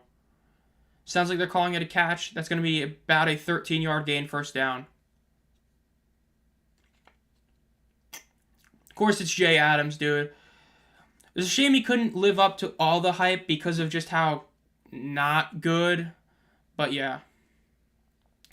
Sounds like they're calling it a catch. That's going to be about a 13-yard gain, 1st down. Of course, it's Jay Adams, dude. It's a shame he couldn't live up to all the hype because of just how not good. But yeah.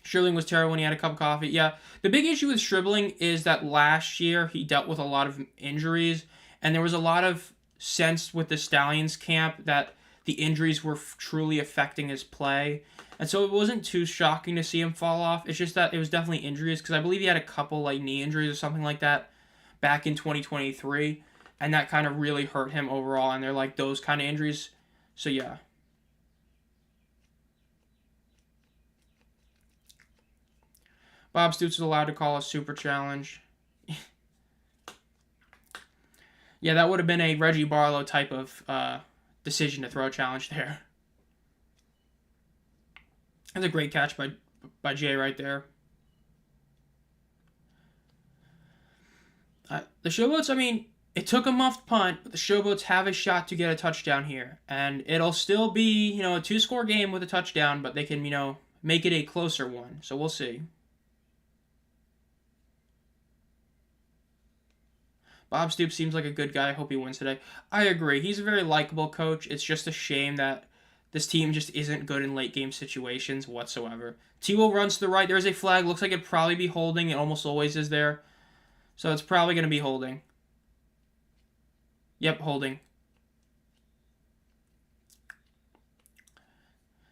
Stribling was terrible when he had a cup of coffee. Yeah, the big issue with Stribling is that last year he dealt with a lot of injuries, and there was a lot of sense with the Stallions camp that the injuries were truly affecting his play. And so it wasn't too shocking to see him fall off. It's just that it was definitely injuries, because I believe he had a couple like knee injuries or something like that back in 2023, and that kind of really hurt him overall, and they're like those kind of injuries. So yeah. Bob Stoops is allowed to call a super challenge. Yeah, that would have been a Reggie Barlow type of decision to throw a challenge there. That's a great catch by Jay right there. The Showboats, I mean, it took a muffed punt, but the Showboats have a shot to get a touchdown here. And it'll still be, a 2-score game with a touchdown, but they can, make it a closer one. So we'll see. Bob Stoops seems like a good guy. I hope he wins today. I agree. He's a very likable coach. It's just a shame that this team just isn't good in late game situations whatsoever. T-Will runs to the right. There's a flag. Looks like it'd probably be holding. It almost always is there. So it's probably going to be holding. Yep, holding.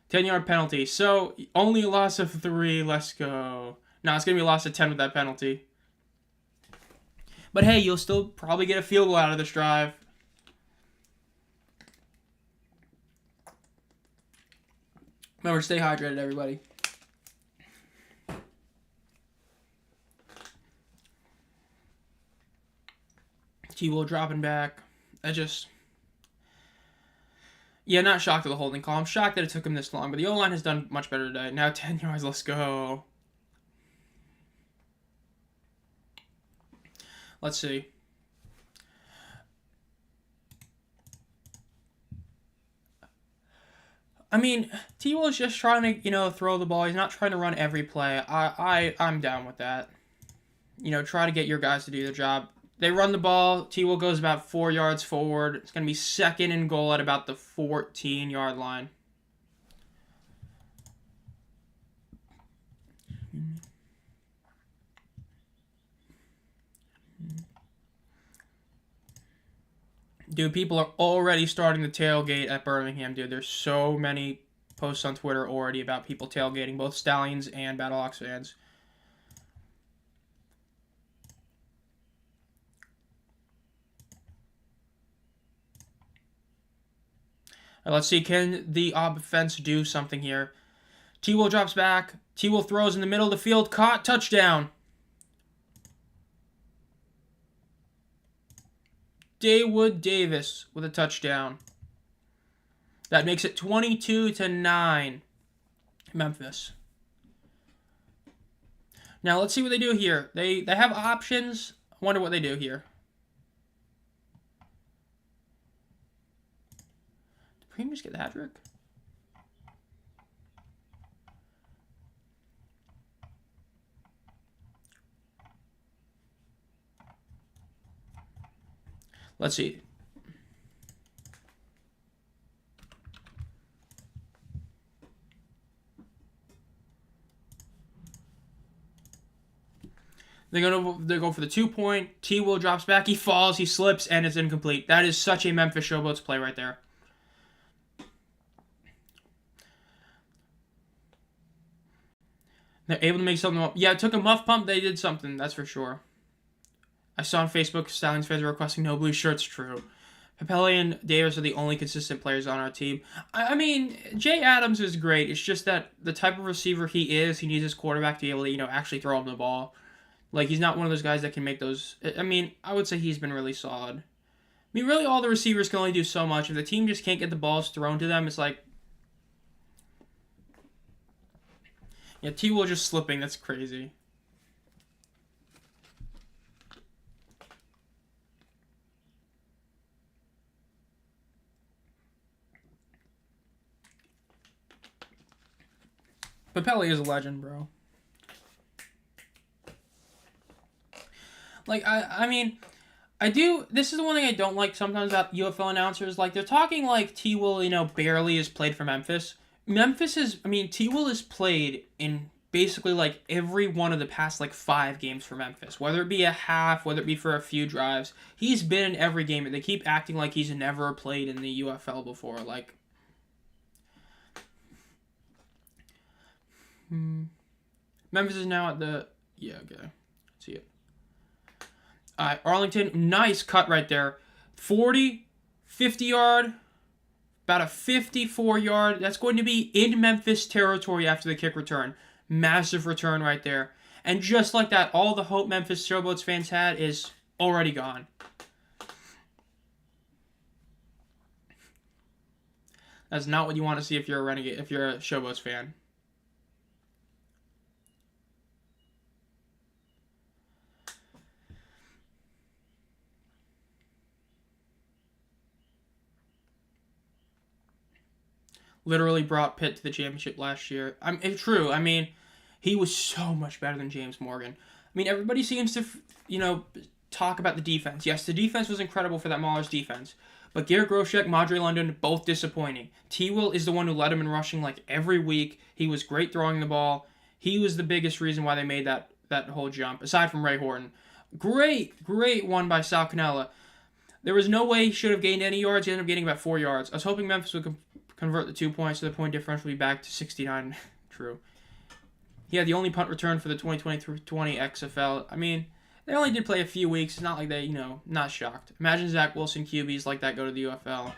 10-yard penalty. So only a loss of 3. Let's go. No, it's going to be a loss of 10 with that penalty. But hey, you'll still probably get a field goal out of this drive. Remember, stay hydrated, everybody. T-Will dropping back. Yeah, not shocked at the holding call. I'm shocked that it took him this long, but the O-line has done much better today. Now 10 yards, let's go. Let's see. I mean, T-Will is just trying to, throw the ball. He's not trying to run every play. I'm down with that. Try to get your guys to do the job. They run the ball. T-Will goes about 4 yards forward. It's going to be 2nd and goal at about the 14-yard line. Dude, people are already starting the tailgate at Birmingham, dude. There's so many posts on Twitter already about people tailgating, both Stallions and Battlehawks fans. Let's see, can the offense do something here? T-Will drops back. T-Will throws in the middle of the field. Caught. Touchdown. Dawood Davis with a touchdown. That makes it 22-9. Memphis. Now let's see what they do here. They have options. I wonder what they do here. Did Premiers get the hat trick? Let's see. They go for the 2-point. T-Will drops back. He falls. He slips, and it's incomplete. That is such a Memphis Showboats play right there. They're able to make something up. Yeah, it took a muff pump. They did something. That's for sure. I saw on Facebook Stallions fans are requesting no blue shirts. True. Papelli and Davis are the only consistent players on our team. I mean, Jay Adams is great. It's just that the type of receiver he is, he needs his quarterback to be able to, actually throw him the ball. Like, he's not one of those guys that can make those. I mean, I would say he's been really solid. I mean, really, all the receivers can only do so much. If the team just can't get the balls thrown to them, it's like... Yeah, T-Will just slipping. That's crazy. Papelli is a legend, bro. Like, I mean, I do... This is the one thing I don't like sometimes about UFL announcers. Like, they're talking like T-Will, barely has played for Memphis. T-Will has played in basically, like, every one of the past, 5 games for Memphis. Whether it be a half, whether it be for a few drives. He's been in every game, and they keep acting like he's never played in the UFL before. Like, Memphis is now at the... Yeah, okay. See it. Arlington, nice cut right there. 40, 50 yard, about a 54 yard. That's going to be in Memphis territory after the kick return. Massive return right there. And just like that, all the hope Memphis Showboats fans had is already gone. That's not what you want to see if you're a Renegade, if you're a Showboats fan. Literally brought Pitt to the championship last year. It's true. I mean, he was so much better than James Morgan. I mean, everybody seems to, talk about the defense. Yes, the defense was incredible for that Maulers defense. But Garrett Groshek, Madre London, both disappointing. T-Will is the one who led him in rushing like every week. He was great throwing the ball. He was the biggest reason why they made that whole jump, aside from Ray Horton. Great one by Sal Cannella. There was no way he should have gained any yards. He ended up gaining about 4 yards. I was hoping Memphis would convert the 2 points, so the point differential would be back to 69. True. He had the only punt return for the 2020 XFL. I mean, they only did play a few weeks. It's not like they, not shocked. Imagine Zach Wilson QBs like that go to the UFL.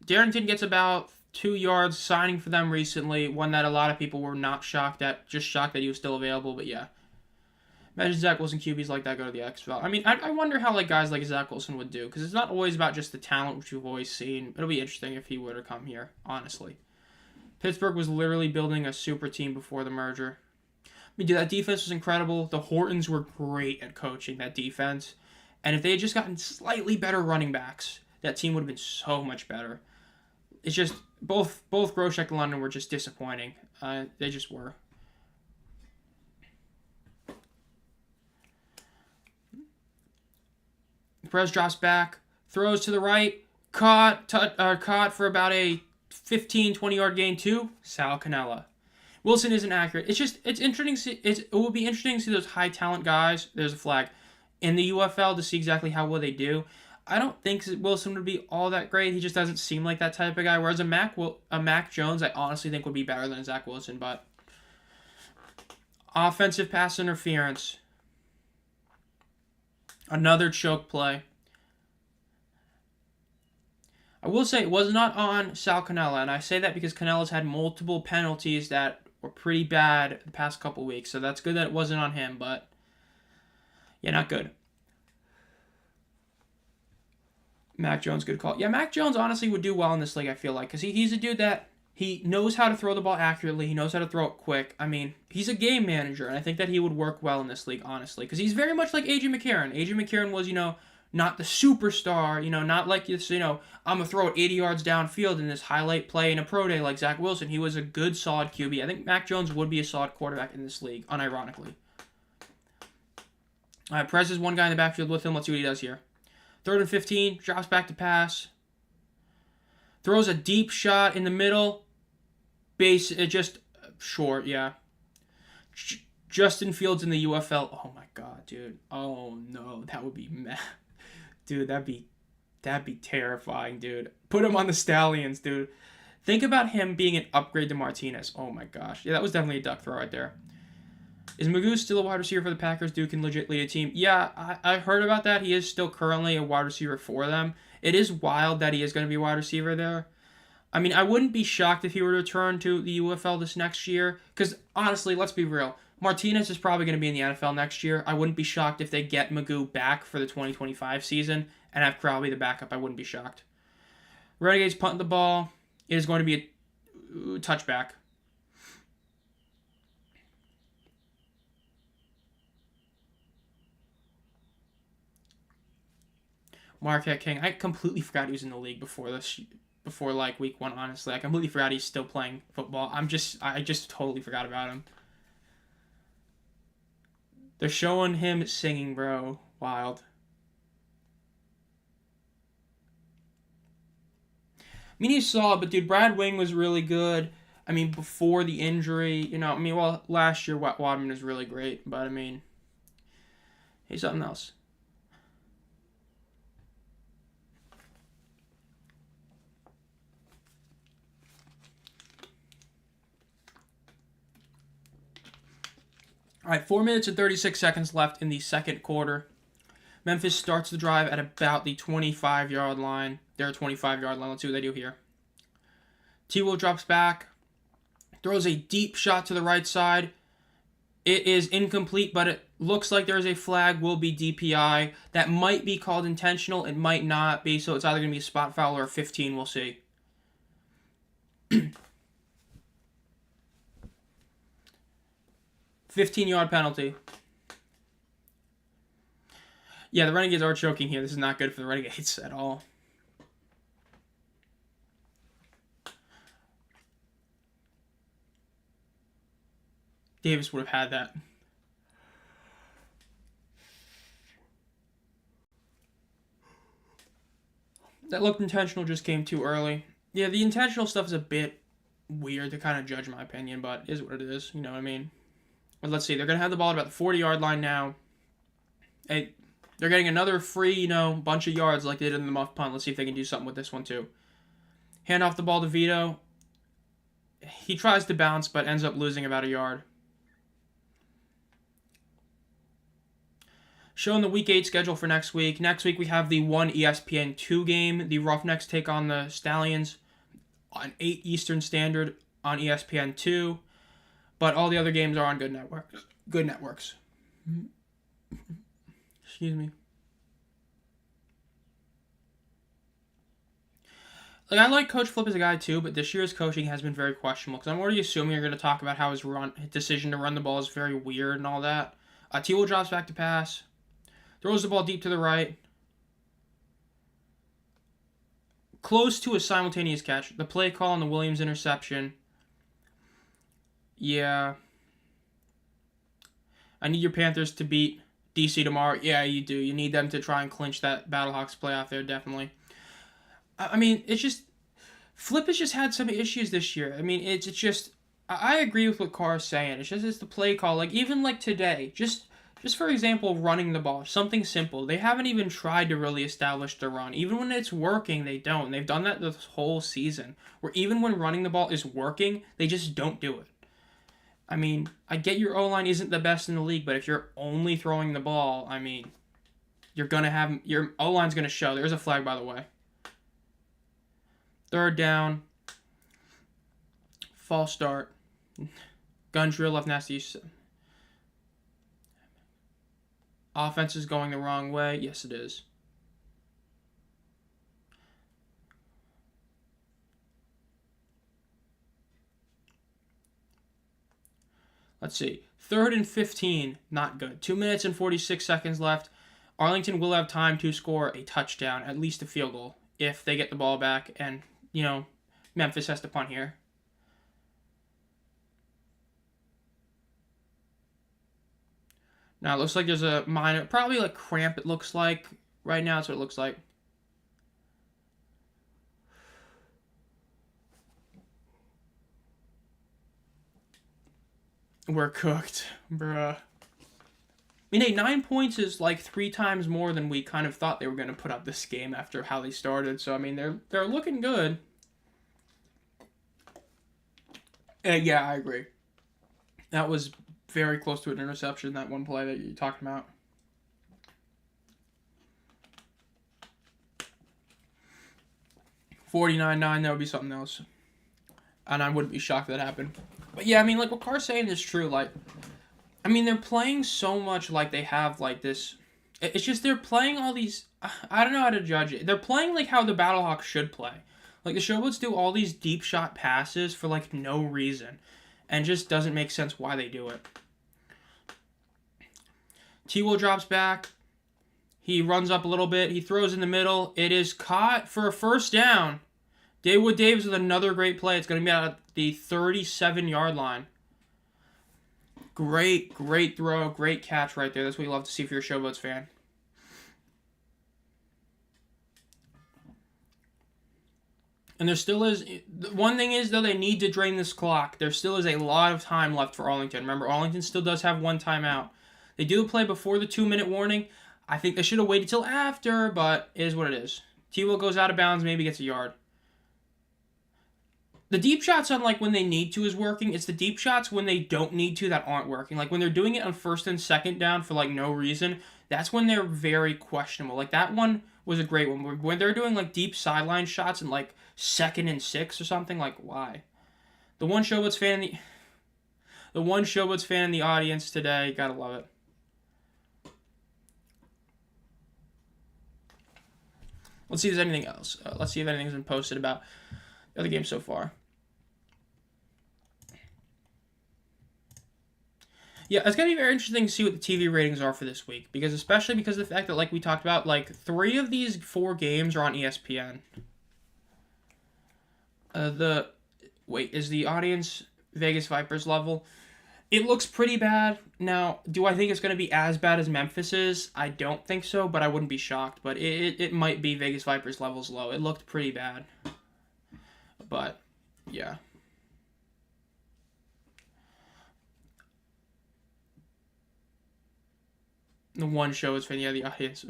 Darrington gets about 2 yards signing for them recently. One that a lot of people were not shocked at. Just shocked that he was still available, but yeah. Imagine Zach Wilson QBs like that go to the XFL. I mean, I wonder how guys like Zach Wilson would do, because it's not always about just the talent, which we've always seen. It'll be interesting if he were to come here, honestly. Pittsburgh was literally building a super team before the merger. I mean, dude, that defense was incredible. The Hortons were great at coaching that defense. And if they had just gotten slightly better running backs, that team would have been so much better. It's just, both Groshek and London were just disappointing. They just were. Perez drops back, throws to the right, caught for about a 15, 20-yard gain to Sal Cannella. Wilson isn't accurate. It's interesting. It will be interesting to see those high talent guys. There's a flag in the UFL to see exactly how well they do. I don't think Wilson would be all that great. He just doesn't seem like that type of guy. Whereas a Mac Jones, I honestly think would be better than Zach Wilson. But offensive pass interference. Another choke play. I will say it was not on Sal Cannella, and I say that because Cannella's had multiple penalties that were pretty bad the past couple weeks, so that's good that it wasn't on him, but yeah, not good. Mac Jones, good call. Yeah, Mac Jones honestly would do well in this league, I feel like, because he's a dude that he knows how to throw the ball accurately. He knows how to throw it quick. I mean, he's a game manager, and I think that he would work well in this league, honestly, because he's very much like A.J. McCarron. A.J. McCarron was, not the superstar, not like this, I'm going to throw it 80 yards downfield in this highlight play in a pro day like Zach Wilson. He was a good, solid QB. I think Mac Jones would be a solid quarterback in this league, unironically. All right, Perez is one guy in the backfield with him. Let's see what he does here. 3rd and 15, drops back to pass. Throws a deep shot in the middle. Just short, yeah. Justin Fields in the UFL. Oh my god, dude. Oh no, that would be mad. Dude, that'd be terrifying, dude. Put him on the Stallions, dude. Think about him being an upgrade to Martinez. Oh my gosh. Yeah, that was definitely a duck throw right there. Is Magoo still a wide receiver for the Packers? Dude can legit lead a team. Yeah, I heard about that. He is still currently a wide receiver for them. It is wild that he is going to be a wide receiver there. I mean, I wouldn't be shocked if he were to return to the UFL this next year. Because, honestly, let's be real. Martinez is probably going to be in the NFL next year. I wouldn't be shocked if they get Magoo back for the 2025 season and have Crowley the backup. I wouldn't be shocked. Renegades punting the ball. It is going to be a touchback. Marquette King. I completely forgot he was in the league before week 1, honestly. I completely forgot he's still playing football. I just totally forgot about him. They're showing him singing, bro. Wild. I mean, he's solid, but dude, Brad Wing was really good. I mean, before the injury, last year Wadman was really great, but I mean, he's something else. All right, 4 minutes and 36 seconds left in the second quarter. Memphis starts the drive at about the 25-yard line. Their 25-yard line. Let's see what they do here. T-Will drops back, throws a deep shot to the right side. It is incomplete, but it looks like there is a flag, will be DPI. That might be called intentional. It might not be, so it's either going to be a spot foul or a 15. We'll see. 15-yard penalty. Yeah, the Renegades are choking here. This is not good for the Renegades at all. Davis would have had that. That looked intentional, just came too early. Yeah, the intentional stuff is a bit weird to kind of judge, in my opinion, but it is what it is. You know what I mean? But let's see. They're going to have the ball at about the 40-yard line now. Hey, they're getting another free, bunch of yards like they did in the muff punt. Let's see if they can do something with this one, too. Hand off the ball to Vito. He tries to bounce, but ends up losing about a yard. Showing the Week 8 schedule for next week. Next week we have the 1 ESPN 2 game. The Roughnecks take on the Stallions on 8 Eastern Standard on ESPN 2. But all the other games are on good networks. Good networks. Excuse me. Like, I like Coach Flip as a guy too, but this year's coaching has been very questionable because I'm already assuming you're going to talk about how his decision to run the ball is very weird and all that. T-Will drops back to pass. Throws the ball deep to the right. Close to a simultaneous catch. The play call on the Williams interception. Yeah. I need your Panthers to beat DC tomorrow. Yeah, you do. You need them to try and clinch that Battlehawks playoff there, definitely. I mean, it's just... Flip has just had some issues this year. I mean, it's just... I agree with what Carr's saying. It's the play call. Like, even like today, just for example, running the ball. Something simple. They haven't even tried to really establish the run. Even when it's working, they don't. They've done that this whole season. Where even when running the ball is working, they just don't do it. I mean, I get your O-line isn't the best in the league, but if you're only throwing the ball, I mean, you're going to have... Your O-line's going to show. There's a flag, by the way. Third down. False start. Gun drill left nasty. Offense is going the wrong way. Yes, it is. Let's see. 3rd and 15. Not good. 2 minutes and 46 seconds left. Arlington will have time to score a touchdown, at least a field goal, if they get the ball back and, Memphis has to punt here. Now, it looks like there's a minor, probably like cramp, it looks like. Right now, that's what it looks like. We're cooked, bruh. I mean, hey, 9 points is like 3 times more than we kind of thought they were going to put up this game after how they started. So, I mean, they're looking good. Yeah, I agree. That was very close to an interception, that one play that you're talking about. $49-9, that would be something else. And I wouldn't be shocked if that happened. But yeah, I mean, like, what Carr's saying is true. Like, I mean, they're playing so much like they have, like, this... It's just they're playing all these... I don't know how to judge it. They're playing, like, how the Battlehawks should play. Like, the Showboats do all these deep shot passes for, like, no reason. And just doesn't make sense why they do it. T-Will drops back. He runs up a little bit. He throws in the middle. It is caught for a first down. David Davis with another great play. It's going to be at the 37-yard line. Great throw. Great catch right there. That's what you love to see if you're a Showboats fan. And there still is... One thing is, though, they need to drain this clock. There still is a lot of time left for Arlington. Remember, Arlington still does have one timeout. They do play before the 2-minute warning. I think they should have waited till after, but it is what it is. T-Will goes out of bounds, maybe gets a yard. The deep shots on, like, when they need to is working. It's the deep shots when they don't need to that aren't working. Like, when they're doing it on first and second down for, like, no reason, that's when they're very questionable. Like, that one was a great one. When they're doing, like, deep sideline shots in, like, 2nd and 6 or something, like, why? The one Showboats fan in the audience today, gotta love it. Let's see if there's anything else. Let's see if anything's been posted about the other games so far. Yeah, it's going to be very interesting to see what the TV ratings are for this week. Especially because of the fact that, like we talked about, like, 3 of these 4 games are on ESPN. Is the audience Vegas Vipers level? It looks pretty bad. Now, do I think it's going to be as bad as Memphis is? I don't think so, but I wouldn't be shocked. But it might be Vegas Vipers levels low. It looked pretty bad. But, yeah. The one show is for the audience.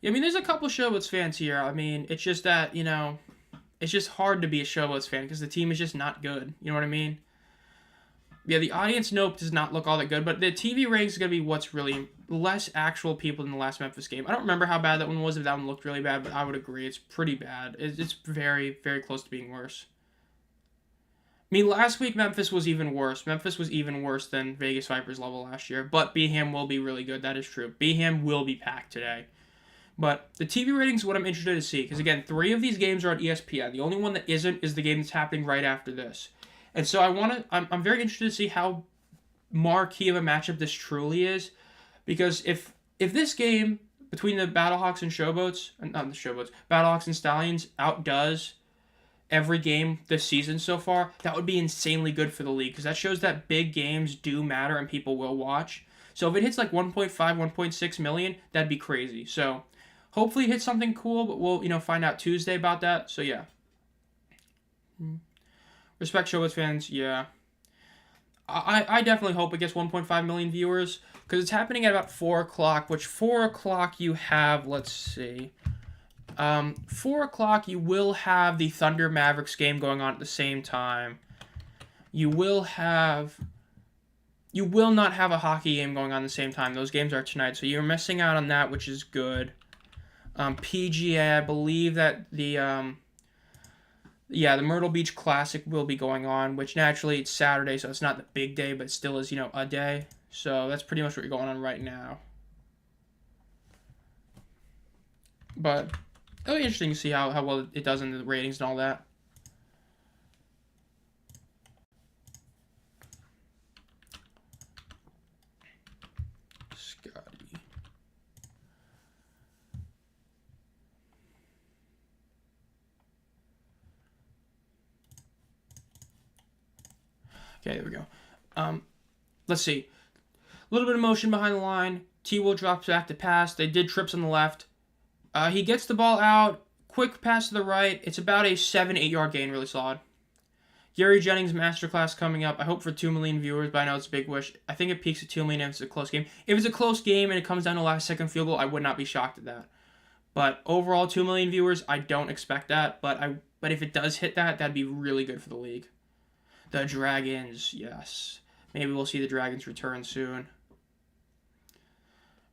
I mean, there's a couple Showboats fans here. I mean, it's just that, it's just hard to be a Showboats fan because the team is just not good. You know what I mean? Yeah, the audience nope does not look all that good, but the TV ratings is going to be what's really less actual people than the last Memphis game. I don't remember how bad that one was, if that one looked really bad, but I would agree. It's pretty bad. It's very, very close to being worse. I mean, last week Memphis was even worse. Memphis was even worse than Vegas Vipers level last year, but Beham will be really good. That is true. Beham will be packed today. But the TV ratings is what I'm interested to see, because again, 3 of these games are on ESPN. The only one that isn't is the game that's happening right after this. And so I'm very interested to see how marquee of a matchup this truly is, because if this game between the Battlehawks and Battlehawks and Stallions outdoes every game this season so far, that would be insanely good for the league, because that shows that big games do matter and people will watch. So if it hits like 1.5, 1.6 million, that'd be crazy. So hopefully it hits something cool, but we'll find out Tuesday about that. So yeah. Respect Showboats fans, yeah. I definitely hope it gets 1.5 million viewers, because it's happening at about 4 o'clock, which 4 o'clock you have, let's see. 4 o'clock you will have the Thunder Mavericks game going on at the same time. You will not have a hockey game going on at the same time. Those games are tonight, so you're missing out on that, which is good. PGA, I believe that the Myrtle Beach Classic will be going on, which naturally it's Saturday, so it's not the big day, but it still is, a day. So that's pretty much what you're going on right now. But it'll be interesting to see how well it does in the ratings and all that. Okay, there we go. Let's see. A little bit of motion behind the line. T-Will drops back to pass. They did trips on the left. He gets the ball out. Quick pass to the right. It's about a 7-8 yard gain. Really solid. Gary Jennings masterclass coming up. I hope for 2 million viewers, but I know it's a big wish. I think it peaks at 2 million if it's a close game. If it's a close game and it comes down to last second field goal, I would not be shocked at that. But overall, 2 million viewers, I don't expect that. But if it does hit that, that'd be really good for the league. The Dragons, yes. Maybe we'll see the Dragons return soon.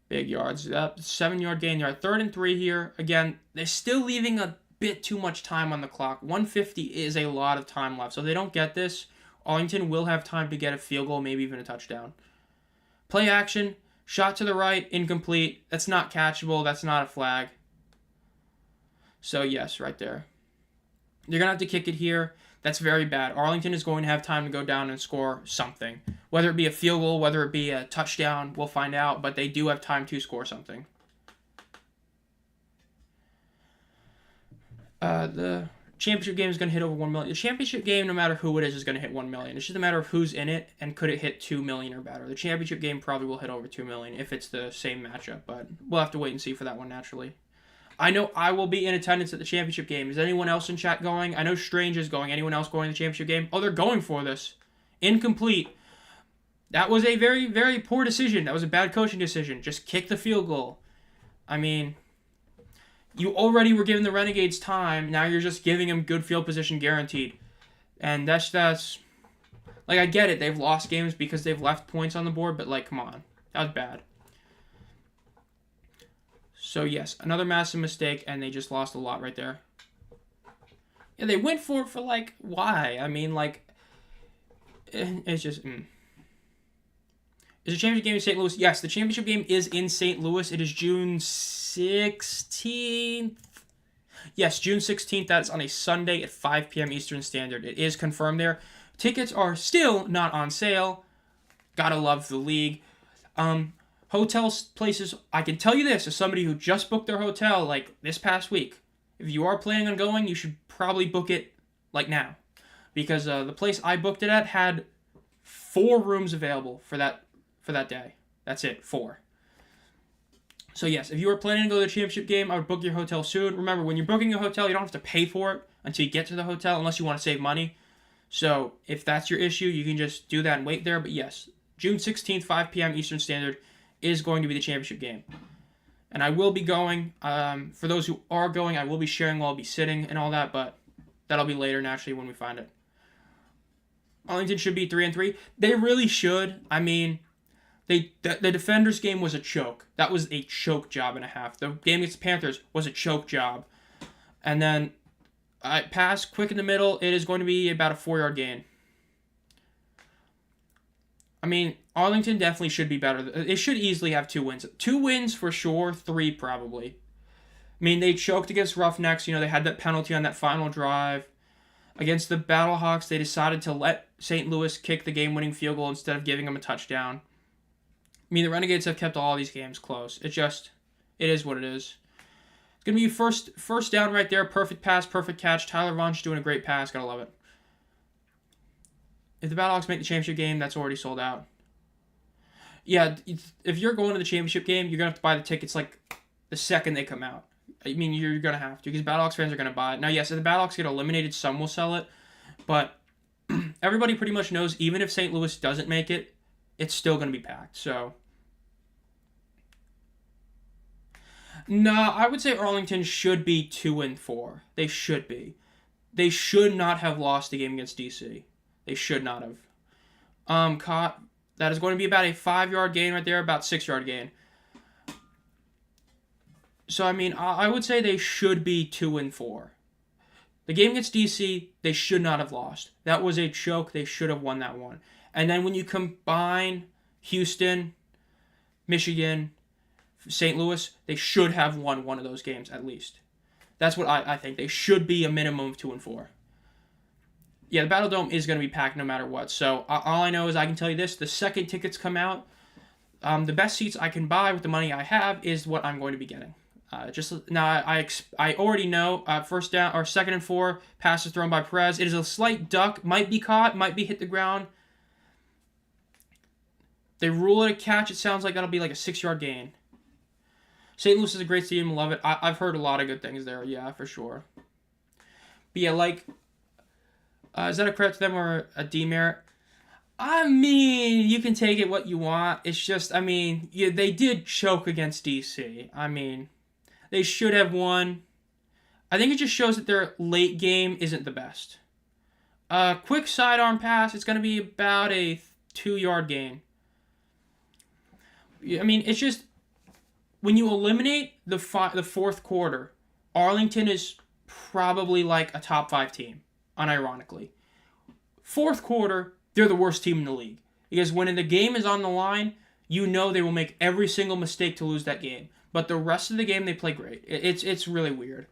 Big yards. 7-yard gain yard. 3rd and 3 here. Again, they're still leaving a bit too much time on the clock. 150 is a lot of time left. So if they don't get this, Arlington will have time to get a field goal, maybe even a touchdown. Play action. Shot to the right. Incomplete. That's not catchable. That's not a flag. So yes, right there. You're going to have to kick it here. That's very bad. Arlington is going to have time to go down and score something. Whether it be a field goal, whether it be a touchdown, we'll find out. But they do have time to score something. The championship game is going to hit over 1 million. The championship game, no matter who it is going to hit 1 million. It's just a matter of who's in it and could it hit 2 million or better. The championship game probably will hit over 2 million if it's the same matchup. But we'll have to wait and see for that one naturally. I know I will be in attendance at the championship game. Is anyone else in chat going? I know Strange is going. Anyone else going to the championship game? Oh, they're going for this. Incomplete. That was a very, very poor decision. That was a bad coaching decision. Just kick the field goal. I mean, You already were giving the Renegades time. Now you're just giving them good field position guaranteed. And that's like, I get it. They've lost games because they've left points on the board, but, like, come on. That was bad. So, yes, another massive mistake, and they just lost a lot right there. Yeah, they went for it for, like, why? I mean, like, it's just... Is the championship game in St. Louis? Yes, the championship game is in St. Louis. It is June 16th. Yes, June 16th. That is on a Sunday at 5 p.m. Eastern Standard. It is confirmed there. Tickets are still not on sale. Gotta love the league. Hotels, places, I can tell you this as somebody who just booked their hotel, like, this past week. If you are planning on going, you should probably book it, like, now. Because the place I booked it at had 4 rooms available for that day. That's it, 4. So yes, if you are planning to go to the championship game, I would book your hotel soon. Remember, when you're booking a hotel, you don't have to pay for it until you get to the hotel, unless you want to save money. So if that's your issue, you can just do that and wait there. But yes, June 16th, 5 p.m. Eastern Standard is going to be the championship game. And I will be going. For those who are going, I will be sharing while I'll be sitting and all that, but that'll be later naturally when we find it. Arlington should be 3-3. They really should. I mean... The Defenders game was a choke. That was a choke job and a half. The game against the Panthers was a choke job. And then pass quick in the middle. It is going to be about a 4-yard gain. I mean, Arlington definitely should be better. They should easily have 2 wins. 2 wins for sure. 3 probably. I mean, they choked against Roughnecks. You know, they had that penalty on that final drive. Against the Battlehawks, they decided to let St. Louis kick the game-winning field goal instead of giving them a touchdown. I mean, the Renegades have kept all these games close. It is what it is. It's going to be first down right there. Perfect pass, perfect catch. Tyler Vonch doing a great pass. Gotta love it. If the Battlehawks make the championship game, that's already sold out. Yeah, if you're going to the championship game, you're going to have to buy the tickets, like, the second they come out. I mean, you're going to have to, because Battlehawks fans are going to buy it. Now, yes, if the Battlehawks get eliminated, some will sell it. But everybody pretty much knows, even if St. Louis doesn't make it, it's still going to be packed. So... No, I would say Arlington should be 2-4. They should be. They should not have lost the game against DC. They should not have. That is going to be about a 5-yard gain right there, about 6-yard gain. So, I mean, I would say they should be 2-4. The game against DC, they should not have lost. That was a choke. They should have won that one. And then when you combine Houston, Michigan, St. Louis, they should have won one of those games at least. That's what I think. They should be a minimum of 2-4. Yeah, the Battle Dome is going to be packed no matter what. So all I know is I can tell you this. The second tickets come out, the best seats I can buy with the money I have is what I'm going to be getting. I already know first down or 2nd and 4, passes thrown by Perez. It is a slight duck. Might be caught. Might be hit the ground. They rule it a catch. It sounds like that'll be like a 6-yard gain. St. Louis is a great stadium. Love it. I've heard a lot of good things there. Yeah, for sure. But yeah, like, is that a credit to them or a demerit? I mean, you can take it what you want. It's just, I mean, yeah, they did choke against DC. I mean, they should have won. I think it just shows that their late game isn't the best. Quick sidearm pass. It's going to be about a 2-yard gain. I mean, it's just... When you eliminate the fourth quarter, Arlington is probably like a top 5 team, unironically. Fourth quarter, they're the worst team in the league. Because when the game is on the line, you know they will make every single mistake to lose that game. But the rest of the game, they play great. It's really weird.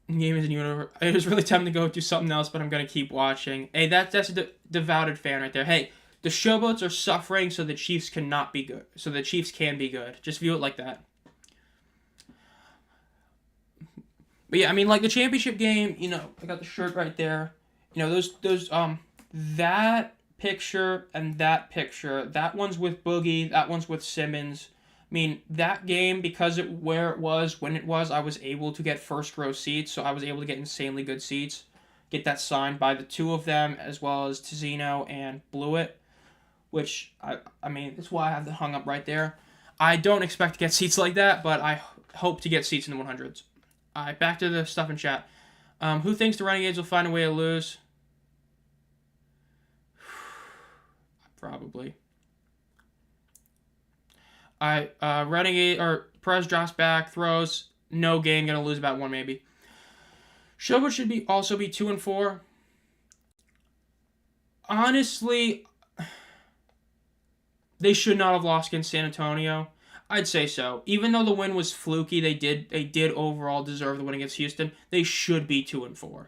The game isn't even. It was really time to go do something else, but I'm going to keep watching. Hey, that's a devoted fan right there. Hey, the Showboats are suffering so the Chiefs cannot be good. So the Chiefs can be good. Just view it like that. But yeah, I mean, like the championship game, you know, I got the shirt right there. You know, that picture and that picture. That one's with Boogie. That one's with Simmons. I mean, that game, because where it was, when it was, I was able to get first row seats. So I was able to get insanely good seats. Get that signed by the 2 of them, as well as Tizzino and Blewett. which, I mean, that's why I have it hung up right there. I don't expect to get seats like that, but I hope to get seats in the 100s. All right, back to the stuff in chat. Who thinks the Renegades will find a way to lose? Probably. Renegade, or Perez drops back, throws, no gain, gonna lose about 1 maybe. Showboats should also be 2-4. Honestly, they should not have lost against San Antonio. I'd say so. Even though the win was fluky, they did overall deserve the win against Houston. They should be 2-4.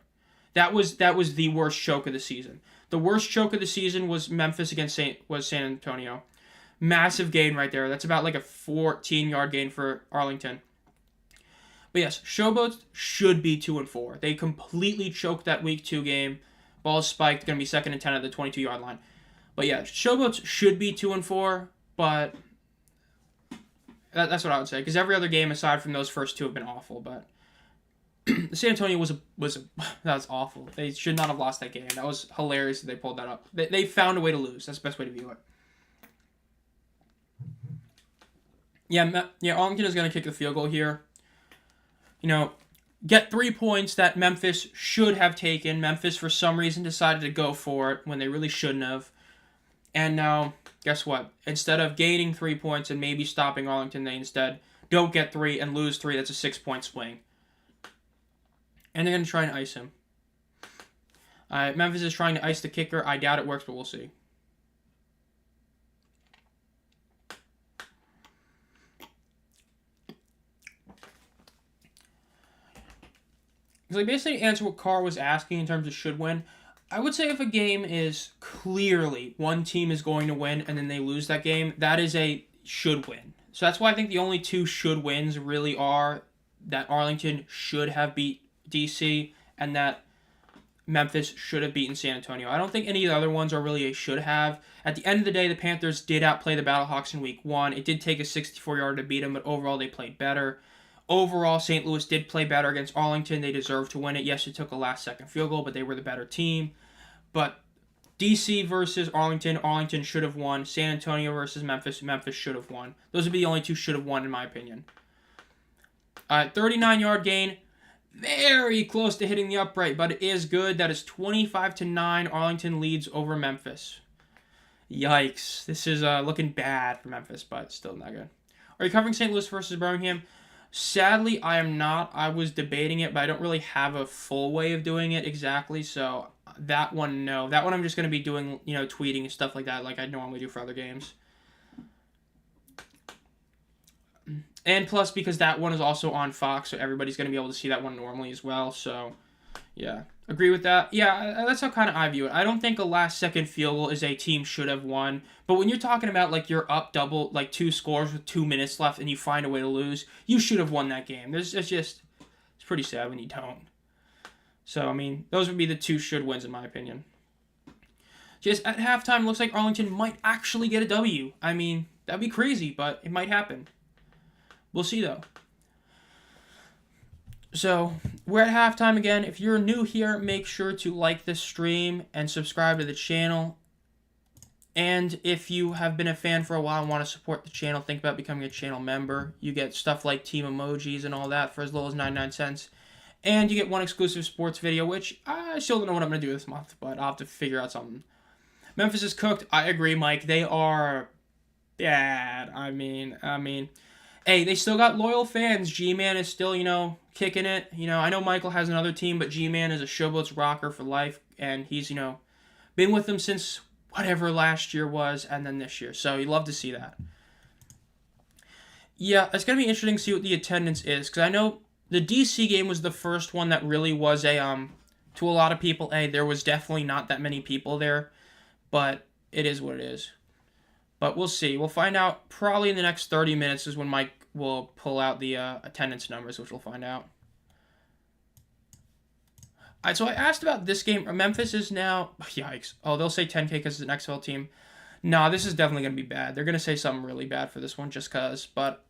That was the worst choke of the season. The worst choke of the season was Memphis against San Antonio. Massive gain right there. That's about like a 14-yard gain for Arlington. But yes, Showboats should be 2-4. They completely choked that week 2 game. Ball spiked, going to be 2nd and 10 at the 22-yard line. But yeah, Showboats should be 2-4, but that's what I would say. Because every other game aside from those first 2 have been awful. But San Antonio that was awful. They should not have lost that game. That was hilarious that they pulled that up. They found a way to lose. That's the best way to view it. Yeah, Arlington is going to kick the field goal here. Get 3 points that Memphis should have taken. Memphis, for some reason, decided to go for it when they really shouldn't have. And now, guess what? Instead of gaining 3 points and maybe stopping Arlington, they instead don't get 3 and lose 3. That's a 6-point swing. And they're going to try and ice him. Memphis is trying to ice the kicker. I doubt it works, but we'll see. Because I basically answer what Carr was asking in terms of should win. I would say if a game is clearly one team is going to win and then they lose that game, that is a should win. So that's why I think the only 2 should wins really are that Arlington should have beat DC and that Memphis should have beaten San Antonio. I don't think any of the other ones are really a should have. At the end of the day, the Panthers did outplay the Battlehawks in week 1. It did take a 64-yarder to beat them, but overall they played better. Overall, St. Louis did play better against Arlington. They deserved to win it. Yes, it took a last-second field goal, but they were the better team. But DC versus Arlington, Arlington should have won. San Antonio versus Memphis, Memphis should have won. Those would be the only 2 should have won, in my opinion. 39-yard gain. Very close to hitting the upright, but it is good. That is 25-9. Arlington leads over Memphis. Yikes. This is looking bad for Memphis, but still not good. Are you covering St. Louis versus Birmingham? Sadly, I am not. I was debating it, but I don't really have a full way of doing it exactly, so that one, no. That one I'm just going to be doing, tweeting and stuff like that like I normally do for other games. And plus, because that one is also on Fox, so everybody's going to be able to see that one normally as well, so yeah. Agree with that? Yeah, that's how kind of I view it. I don't think a last-second field goal is a team should have won. But when you're talking about, like, you're up double, like, 2 scores with 2 minutes left and you find a way to lose, you should have won that game. It's pretty sad when you don't. So, I mean, those would be the 2 should wins in my opinion. Just at halftime, looks like Arlington might actually get a W. I mean, that'd be crazy, but it might happen. We'll see, though. So, we're at halftime again. If you're new here, make sure to like this stream and subscribe to the channel. And if you have been a fan for a while and want to support the channel, think about becoming a channel member. You get stuff like team emojis and all that for as little as 99 cents. And you get one exclusive sports video, which I still don't know what I'm going to do this month, but I'll have to figure out something. Memphis is cooked. I agree, Mike. They are bad. I mean, hey, they still got loyal fans. G-Man is still, kicking it. I know Michael has another team, but G-Man is a Showboats rocker for life, and he's, been with them since whatever last year was, and then this year. So you love to see that. Yeah, it's going to be interesting to see what the attendance is, because I know the DC game was the first one that really was a, to a lot of people, hey, there was definitely not that many people there, but it is what it is. But we'll see. We'll find out probably in the next 30 minutes is when Mike will pull out the attendance numbers, which we'll find out. All right, so I asked about this game. Memphis is now... Yikes. Oh, they'll say 10K because it's an XFL team. Nah, this is definitely going to be bad. They're going to say something really bad for this one just because. But,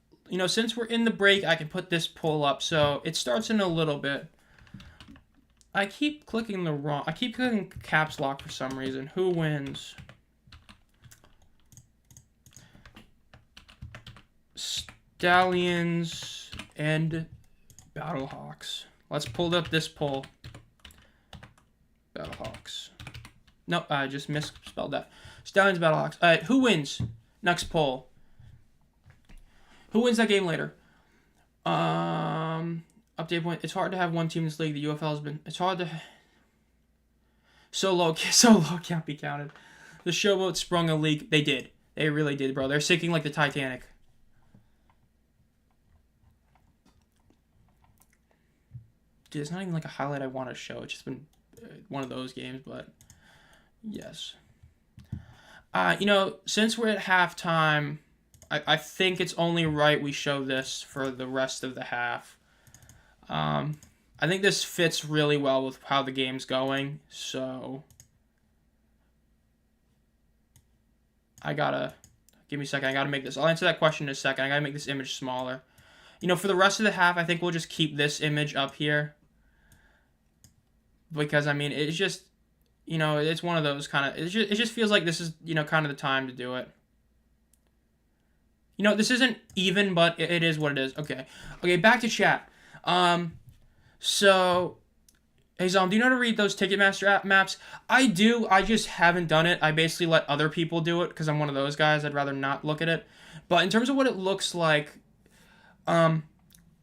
since we're in the break, I can put this poll up. So it starts in a little bit. I keep clicking caps lock for some reason. Who wins? Stallions and Battlehawks. Let's pull up this poll. Battlehawks. Nope, I just misspelled that. Stallions, Battlehawks. All right, who wins? Next poll. Who wins that game later? Update point. It's hard to have one team in this league. The UFL has been. It's hard to. So low can't be counted. The Showboats sprung a leak. They did. They really did, bro. They're sinking like the Titanic. Dude, it's not even like a highlight I want to show. It's just been one of those games, but yes. Since we're at halftime, I think it's only right we show this for the rest of the half. I think this fits really well with how the game's going, so give me a second, I gotta make this. I'll answer that question in a second. I gotta make this image smaller. For the rest of the half, I think we'll just keep this image up here. Because, it's just, it's one of those kind of, it just feels like this is, kind of the time to do it. This isn't even, but it is what it is. Okay, back to chat. So, hey Zomb, do you know how to read those Ticketmaster app maps? I do, I just haven't done it. I basically let other people do it because I'm one of those guys. I'd rather not look at it. But in terms of what it looks like,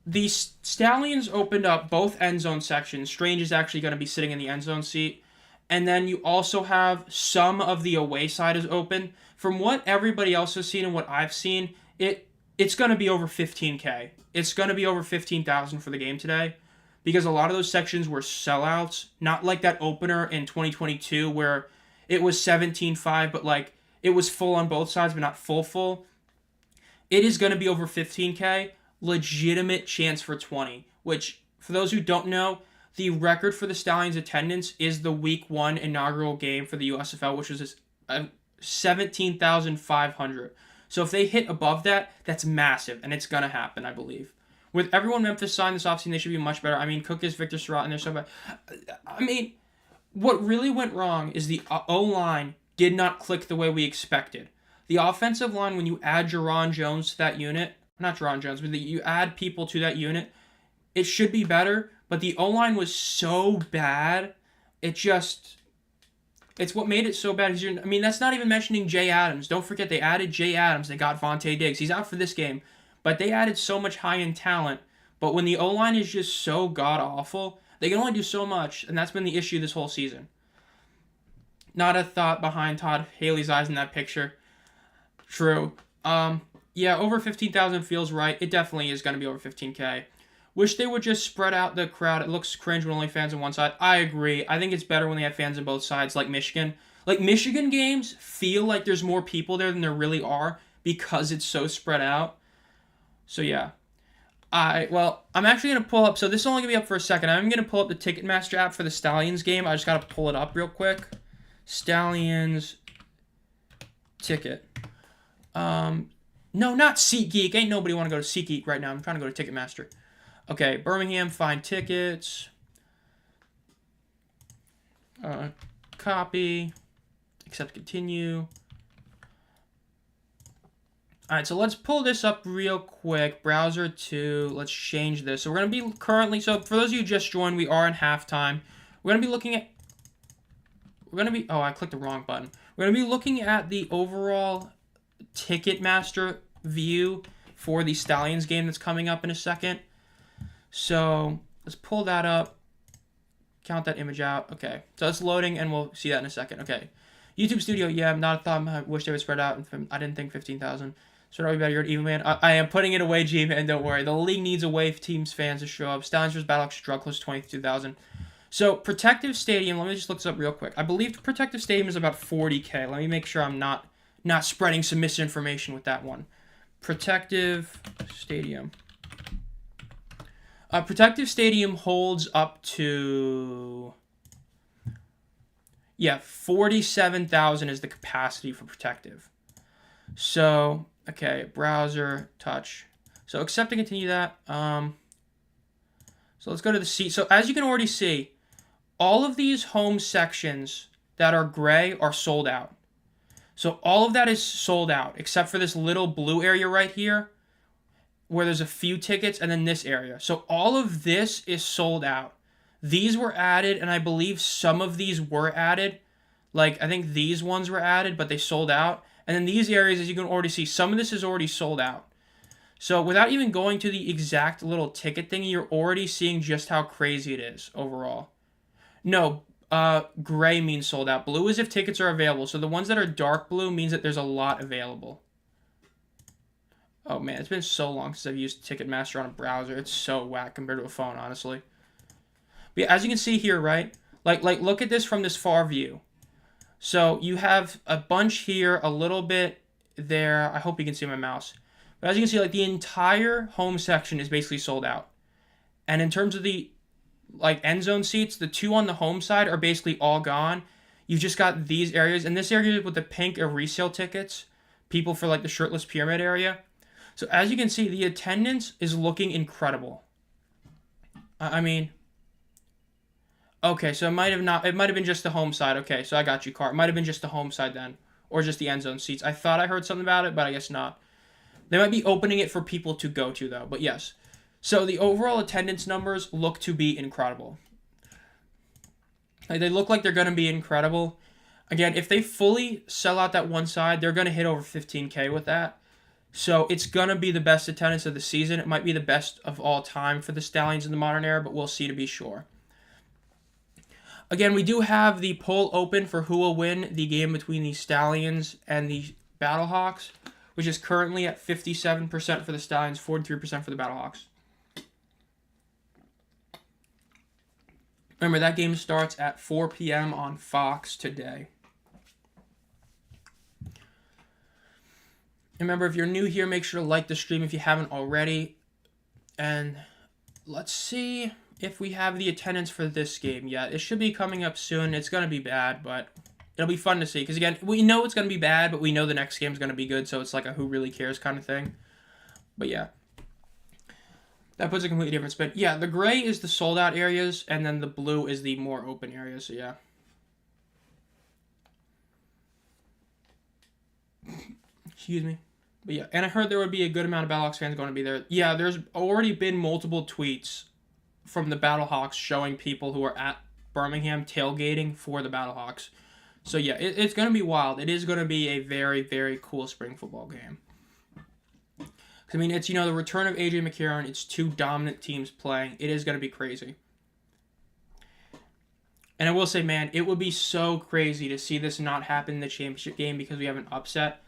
the Stallions opened up both end zone sections. Strange is actually going to be sitting in the end zone seat. And then you also have some of the away side is open. From what everybody else has seen and what I've seen, it's going to be over 15K. It's going to be over 15,000 for the game today. Because a lot of those sections were sellouts. Not like that opener in 2022 where it was 17.5, but like it was full on both sides, but not full. It is going to be over 15K. Legitimate chance for 20, which, for those who don't know, the record for the Stallions' attendance is the Week 1 inaugural game for the USFL, which was 17,500. So if they hit above that, that's massive, and it's going to happen, I believe. With everyone Memphis signed this offseason, they should be much better. Cook is Victor Surratt, and they're so bad. What really went wrong is the O-line did not click the way we expected. The offensive line, when you add Jerron Jones to that unit, not Jerron Jones, but you add people to that unit, it should be better, but the O-line was so bad, it's what made it so bad. That's not even mentioning Jay Adams. Don't forget, they added Jay Adams. They got Vontae Diggs. He's out for this game, but they added so much high-end talent. But when the O-line is just so god-awful, they can only do so much, and that's been the issue this whole season. Not a thought behind Todd Haley's eyes in that picture. True. Yeah, over 15,000 feels right. It definitely is going to be over 15K. Wish they would just spread out the crowd. It looks cringe when only fans on one side. I agree. I think it's better when they have fans on both sides, like Michigan. Like, Michigan games feel like there's more people there than there really are because it's so spread out. So, yeah. I'm actually going to pull up. So, this is only going to be up for a second. I'm going to pull up the Ticketmaster app for the Stallions game. I just got to pull it up real quick. Stallions ticket. No, not SeatGeek. Ain't nobody want to go to SeatGeek right now. I'm trying to go to Ticketmaster. Okay, Birmingham, find tickets. Copy. Accept, continue. Alright, so let's pull this up real quick. Browser 2. Let's change this. So we're going to be currently... So for those of you who just joined, we are in halftime. We're going to be looking at... Oh, I clicked the wrong button. We're going to be looking at the overall Ticketmaster view for the Stallions game that's coming up in a second. So let's pull that up. Count that image out. Okay, so it's loading, and we'll see that in a second. Okay, YouTube Studio. Yeah, not a thumb. I wish they would spread out. I didn't think 15,000. So are we better? You're an even man. I am putting it away, G-Man. Don't worry. The league needs away teams fans to show up. Stallions vs. Battlehawks should draw close to 22,000. So Protective Stadium. Let me just look this up real quick. I believe Protective Stadium is about 40K. Let me make sure I'm not spreading some misinformation with that one. Protective Stadium. Protective Stadium holds up to... Yeah, 47,000 is the capacity for Protective. So, okay, browser, touch. So accept and continue that. So let's go to the seat. So as you can already see, all of these home sections that are gray are sold out. So all of that is sold out, except for this little blue area right here, where there's a few tickets, and then this area. So all of this is sold out. These were added, and I believe some of these were added. Like, I think these ones were added, but they sold out. And then these areas, as you can already see, some of this is already sold out. So without even going to the exact little ticket thing, you're already seeing just how crazy it is overall. No, gray means sold out. Blue is if tickets are available. So the ones that are dark blue means that there's a lot available. Oh man, it's been so long since I've used Ticketmaster on a browser. It's so whack compared to a phone, honestly. But yeah, as you can see here, right? Like look at this from this far view. So you have a bunch here, a little bit there. I hope you can see my mouse. But as you can see, like the entire home section is basically sold out. And in terms of the like end zone seats, the two on the home side are basically all gone. You've just got these areas, and this area with the pink are resale tickets, people for like the shirtless pyramid area. So as you can see, the attendance is looking incredible. I mean, okay, so it might have been just the home side. Okay, so I got you, Car. It might have been just the home side then, or just the end zone seats. I thought I heard something about it, but I guess not. They might be opening it for people to go to, though. But yes. So the overall attendance numbers look to be incredible. Like, they look like they're going to be incredible. Again, if they fully sell out that one side, they're going to hit over 15K with that. So it's going to be the best attendance of the season. It might be the best of all time for the Stallions in the modern era, but we'll see to be sure. Again, we do have the poll open for who will win the game between the Stallions and the Battlehawks, which is currently at 57% for the Stallions, 43% for the Battlehawks. Remember, that game starts at 4 p.m. on Fox today. Remember, if you're new here, make sure to like the stream if you haven't already. And let's see if we have the attendance for this game yet. It should be coming up soon. It's going to be bad, but it'll be fun to see. Because, again, we know it's going to be bad, but we know the next game is going to be good. So it's like a who really cares kind of thing. But, yeah. That puts a completely different spin. Yeah, the gray is the sold-out areas, and then the blue is the more open areas. So, yeah. Excuse me. But, yeah. And I heard there would be a good amount of Battlehawks fans going to be there. Yeah, there's already been multiple tweets from the Battlehawks showing people who are at Birmingham tailgating for the Battlehawks. So, yeah, it's going to be wild. It is going to be a very, very cool spring football game. I mean, it's, the return of A.J. McCarron. It's two dominant teams playing. It is going to be crazy. And I will say, man, it would be so crazy to see this not happen in the championship game because we have an upset.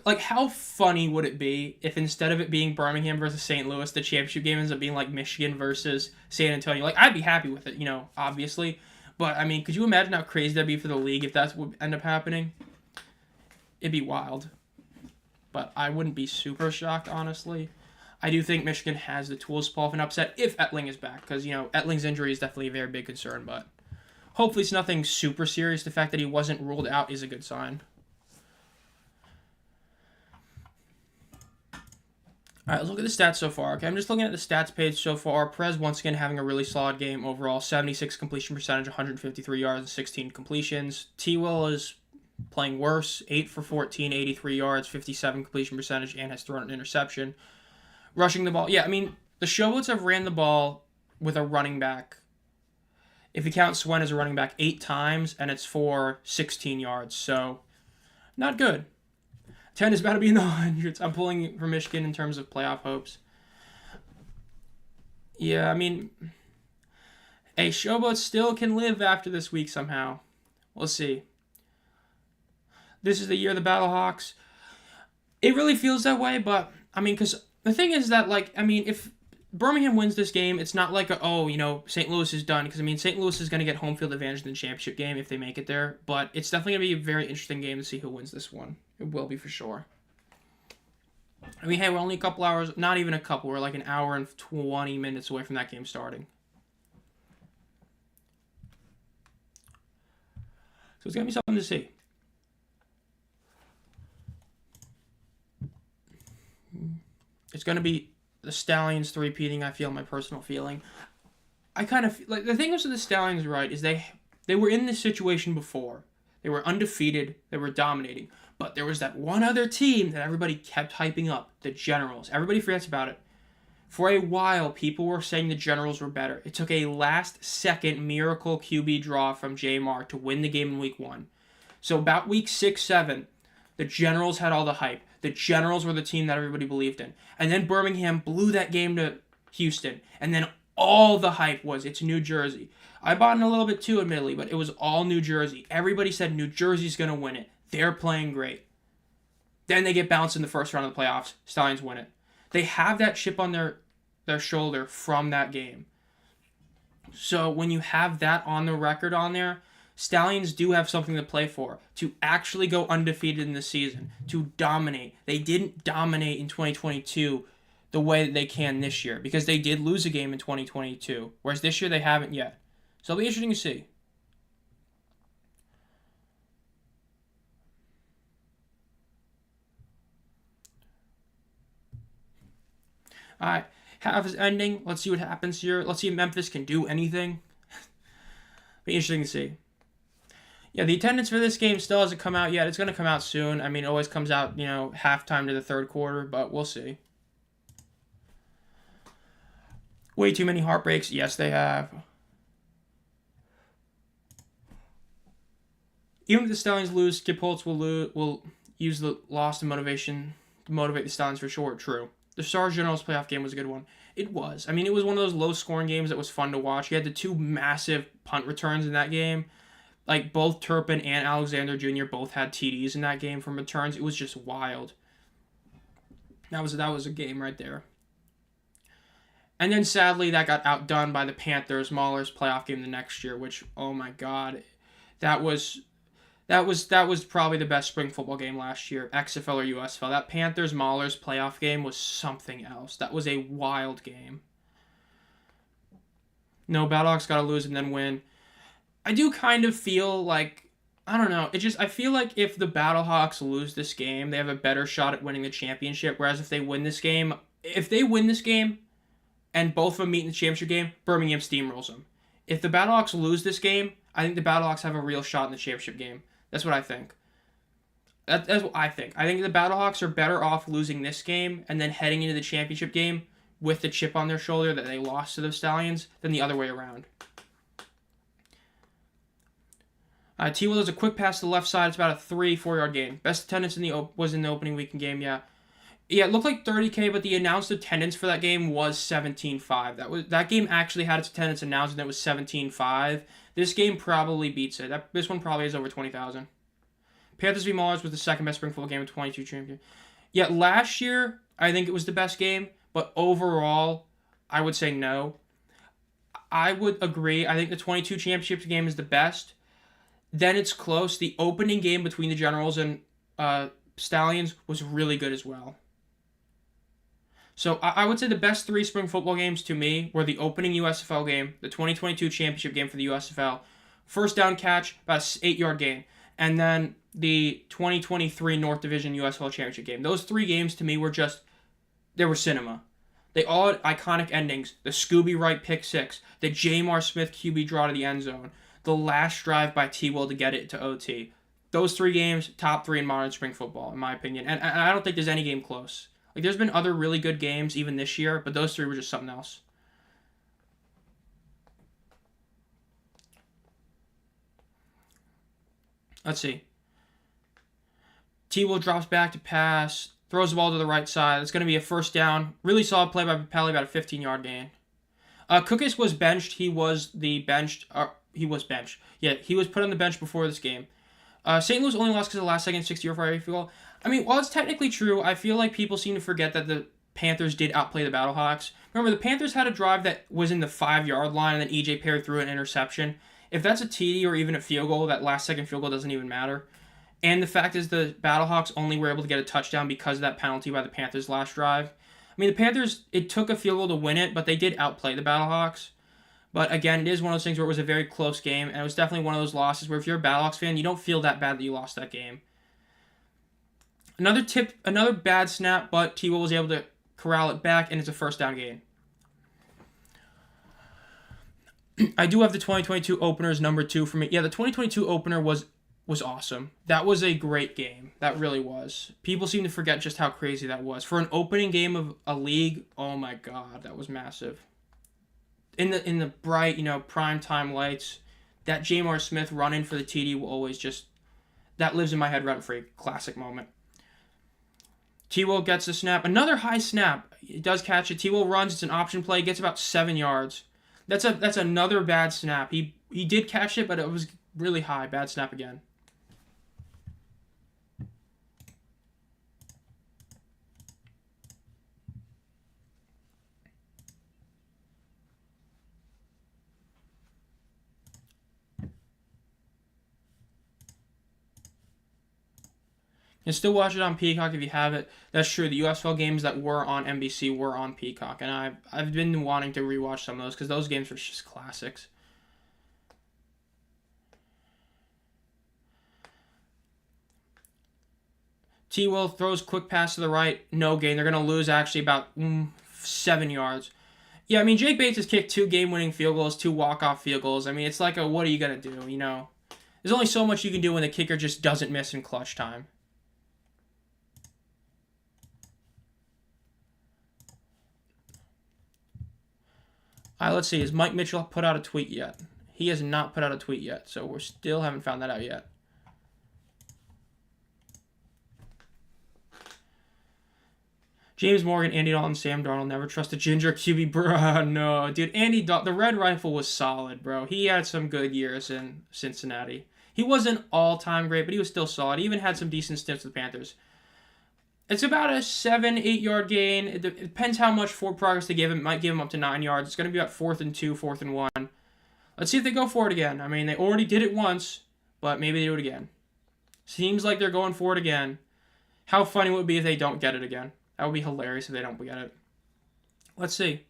Like how funny would it be if instead of it being Birmingham versus St. Louis, the championship game ends up being like Michigan versus San Antonio? Like, I'd be happy with it, obviously. But, I mean, could you imagine how crazy that'd be for the league if that's what would end up happening? It'd be wild. But I wouldn't be super shocked, honestly. I do think Michigan has the tools to pull off an upset if Ettling is back. Because, Ettling's injury is definitely a very big concern. But hopefully it's nothing super serious. The fact that he wasn't ruled out is a good sign. All right, let's look at the stats so far. Okay, I'm just looking at the stats page so far. Perez once again having a really solid game overall. 76 completion percentage, 153 yards, and 16 completions. T-Will is playing worse, 8 for 14, 83 yards, 57 completion percentage, and has thrown an interception. Rushing the ball. Yeah, I mean, the Showboats have ran the ball with a running back. If you count Swen as a running back, 8 times, and it's for 16 yards. So, not good. 10 is about to be in the hundreds. I'm pulling for Michigan in terms of playoff hopes. Yeah, I mean, hey, Showboats still can live after this week somehow. We'll see. This is the year of the Battlehawks. It really feels that way, but, I mean, because the thing is that, if Birmingham wins this game, it's not like, St. Louis is done, because, St. Louis is going to get home field advantage in the championship game if they make it there, but it's definitely going to be a very interesting game to see who wins this one. It will be for sure. Hey, we're only a couple hours, not even a couple, we're like an hour and 20 minutes away from that game starting. So it's going to be something to see. It's going to be the Stallions three-peating, I feel, my personal feeling. I kind of... the thing was with the Stallions, right, is they were in this situation before. They were undefeated. They were dominating. But there was that one other team that everybody kept hyping up. The Generals. Everybody forgets about it. For a while, people were saying the Generals were better. It took a last-second miracle QB draw from Jamar to win the game in week 1. So about week 6, 7, the Generals had all the hype. The Generals were the team that everybody believed in. And then Birmingham blew that game to Houston. And then all the hype was, it's New Jersey. I bought in a little bit too, admittedly, but it was all New Jersey. Everybody said New Jersey's going to win it. They're playing great. Then they get bounced in the first round of the playoffs. Stallions win it. They have that chip on their shoulder from that game. So when you have that on the record on there, Stallions do have something to play for. To actually go undefeated in the season. To dominate. They didn't dominate in 2022 the way that they can this year. Because they did lose a game in 2022. Whereas this year they haven't yet. So it'll be interesting to see. Alright. Half is ending. Let's see what happens here. Let's see if Memphis can do anything. Be interesting to see. Yeah, the attendance for this game still hasn't come out yet. It's going to come out soon. I mean, it always comes out, halftime to the third quarter, but we'll see. Way too many heartbreaks. Yes, they have. Even if the Stallions lose, Skip Holtz will use the loss to motivate the Stallions for sure. True. The Stars Generals playoff game was a good one. It was. I mean, it was one of those low-scoring games that was fun to watch. You had the two massive punt returns in that game. Like, both Turpin and Alexander Jr. both had TDs in that game from returns. It was just wild. That was a game right there. And then, sadly, that got outdone by the Panthers Maulers playoff game the next year, which, oh my God, that was probably the best spring football game last year, XFL or USFL. That Panthers Maulers playoff game was something else. That was a wild game. No, Battlehawks got to lose and then win. I do kind of feel like, I don't know, I feel like if the Battlehawks lose this game, they have a better shot at winning the championship, whereas if they win this game and both of them meet in the championship game, Birmingham steamrolls them. If the Battlehawks lose this game, I think the Battlehawks have a real shot in the championship game. That's what I think. That's what I think. I think the Battlehawks are better off losing this game and then heading into the championship game with the chip on their shoulder that they lost to the Stallions than the other way around. T-Will does a quick pass to the left side. It's about a 3-4 yard gain. Best attendance was in the opening weekend game, yeah. Yeah, it looked like 30K, but the announced attendance for that game was 17,500. That game actually had its attendance announced, and it was 17,500. This game probably beats it. This one probably is over 20,000. Panthers v. Maulers was the second best spring football game of 22 champion. Yeah, last year, I think it was the best game, but overall, I would say no. I would agree. I think the 22 championship game is the best. Then it's close. The opening game between the Generals and Stallions was really good as well. So I would say the best three spring football games to me were the opening USFL game, the 2022 championship game for the USFL, first down catch, about an 8 yard gain, and then the 2023 North Division USFL championship game. Those three games to me they were cinema. They all had iconic endings. The Scooby Wright pick six, the Jamar Smith QB draw to the end zone, the last drive by T-Will to get it to OT. Those three games, top three in modern spring football, in my opinion. And I don't think there's any game close. Like, there's been other really good games even this year, but those three were just something else. Let's see. T-Will drops back to pass, throws the ball to the right side. It's going to be a first down. Really solid play by Papelli, about a 15-yard gain. Cookus was benched. He was benched. Yeah, he was put on the bench before this game. St. Louis only lost because of the last second 60-yard field goal. I mean, while it's technically true, I feel like people seem to forget that the Panthers did outplay the Battlehawks. Remember, the Panthers had a drive that was in the 5-yard line, and then E.J. Perry threw an interception. If that's a TD or even a field goal, that last second field goal doesn't even matter. And the fact is the Battlehawks only were able to get a touchdown because of that penalty by the Panthers last drive. I mean, the Panthers, it took a field goal to win it, but they did outplay the Battlehawks. But again, it is one of those things where it was a very close game, and it was definitely one of those losses where if you're a Battlehawks fan, you don't feel that bad that you lost that game. Another bad snap, but T-Will was able to corral it back, and it's a first down gain. I do have the 2022 openers number 2 for me. Yeah, the 2022 opener was was awesome. That was a great game. That really was. People seem to forget just how crazy that was. For an opening game of a league, oh my god, that was massive. In the bright, prime time lights, that Jamar Smith run-in for the TD will always just... That lives in my head rent-free. Classic moment. T-Will gets the snap. Another high snap. He does catch it. T-Will runs. It's an option play. Gets about 7 yards. That's another bad snap. He did catch it, but it was really high. Bad snap again. You can still watch it on Peacock if you have it. That's true. The UFL games that were on NBC were on Peacock, and I've been wanting to rewatch some of those because those games were just classics. T-Will throws quick pass to the right, no gain. They're going to lose actually about 7 yards. Yeah, I mean, Jake Bates has kicked 2 game-winning field goals, 2 walk-off field goals. I mean, it's like what are you going to do, There's only so much you can do when the kicker just doesn't miss in clutch time. Let's see. Has Mike Mitchell put out a tweet yet? He has not put out a tweet yet, so we still haven't found that out yet. James Morgan, Andy Dalton, Sam Darnold. Never trust a ginger QB. Bruh, no. Dude, Andy Dalton, the Red Rifle was solid, bro. He had some good years in Cincinnati. He wasn't all-time great, but he was still solid. He even had some decent stints with the Panthers. It's about a 7-8 yard gain. It depends how much forward progress they give him. It might give him up to 9 yards. It's going to be about 4th and 2, 4th and 1. Let's see if they go for it again. I mean, they already did it once, but maybe they do it again. Seems like they're going for it again. How funny would it be if they don't get it again? That would be hilarious if they don't get it. Let's see.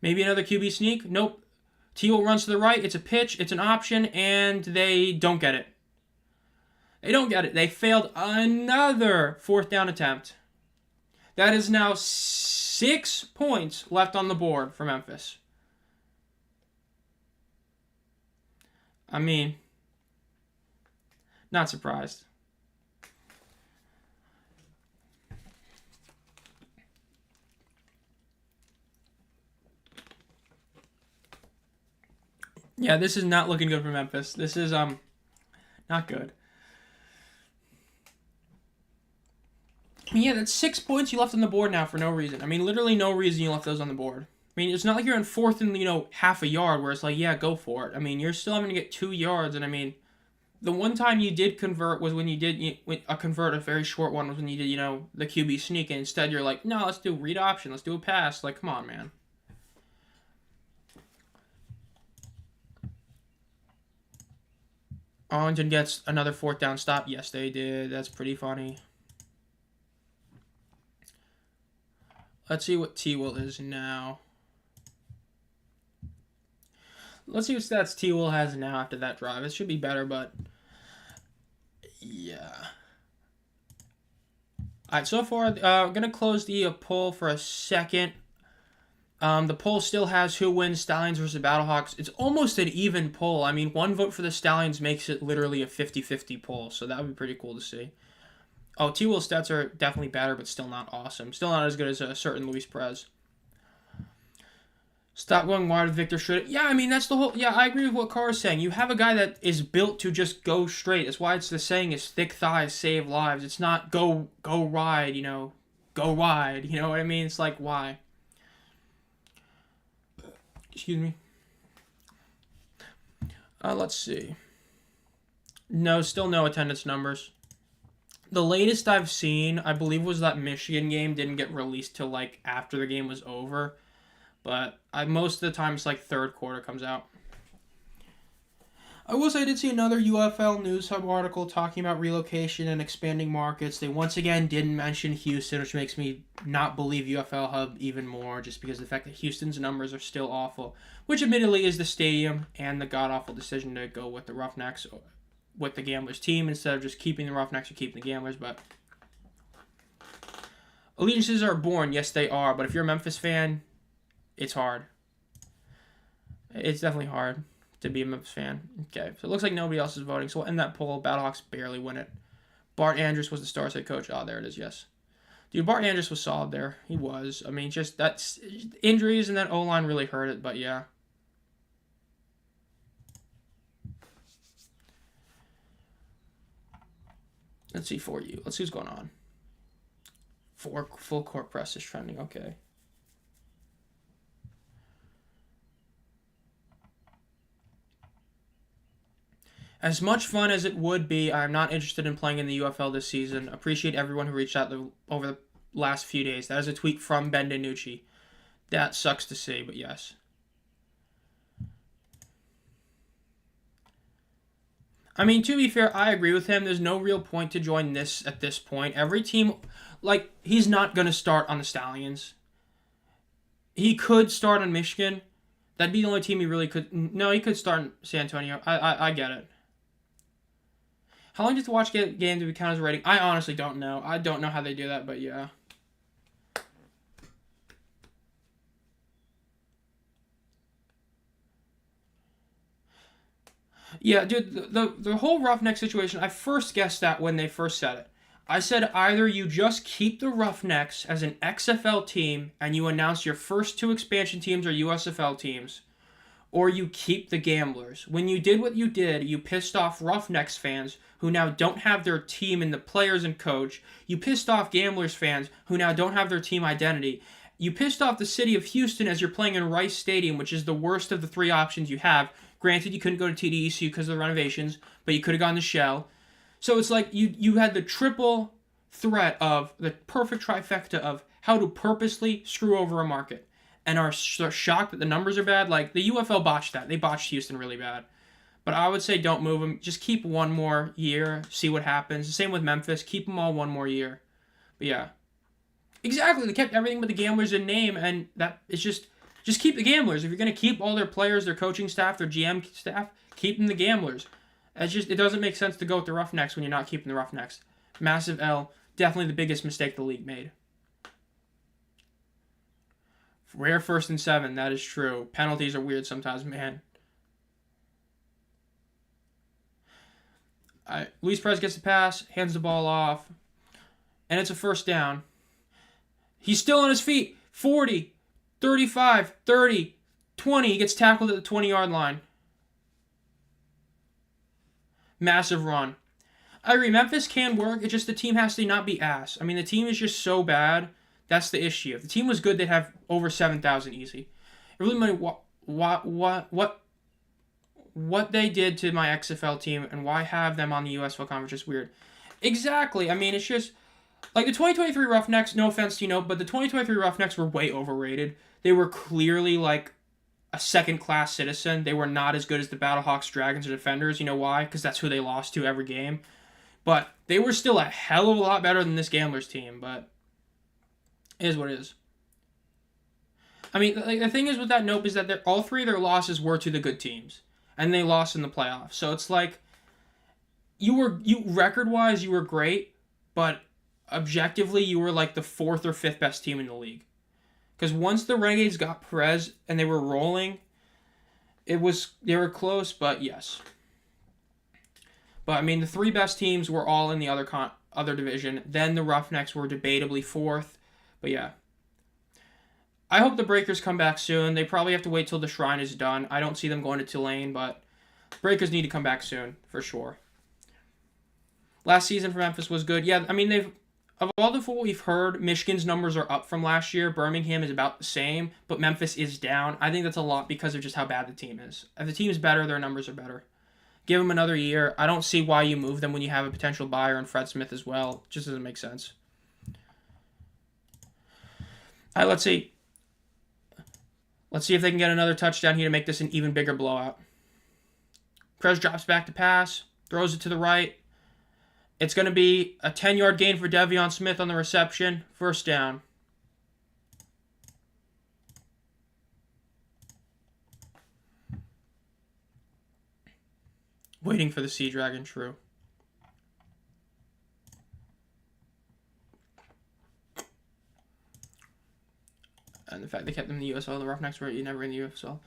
Maybe another QB sneak? Nope. T-Will runs to the right. It's a pitch. It's an option, and they don't get it. They don't get it. They failed another 4th down attempt. That is now 6 points left on the board for Memphis. I mean, not surprised. Yeah, this is not looking good for Memphis. This is not good. Yeah, that's 6 points you left on the board now for no reason. I mean, literally no reason you left those on the board. I mean, it's not like you're in 4th and, half a yard where it's like, yeah, go for it. I mean, you're still having to get 2 yards, and I mean, the one time you did convert was when you did a very short one was when you did, the QB sneak, and instead you're like, no, let's do read option, let's do a pass. Like, come on, man. Arlington gets another 4th down stop. Yes, they did. That's pretty funny. Let's see what T-Will is now. Let's see what stats T-Will has now after that drive. It should be better, but yeah. All right, so far, I'm going to close the poll for a second. The poll still has who wins Stallions versus Battlehawks. It's almost an even poll. I mean, 1 vote for the Stallions makes it literally a 50-50 poll, so that would be pretty cool to see. Oh, T-Will's stats are definitely better, but still not awesome. Still not as good as a certain Luis Perez. Stop going wide with Victor Should. Yeah, I mean, that's the whole... Yeah, I agree with what Carr is saying. You have a guy that is built to just go straight. That's why it's the saying is thick thighs save lives. It's not go wide, go wide. You know what I mean? It's like, why? Excuse me. Let's see. No, still no attendance numbers. The latest I've seen, I believe, was that Michigan game didn't get released till, after the game was over. But most of the time, it's, 3rd quarter comes out. I will say I did see another UFL News Hub article talking about relocation and expanding markets. They once again didn't mention Houston, which makes me not believe UFL Hub even more, just because of the fact that Houston's numbers are still awful, which admittedly is the stadium and the god-awful decision to go with the Roughnecks, with the Gamblers team, instead of just keeping the Roughnecks or keeping the Gamblers, but allegiances are born. Yes, they are, but if you're a Memphis fan, it's hard. It's definitely hard to be a Memphis fan. Okay, so it looks like nobody else is voting, so we'll end that poll. Battlehawks barely win it. Bart Andrews was the Stars head coach. Oh, there it is, yes. Dude, Bart Andrews was solid there. He was. I mean, just that's injuries and that O-line really hurt it, but yeah. Let's see for you. Let's see what's going on. Full court press is trending. Okay. As much fun as it would be, I'm not interested in playing in the UFL this season. Appreciate everyone who reached out over the last few days. That is a tweet from Ben DiNucci. That sucks to see, but yes. I mean, to be fair, I agree with him. There's no real point to join this at this point. Every team, like, he's not going to start on the Stallions. He could start on Michigan. That'd be the only team he really could. No, he could start in San Antonio. I get it. How long do you have to watch game to count as a rating? I honestly don't know. I don't know how they do that, but yeah. Yeah, dude, the whole Roughneck situation, I first guessed that when they first said it. I said either you just keep the Roughnecks as an XFL team and you announce your first 2 expansion teams or USFL teams, or you keep the Gamblers. When you did what you did, you pissed off Roughnecks fans who now don't have their team and the players and coach. You pissed off Gamblers fans who now don't have their team identity. You pissed off the city of Houston as you're playing in Rice Stadium, which is the worst of the 3 options you have. Granted, you couldn't go to TDECU because of the renovations, but you could have gone to Shell. So it's like you had the triple threat of the perfect trifecta of how to purposely screw over a market and are shocked that the numbers are bad. Like, the UFL botched that. They botched Houston really bad. But I would say don't move them. Just keep one more year, see what happens. Same with Memphis. Keep them all one more year. But yeah. Exactly. They kept everything but the Gamblers in name, and that it's just keep the Gamblers. If you're going to keep all their players, their coaching staff, their GM staff, keep them the Gamblers. It doesn't make sense to go with the Roughnecks when you're not keeping the Roughnecks. Massive L. Definitely the biggest mistake the league made. Rare 1st and 7. That is true. Penalties are weird sometimes, man. Luis Perez gets the pass, hands the ball off, and it's a first down. He's still on his feet. 40, 35, 30, 20. He gets tackled at the 20-yard line. Massive run. I agree, Memphis can work. It's just the team has to not be ass. I mean, the team is just so bad. That's the issue. If the team was good, they'd have over 7,000 easy. It really matters what they did to my XFL team and why have them on the USFL conference is weird. Exactly. I mean, it's just like the 2023 Roughnecks, no offense to but the 2023 Roughnecks were way overrated. They were clearly like a second-class citizen. They were not as good as the Battlehawks, Dragons, or Defenders. You know why? Because that's who they lost to every game. But they were still a hell of a lot better than this Gamblers team, but it is what it is. I mean, like, the thing is with that note is that all 3 of their losses were to the good teams, and they lost in the playoffs. So it's like you record-wise, you were great, but objectively, you were like the 4th or 5th best team in the league. Because once the Renegades got Perez and they were rolling, they were close, but yes. But I mean, the 3 best teams were all in the other division. Then the Roughnecks were debatably 4th, but yeah. I hope the Breakers come back soon. They probably have to wait till the Shrine is done. I don't see them going to Tulane, but Breakers need to come back soon, for sure. Last season for Memphis was good. Yeah, I mean, of all the what we've heard, Michigan's numbers are up from last year. Birmingham is about the same, but Memphis is down. I think that's a lot because of just how bad the team is. If the team is better, their numbers are better. Give them another year. I don't see why you move them when you have a potential buyer in Fred Smith as well. It just doesn't make sense. All right, let's see. Let's see if they can get another touchdown here to make this an even bigger blowout. Perez drops back to pass, throws it to the right. It's going to be a 10-yard gain for Devion Smith on the reception. First down. Waiting for the Sea Dragon, true. And the fact they kept them in the USL, the Roughnecks were never in the USL.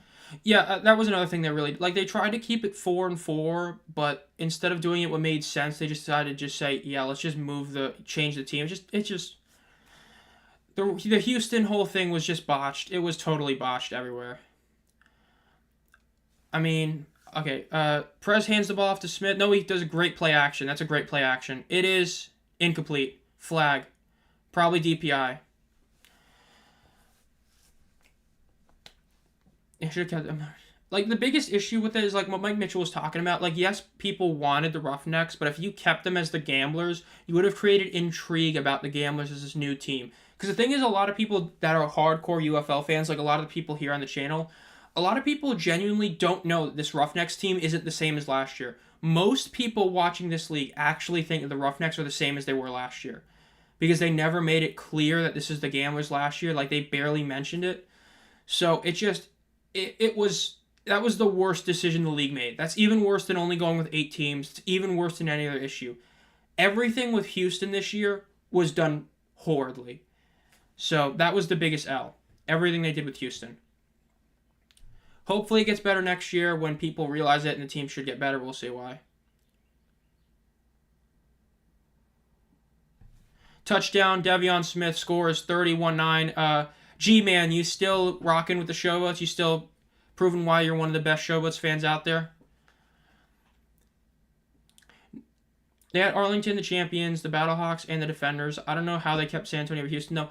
Yeah, that was another thing that really, like, they tried to keep it 4-4, but instead of doing it what made sense, they just decided to just say, yeah, let's just change the team. The Houston whole thing was just botched. It was totally botched everywhere. I mean, okay, Perez hands the ball off to Smith. No, he does a great play action. That's a great play action. It is incomplete. Flag. Probably DPI. It should have kept them. Like, the biggest issue with it is, like, what Mike Mitchell was talking about. Like, yes, people wanted the Roughnecks, but if you kept them as the Gamblers, you would have created intrigue about the Gamblers as this new team. Because the thing is, a lot of people that are hardcore UFL fans, like a lot of the people here on the channel, a lot of people genuinely don't know that this Roughnecks team isn't the same as last year. Most people watching this league actually think that the Roughnecks are the same as they were last year. Because they never made it clear that this is the Gamblers last year. Like, they barely mentioned it. So, that was the worst decision the league made. That's even worse than only going with 8 teams. It's even worse than any other issue. Everything with Houston this year was done horridly. So that was the biggest L. Everything they did with Houston. Hopefully it gets better next year when people realize it and the team should get better. We'll see why. Touchdown, Devion Smith scores 31-9. G-Man, you still rocking with the Showboats? You still proving why you're one of the best Showboats fans out there? They had Arlington, the champions, the Battlehawks, and the Defenders. I don't know how they kept San Antonio over Houston. No,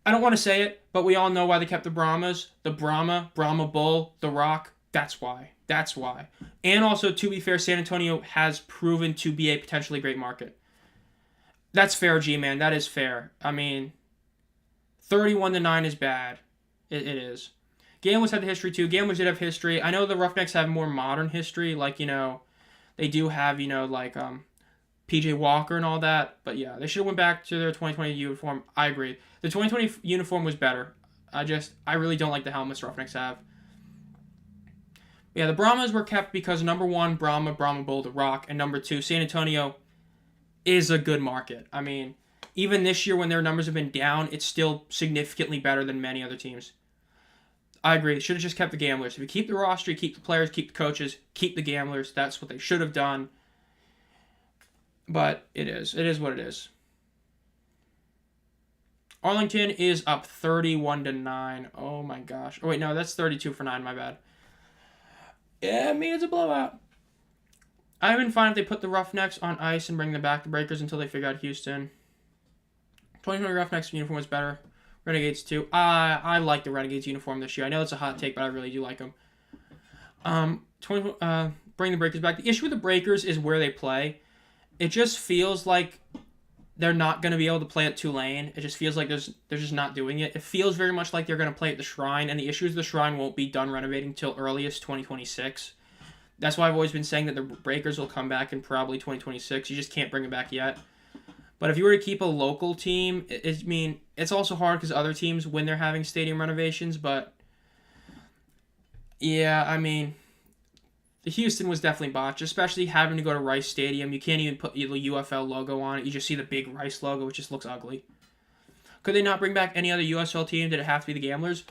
I don't want to say it, but we all know why they kept the Brahmas. The Brahma Bull, the Rock. That's why. That's why. And also, to be fair, San Antonio has proven to be a potentially great market. That's fair, G-Man. That is fair. I mean, 31-9 is bad. It is. Gamblers had the history too. Gamblers did have history. I know the Roughnecks have more modern history. Like, they do have, PJ Walker and all that. But yeah, they should have went back to their 2020 uniform. I agree. The 2020 uniform was better. I really don't like the helmets Roughnecks have. Yeah, the Brahmas were kept because number 1, Brahma Bull, the Rock, and number 2, San Antonio is a good market. I mean, even this year when their numbers have been down, it's still significantly better than many other teams. I agree. They should have just kept the Gamblers. If you keep the roster, you keep the players, keep the coaches, keep the Gamblers. That's what they should have done. But it is. It is what it is. Arlington is up 31-9. Oh my gosh. Oh wait, no, that's 32-9. My bad. Yeah, I mean, it's a blowout. I've been fine if they put the Roughnecks on ice and bring them back, the Breakers, until they figure out Houston. 2020 Roughnecks uniform was better. Renegades too. I like the Renegades uniform this year. I know it's a hot take, but I really do like them. Bring the Breakers back. The issue with the Breakers is where they play. It just feels like they're not going to be able to play at Tulane. It just feels like they're just not doing it. It feels very much like they're going to play at the Shrine, and the issue is the Shrine won't be done renovating till earliest 2026. That's why I've always been saying that the Breakers will come back in probably 2026. You just can't bring them back yet. But if you were to keep a local team, it's also hard because other teams, when they're having stadium renovations, but yeah, I mean, the Houston was definitely botched, especially having to go to Rice Stadium. You can't even put the UFL logo on it. You just see the big Rice logo, which just looks ugly. Could they not bring back any other USL team? Did it have to be the Gamblers?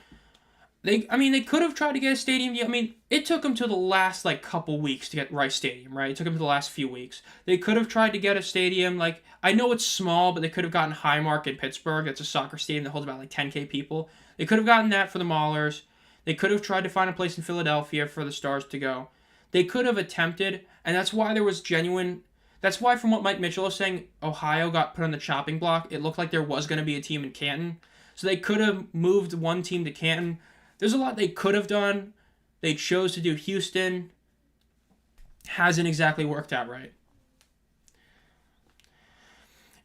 They could have tried to get a stadium. I mean, it took them to the last, couple weeks to get Rice Stadium, right? It took them to the last few weeks. They could have tried to get a stadium, I know it's small, but they could have gotten Highmark in Pittsburgh. That's a soccer stadium that holds about, 10K people. They could have gotten that for the Maulers. They could have tried to find a place in Philadelphia for the Stars to go. They could have attempted, and that's why there was that's why, from what Mike Mitchell is saying, Ohio got put on the chopping block. It looked like there was going to be a team in Canton. So they could have moved one team to Canton. There's a lot they could have done. They chose to do Houston. Hasn't exactly worked out right.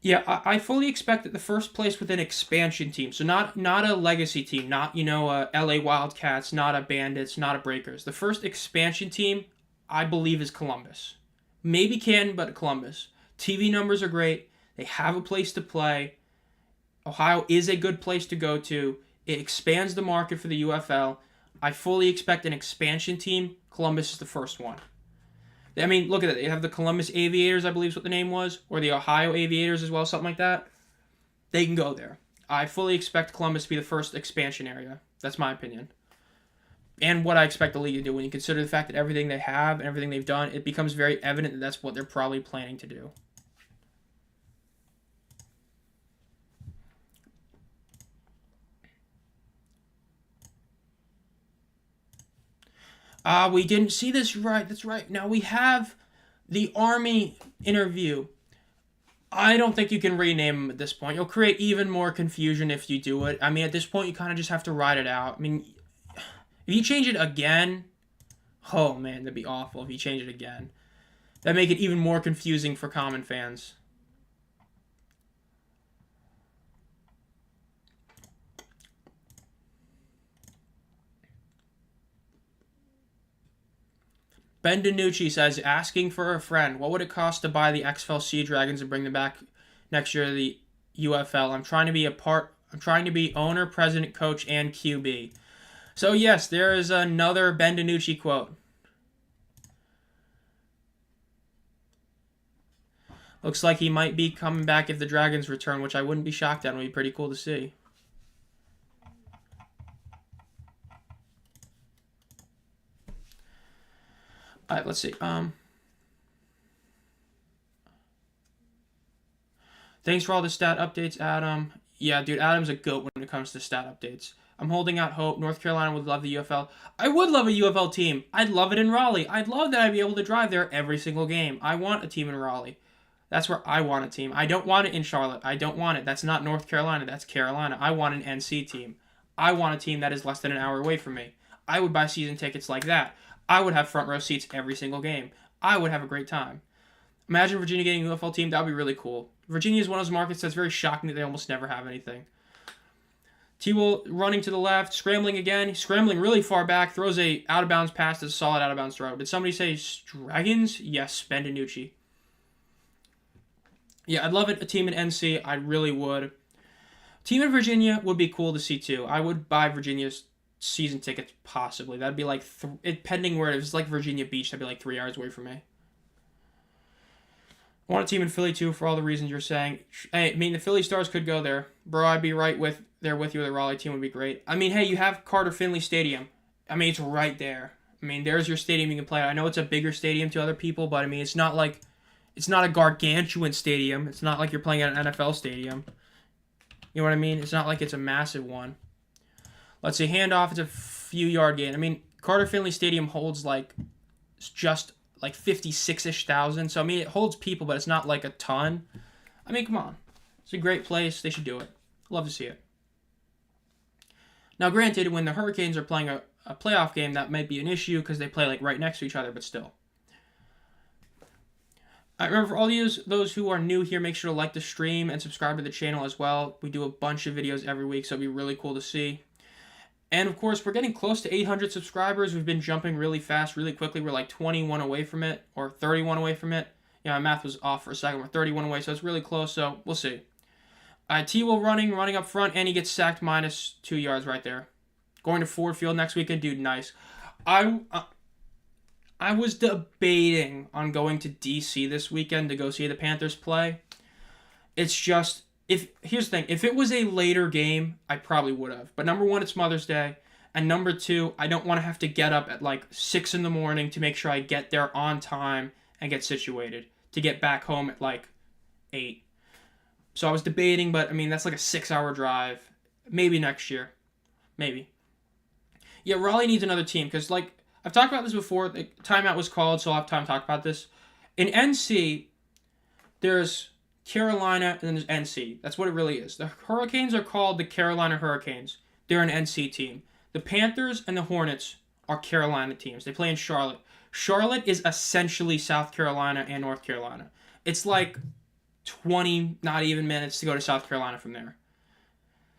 Yeah, I fully expect that the first place with an expansion team, so not a legacy team, not, a LA Wildcats, not a Bandits, not a Breakers. The first expansion team, I believe, is Columbus. Maybe Canton, but Columbus. TV numbers are great. They have a place to play. Ohio is a good place to go to. It expands the market for the UFL. I fully expect an expansion team. Columbus is the first one. I mean, look at it. They have the Columbus Aviators, I believe is what the name was, or the Ohio Aviators as well, something like that. They can go there. I fully expect Columbus to be the first expansion area. That's my opinion. And what I expect the league to do. When you consider the fact that everything they have and everything they've done, it becomes very evident that that's what they're probably planning to do. We didn't see this right. That's right. Now we have the Army interview. I don't think you can rename them at this point. You'll create even more confusion if you do it. I mean, at this point, you kind of just have to ride it out. I mean, if you change it again, oh man, that'd be awful if you change it again. That'd make it even more confusing for common fans. Ben DiNucci says, asking for a friend, what would it cost to buy the XFL Sea Dragons and bring them back next year to the UFL? I'm trying to be owner, president, coach, and QB. So yes, there is another Ben DiNucci quote. Looks like he might be coming back if the Dragons return, which I wouldn't be shocked at. It would be pretty cool to see. All right, let's see. Thanks for all the stat updates, Adam. Yeah, dude, Adam's a goat when it comes to stat updates. I'm holding out hope. North Carolina would love the UFL. I would love a UFL team. I'd love it in Raleigh. I'd love that I'd be able to drive there every single game. I want a team in Raleigh. That's where I want a team. I don't want it in Charlotte. I don't want it. That's not North Carolina. That's Carolina. I want an NC team. I want a team that is less than an hour away from me. I would buy season tickets like that. I would have front row seats every single game. I would have a great time. Imagine Virginia getting a UFL team. That would be really cool. Virginia is one of those markets that's very shocking that they almost never have anything. T-Will running to the left, scrambling again. Scrambling really far back. Throws a out-of-bounds pass. That's a solid out-of-bounds throw. Did somebody say Dragons? Yes, Ben DiNucci. Yeah, I'd love it. A team in NC. I really would. Team in Virginia would be cool to see too. I would buy Virginia's season tickets possibly. That'd be like, depending where it is, like Virginia Beach, that'd be like 3 hours away from me. I want a team in Philly too for all the reasons you're saying. Hey, I mean, the Philly Stars could go there. Bro, I'd be right there with you. The Raleigh team would be great. I mean, hey, you have Carter Finley Stadium. I mean, it's right there. I mean, there's your stadium you can play at. I know it's a bigger stadium to other people, but I mean, it's not a gargantuan stadium. It's not like you're playing at an NFL stadium. You know what I mean? It's not like it's a massive one. Let's see, handoff, it's a few yard gain. I mean, Carter Finley Stadium holds just 56-ish thousand. So, I mean, it holds people, but it's not like a ton. I mean, come on. It's a great place. They should do it. Love to see it. Now, granted, when the Hurricanes are playing a playoff game, that might be an issue because they play right next to each other, but still. I remember for all those who are new here, make sure to like the stream and subscribe to the channel as well. We do a bunch of videos every week, so it'll be really cool to see. And, of course, we're getting close to 800 subscribers. We've been jumping really fast, really quickly. We're 21 away from it, or 31 away from it. Yeah, my math was off for a second. We're 31 away, so it's really close, so we'll see. T-Will running up front, and he gets sacked minus 2 yards right there. Going to Ford Field next weekend, dude, nice. I was debating on going to D.C. this weekend to go see the Panthers play. It's just... Here's the thing, if it was a later game, I probably would have. But number one, it's Mother's Day. And number two, I don't want to have to get up at 6 in the morning to make sure I get there on time and get situated to get back home at 8. So I was debating, but I mean, that's a 6-hour drive. Maybe next year. Maybe. Yeah, Raleigh needs another team because I've talked about this before. The timeout was called, so I'll have time to talk about this. In NC, there's Carolina, and then there's NC. That's what it really is. The Hurricanes are called the Carolina Hurricanes. They're an NC team. The Panthers and the Hornets are Carolina teams. They play in Charlotte. Charlotte is essentially South Carolina and North Carolina. It's 20, not even minutes to go to South Carolina from there.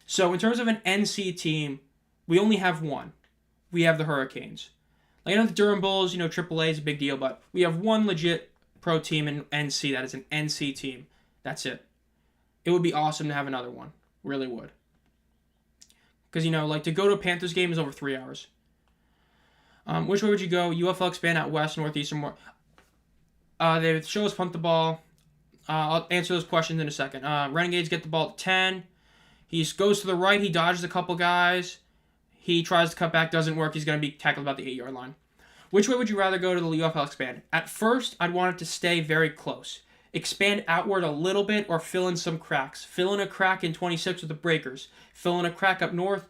So in terms of an NC team, we only have one. We have the Hurricanes. I know the Durham Bulls, AAA is a big deal, but we have one legit pro team in NC that is an NC team. That's it. It would be awesome to have another one. Really would. Because, to go to a Panthers game is over 3 hours. Which way would you go? UFL expand out west, northeast, or more? They would show us punt the ball. I'll answer those questions in a second. Renegades get the ball at 10. He goes to the right, he dodges a couple guys, he tries to cut back, doesn't work, he's going to be tackled about the 8-yard line. Which way would you rather go to the UFL expand? At first, I'd want it to stay very close. Expand outward a little bit or fill in some cracks. Fill in a crack in 26 with the Breakers. Fill in a crack up north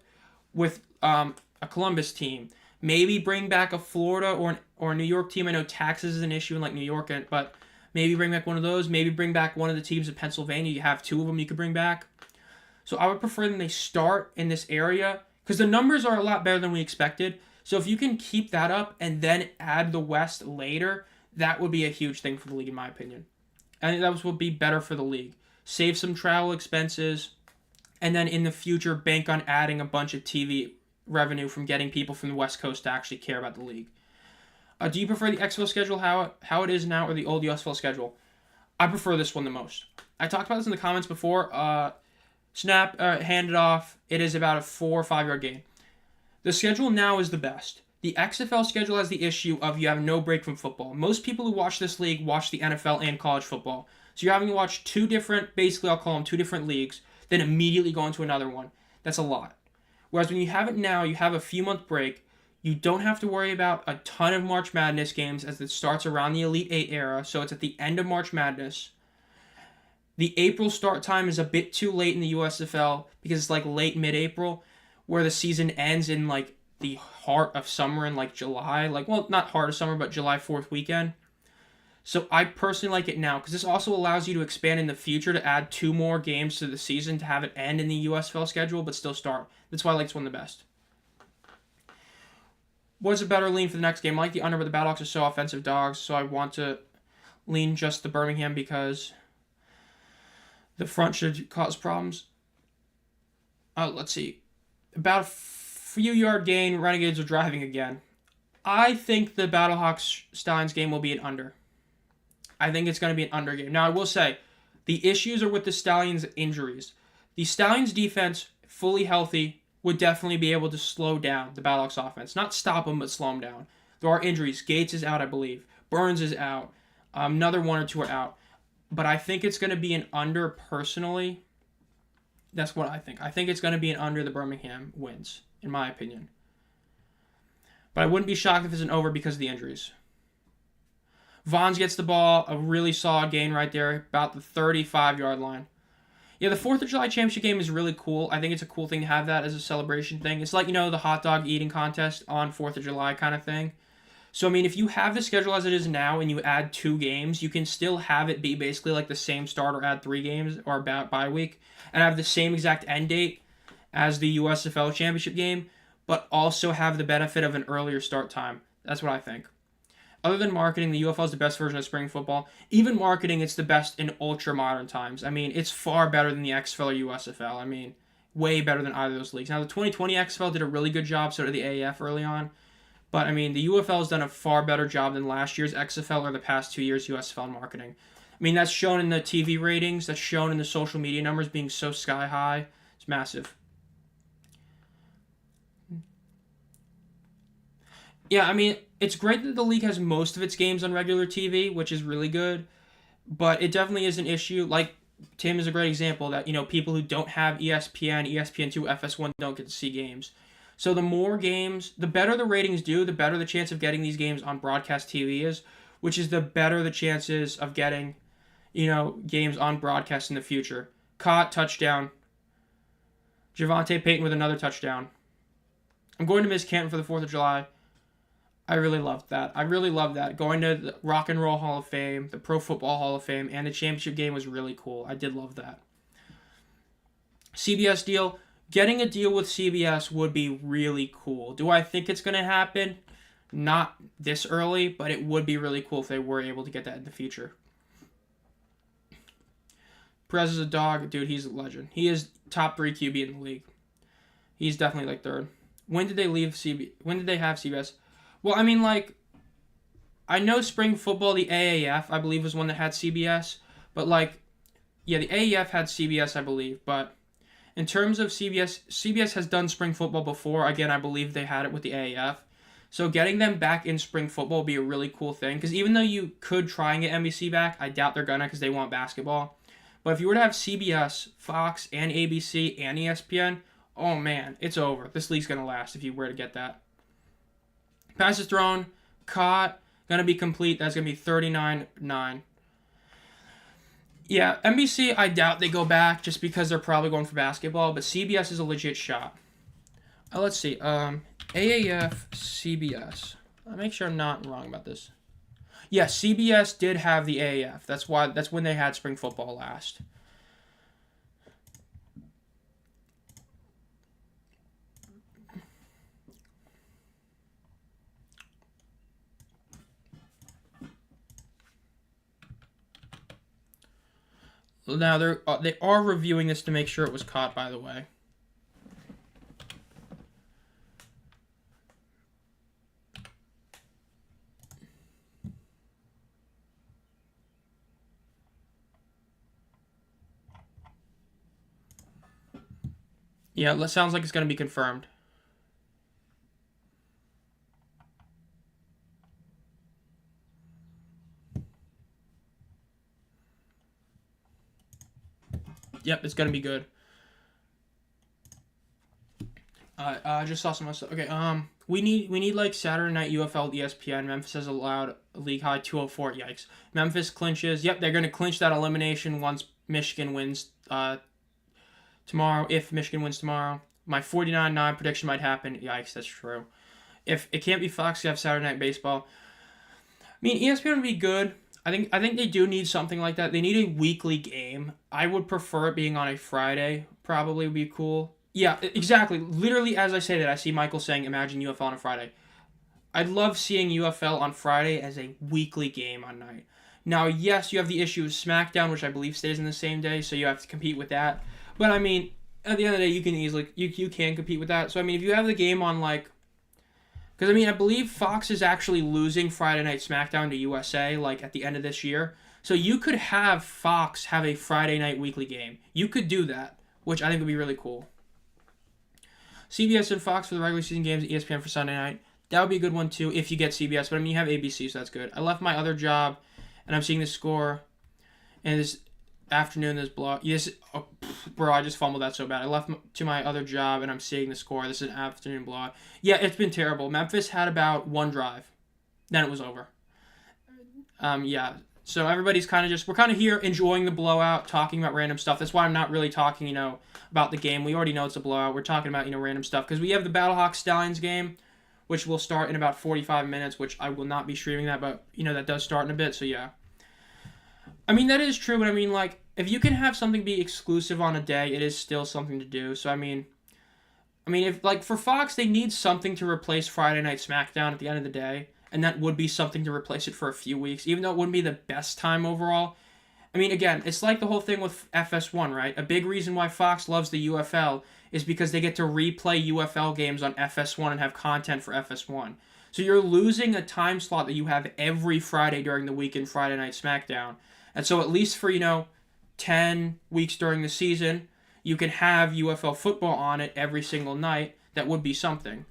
with a Columbus team. Maybe bring back a Florida or a New York team. I know taxes is an issue in like New York, but maybe bring back one of those. Maybe bring back one of the teams in Pennsylvania. You have 2 of them you could bring back. So I would prefer that they start in this area because the numbers are a lot better than we expected. So if you can keep that up and then add the West later, that would be a huge thing for the league, in my opinion. I think that would be better for the league. Save some travel expenses, and then in the future, bank on adding a bunch of TV revenue from getting people from the West Coast to actually care about the league. Do you prefer the XFL schedule how it is now or the old USFL schedule? I prefer this one the most. I talked about this in the comments before. Snap, hand it off. It is about a 4 or 5 yard gain. The schedule now is the best. The XFL schedule has the issue of you have no break from football. Most people who watch this league watch the NFL and college football. So you're having to watch 2 different, basically I'll call them 2 different leagues, then immediately go into another one. That's a lot. Whereas when you have it now, you have a few month break. You don't have to worry about a ton of March Madness games as it starts around the Elite 8 era, so it's at the end of March Madness. The April start time is a bit too late in the USFL because it's like late mid-April, where the season ends in like the heart of summer in like July. Not heart of summer, but July 4th weekend. So I personally like it now because this also allows you to expand in the future to add 2 more games to the season to have it end in the USFL schedule but still start. That's why I like this one the best. What's a better lean for the next game? I like the under, but the Battlehawks are so offensive dogs, so I want to lean just the Birmingham because the front should cause problems. Let's see. About a few yard gain, Renegades are driving again. I think the Battlehawks Stallions game will be an under. I think it's going to be an under game. Now, I will say, the issues are with the Stallions' injuries. The Stallions' defense, fully healthy, would definitely be able to slow down the Battlehawks offense. Not stop them, but slow them down. There are injuries. Gates is out, I believe. Burns is out. Another 1 or 2 are out. But I think it's going to be an under personally. That's what I think. I think it's going to be an under the Birmingham wins, in my opinion. But I wouldn't be shocked if it's an over because of the injuries. Vons gets the ball, a really solid gain right there, about the 35-yard line. Yeah, the 4th of July championship game is really cool. I think it's a cool thing to have that as a celebration thing. It's like, the hot dog eating contest on 4th of July kind of thing. So, if you have the schedule as it is now and you add 2 games, you can still have it be basically like the same start or add 3 games or about bye week and have the same exact end date as the USFL championship game, but also have the benefit of an earlier start time. That's what I think. Other than marketing, the UFL is the best version of spring football. Even marketing, it's the best in ultra-modern times. It's far better than the XFL or USFL. Way better than either of those leagues. Now, the 2020 XFL did a really good job, so did the AAF early on. But, the UFL has done a far better job than last year's XFL or the past 2 years' USFL in marketing. That's shown in the TV ratings. That's shown in the social media numbers being so sky high. It's massive. Yeah, it's great that the league has most of its games on regular TV, which is really good. But it definitely is an issue. Like, Tim is a great example that, people who don't have ESPN, ESPN2, FS1 don't get to see games. So the more games, the better the ratings do, the better the chance of getting these games on broadcast TV is, which is the better the chances of getting, games on broadcast in the future. Caught, touchdown. Javante Payton with another touchdown. I'm going to miss Canton for the 4th of July. I really loved that. Going to the Rock and Roll Hall of Fame, the Pro Football Hall of Fame, and the championship game was really cool. I did love that. CBS deal. Getting a deal with CBS would be really cool. Do I think it's going to happen? Not this early, but it would be really cool if they were able to get that in the future. Perez is a dog. Dude, he's a legend. He is top 3 QB in the league. He's definitely like 3rd. When did they leave CBS? When did they have CBS? Well, I know spring football, the AAF, I believe, was one that had CBS. But, the AAF had CBS, I believe. But in terms of CBS has done spring football before. Again, I believe they had it with the AAF. So getting them back in spring football would be a really cool thing. Because even though you could try and get NBC back, I doubt they're going to because they want basketball. But if you were to have CBS, Fox, and ABC, and ESPN, oh man, it's over. This league's going to last if you were to get that. Passes thrown, caught, going to be complete. That's going to be 39-9. Yeah, NBC, I doubt they go back just because they're probably going for basketball, but CBS is a legit shot. Let's see. AAF, CBS. I'll make sure I'm not wrong about this. Yeah, CBS did have the AAF. That's when they had spring football last. Now they are reviewing this to make sure it was caught, by the way. Yeah, it sounds like it's going to be confirmed. Yep, it's going to be good. I just saw some stuff. Okay, we need like Saturday night UFL ESPN. Memphis has allowed a league high 204. Yikes. Memphis clinches. Yep, they're going to clinch that elimination once Michigan wins tomorrow. If Michigan wins tomorrow. My 49-9 prediction might happen. Yikes, that's true. If it can't be Fox, you have Saturday night baseball. I mean, ESPN would be good. I think they do need something like that. They need a weekly game. I would prefer it being on a Friday. Probably would be cool. Yeah, exactly. Literally, as I say that, I see Michael saying, imagine UFL on a Friday. I'd love seeing UFL on Friday as a weekly game on night. Now, yes, you have the issue of SmackDown, which I believe stays in the same day, so you have to compete with that. But, I mean, at the end of the day, you can easily, you can compete with that. So, I mean, if you have the game on, like, because, I mean, I believe Fox is actually losing Friday Night SmackDown to USA, like, at the end of this year. So you could have Fox have a Friday night weekly game. You could do that, which I think would be really cool. CBS and Fox for the regular season games, ESPN for Sunday night. That would be a good one, too, if you get CBS. But, I mean, you have ABC, so that's good. I left my other job, and I'm seeing the score. And this afternoon, this blog. Yes, oh, bro, I just fumbled that so bad. I left to my other job, and I'm seeing the score. This is an afternoon blog. Yeah, it's been terrible. Memphis had about one drive. Then it was over. Yeah. So everybody's kind of we're kind of here enjoying the blowout, talking about random stuff. That's why I'm not really talking, about the game. We already know it's a blowout. We're talking about, random stuff. Because we have the Battlehawks Stallions game, which will start in about 45 minutes, which I will not be streaming that, but, that does start in a bit, so yeah. I mean, that is true, but I mean, like, if you can have something be exclusive on a day, it is still something to do. So, I mean, if, like, for Fox, they need something to replace Friday Night SmackDown at the end of the day. And that would be something to replace it for a few weeks, even though it wouldn't be the best time overall. I mean, again, it's like the whole thing with FS1, right? A big reason why Fox loves the UFL is because they get to replay UFL games on FS1 and have content for FS1. So you're losing a time slot that you have every Friday during the week in Friday Night SmackDown. And so at least for, 10 weeks during the season, you can have UFL football on it every single night. That would be something.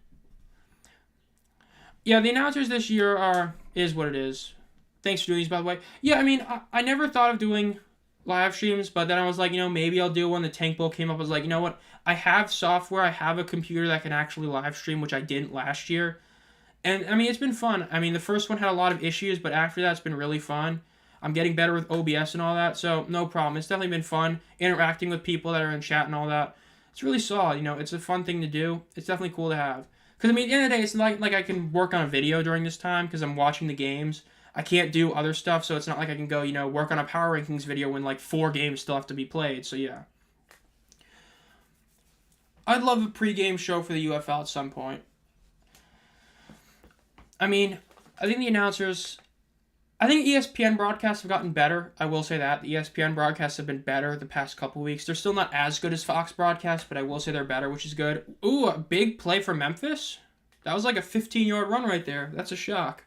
Yeah, the announcers this year is what it is. Thanks for doing these, by the way. Yeah, I mean, I never thought of doing live streams, but then I was like, maybe I'll do one. The Tank Bowl came up. I was like, you know what? I have software. I have a computer that can actually live stream, which I didn't last year. And, I mean, it's been fun. I mean, the first one had a lot of issues, but after that, it's been really fun. I'm getting better with OBS and all that, so no problem. It's definitely been fun interacting with people that are in chat and all that. It's really solid. It's a fun thing to do. It's definitely cool to have. Because, I mean, at the end of the day, it's not like I can work on a video during this time because I'm watching the games. I can't do other stuff, so it's not like I can go, work on a power rankings video when, like, 4 games still have to be played. So, yeah. I'd love a pregame show for the UFL at some point. I mean, I think the announcers... I think ESPN broadcasts have gotten better. I will say that. The ESPN broadcasts have been better the past couple weeks. They're still not as good as Fox broadcasts, but I will say they're better, which is good. Ooh, a big play for Memphis? That was like a 15-yard run right there. That's a shock.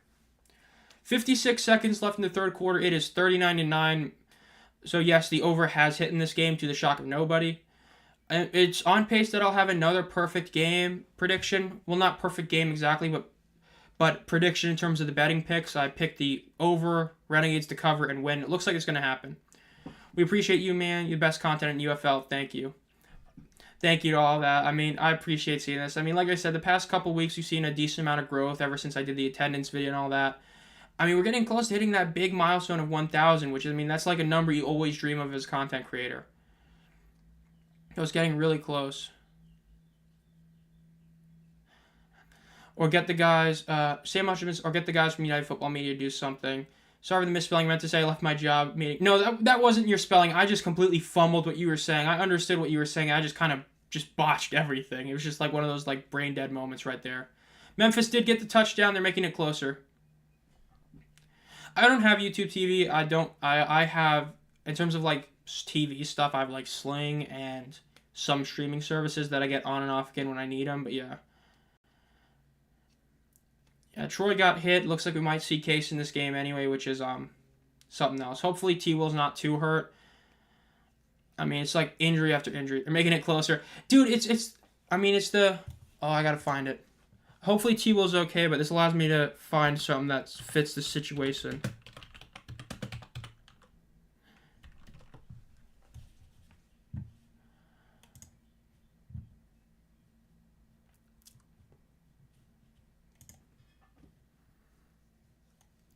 56 seconds left in the third quarter. It is 39-9. So, yes, the over has hit in this game to the shock of nobody. It's on pace that I'll have another perfect game prediction. Well, not perfect game exactly, but prediction in terms of the betting picks. I picked the over, Renegades to cover and win. It looks like it's going to happen. We appreciate you, man. You're the best content in UFL. Thank you. Thank you to all that. I mean, I appreciate seeing this. I mean, like I said, the past couple weeks we've seen a decent amount of growth ever since I did the attendance video and all that. I mean, we're getting close to hitting that big milestone of 1,000, which, I mean, that's like a number you always dream of as a content creator. It was getting really close. Or get the guys, or get the guys from United Football Media to do something. Sorry for the misspelling. I meant to say I left my job meeting. No, that wasn't your spelling. I just completely fumbled what you were saying. I understood what you were saying. I just kind of just botched everything. It was just like one of those like brain dead moments right there. Memphis did get the touchdown. They're making it closer. I don't have YouTube TV. I have, in terms of like TV stuff, I have like Sling and some streaming services that I get on and off again when I need them. But yeah. Yeah, Troy got hit. Looks like we might see Case in this game anyway, which is something else. Hopefully T-Will's not too hurt. I mean, it's like injury after injury. They're making it closer. Dude, it's the... Oh, I gotta find it. Hopefully T-Will's okay, but this allows me to find something that fits the situation.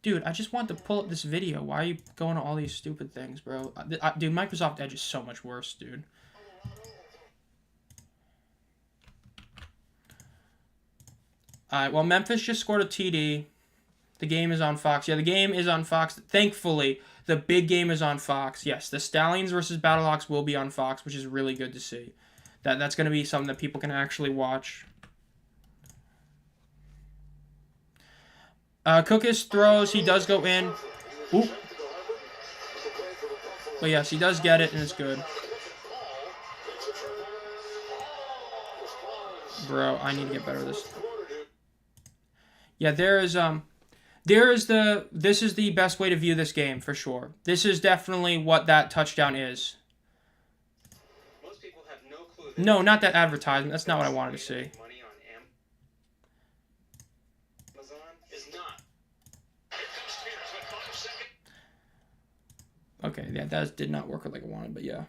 Dude, I just want to pull up this video. Why are you going to all these stupid things, bro? Dude, Microsoft Edge is so much worse, dude. Alright, well, Memphis just scored a TD. The game is on Fox. Yeah, the game is on Fox. Thankfully, the big game is on Fox. Yes, the Stallions versus Battlehawks will be on Fox, which is really good to see. That's going to be something that people can actually watch. Cookus throws. He does go in. Oop. But yes, he does get it, and it's good. Bro, I need to get better at this. Yeah, this is the best way to view this game, for sure. This is definitely what that touchdown is. Most people have no clue. No, not that advertisement. That's not what I wanted to see. Okay, yeah, that did not work like I wanted, but yeah.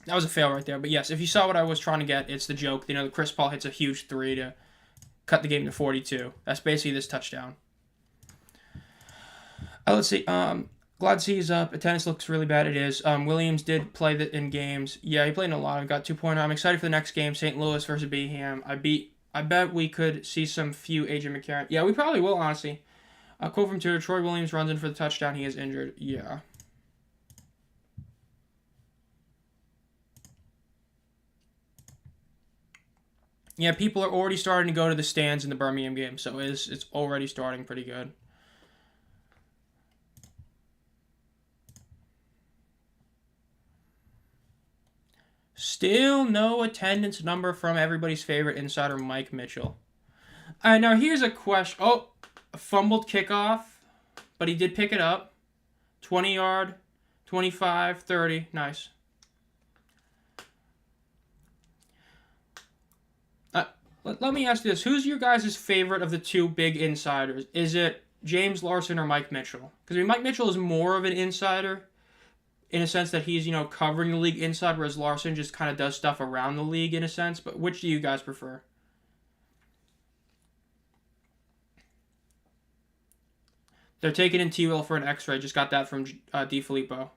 That was a fail right there. But yes, if you saw what I was trying to get, it's the joke. You know, Chris Paul hits a huge 3 to cut the game to 42. That's basically this touchdown. Let's see. Glad to see he's up. Attendance looks really bad. It is. Williams did play in games. Yeah, he played in a lot. I got 2-pointer. I'm excited for the next game. St. Louis versus Beeham. I bet we could see some few AJ McCarron. Yeah, we probably will, honestly. A quote from Twitter, Troy Williams runs in for the touchdown. He is injured. Yeah. Yeah, people are already starting to go to the stands in the Birmingham game, so it's already starting pretty good. Still no attendance number from everybody's favorite insider, Mike Mitchell. Now here's a question. Oh, a fumbled kickoff, but he did pick it up. 20-yard, 25, 30. Nice. Let me ask you this. Who's your guys' favorite of the two big insiders? Is it James Larson or Mike Mitchell? Because, I mean, Mike Mitchell is more of an insider in a sense that he's, covering the league inside, whereas Larson just kind of does stuff around the league in a sense. But which do you guys prefer? They're taking in T-Will for an X-ray. Just got that from DiFilippo.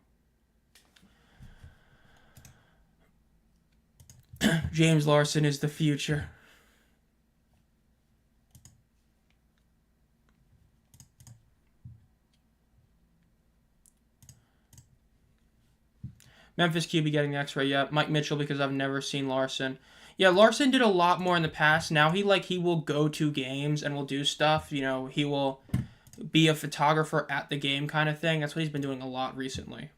James Larson is the future. Memphis QB getting the X-ray. Yeah, Mike Mitchell because I've never seen Larson. Yeah, Larson did a lot more in the past. Now he will go to games and will do stuff. He will be a photographer at the game kind of thing. That's what he's been doing a lot recently.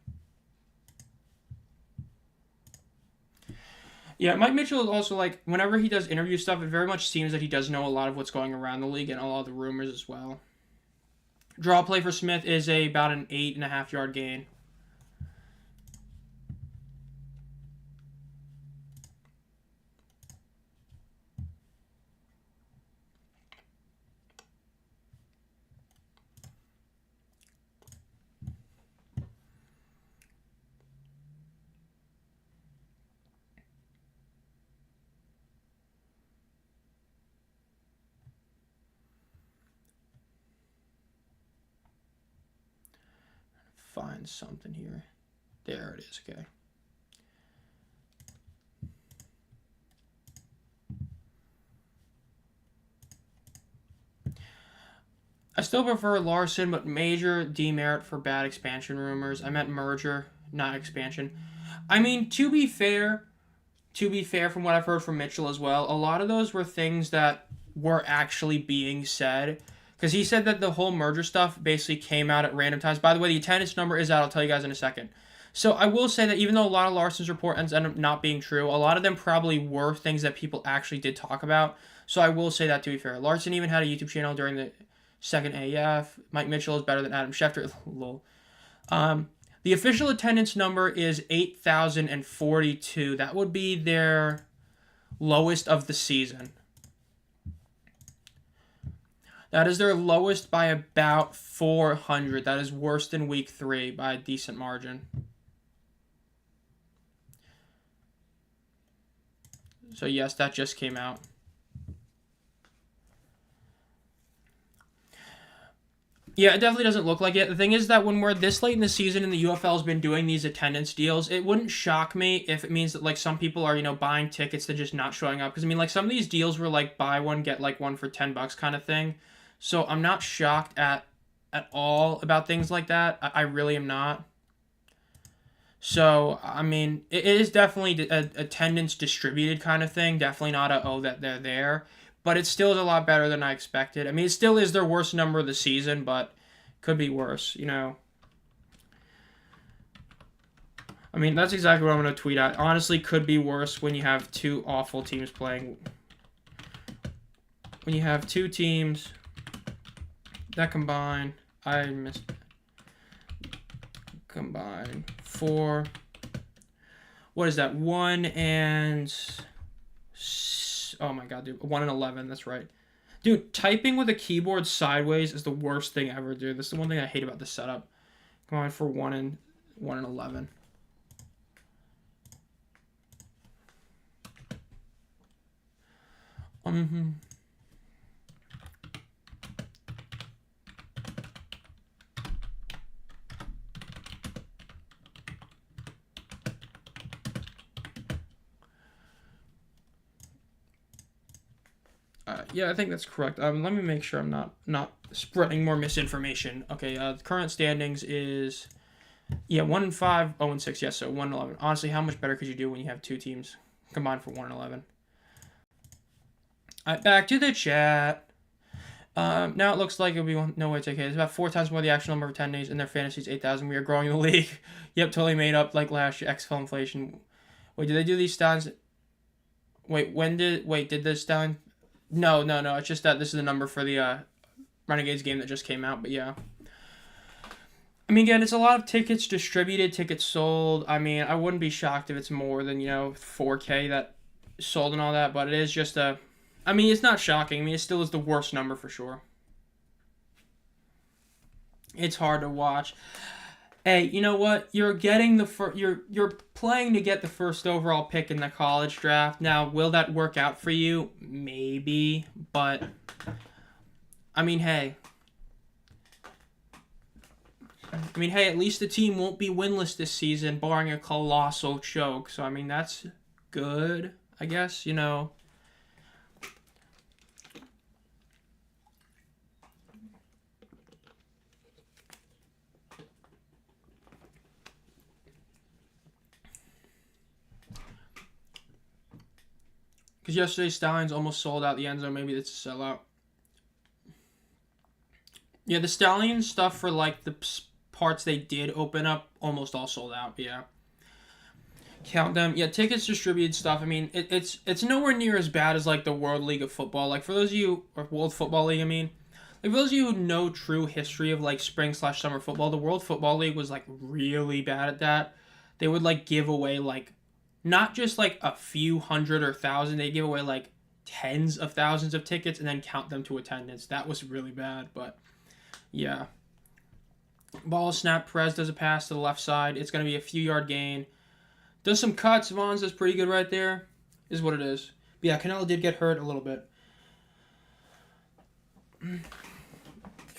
Yeah, Mike Mitchell is also whenever he does interview stuff, it very much seems that he does know a lot of what's going around the league and a lot of the rumors as well. Draw play for Smith is about an 8.5-yard gain. find something here. There it is, okay. I still prefer Larson, but major demerit for bad expansion rumors. I meant merger, not expansion. I mean, to be fair, from what I've heard from Mitchell as well, a lot of those were things that were actually being said. Because he said that the whole merger stuff basically came out at random times. By the way, the attendance number is out. I'll tell you guys in a second. So I will say that even though a lot of Larson's report ends up not being true, a lot of them probably were things that people actually did talk about. So I will say that, to be fair. Larson even had a YouTube channel during the second AF. Mike Mitchell is better than Adam Schefter. Lol. The official attendance number is 8,042. That would be their lowest of the season. That is their lowest by about 400. That is worse than week 3 by a decent margin. So yes, that just came out. Yeah, it definitely doesn't look like it. The thing is that when we're this late in the season and the UFL has been doing these attendance deals, it wouldn't shock me if it means that, like, some people are, buying tickets to just not showing up. Because, I mean, like, some of these deals were, like, buy one, get, like, one for $10 kind of thing. So I'm not shocked at all about things like that. I really am not. So, I mean, it is definitely a attendance distributed kind of thing. Definitely not that they're there. But it still is a lot better than I expected. I mean, it still is their worst number of the season, but could be worse, I mean, that's exactly what I'm going to tweet at. Honestly, could be worse when you have two awful teams playing. When you have two teams that combine, combine for, what is that, 1 and, oh my god, dude, 1 and 11, that's right. Dude, typing with a keyboard sideways is the worst thing ever, dude. This is the one thing I hate about this setup. Combine for 1 and 11. Yeah, I think that's correct. Let me make sure I'm not spreading more misinformation. Okay, the current standings is 1 and 5, 0 and 6. Yes, so 1 and 11. Honestly, how much better could you do when you have two teams combined for 1 and 11? All right, back to the chat. Now it looks like it'll be no way to take it. It's about 4 times more the actual number of attendees, and their fantasy is 8,000. We are growing the league. Yep, totally made up like last year. XFL inflation. Wait, did they do these stallions? Wait, did the stallion? No. It's just that this is the number for the Renegades game that just came out. But yeah. I mean, again, it's a lot of tickets distributed, tickets sold. I mean, I wouldn't be shocked if it's more than, 4K that sold and all that. But it is just I mean, it's not shocking. I mean, it still is the worst number for sure. It's hard to watch. Hey, you know what? You're getting you're playing to get the first overall pick in the college draft. Now, will that work out for you? Maybe, but I mean, hey. At least the team won't be winless this season, barring a colossal choke. So, I mean, that's good, I guess, Because yesterday, Stallions almost sold out the end zone. Maybe it's a sellout. Yeah, the Stallions stuff for, like, the parts they did open up almost all sold out. Yeah. Count them. Yeah, tickets distributed stuff. I mean, it's nowhere near as bad as, like, the World League of Football. Like, for those of you, or World Football League, I mean. Like, for those of you who know true history of, like, spring/summer football, the World Football League was, like, really bad at that. They would, like, give away, like, not just, like, a few hundred or thousand. They give away, like, tens of thousands of tickets and then count them to attendance. That was really bad, but, yeah. Ball snap. Perez does a pass to the left side. It's going to be a few-yard gain. Does some cuts. Vaughn's does pretty good right there. Is what it is. But, yeah, Canelo did get hurt a little bit.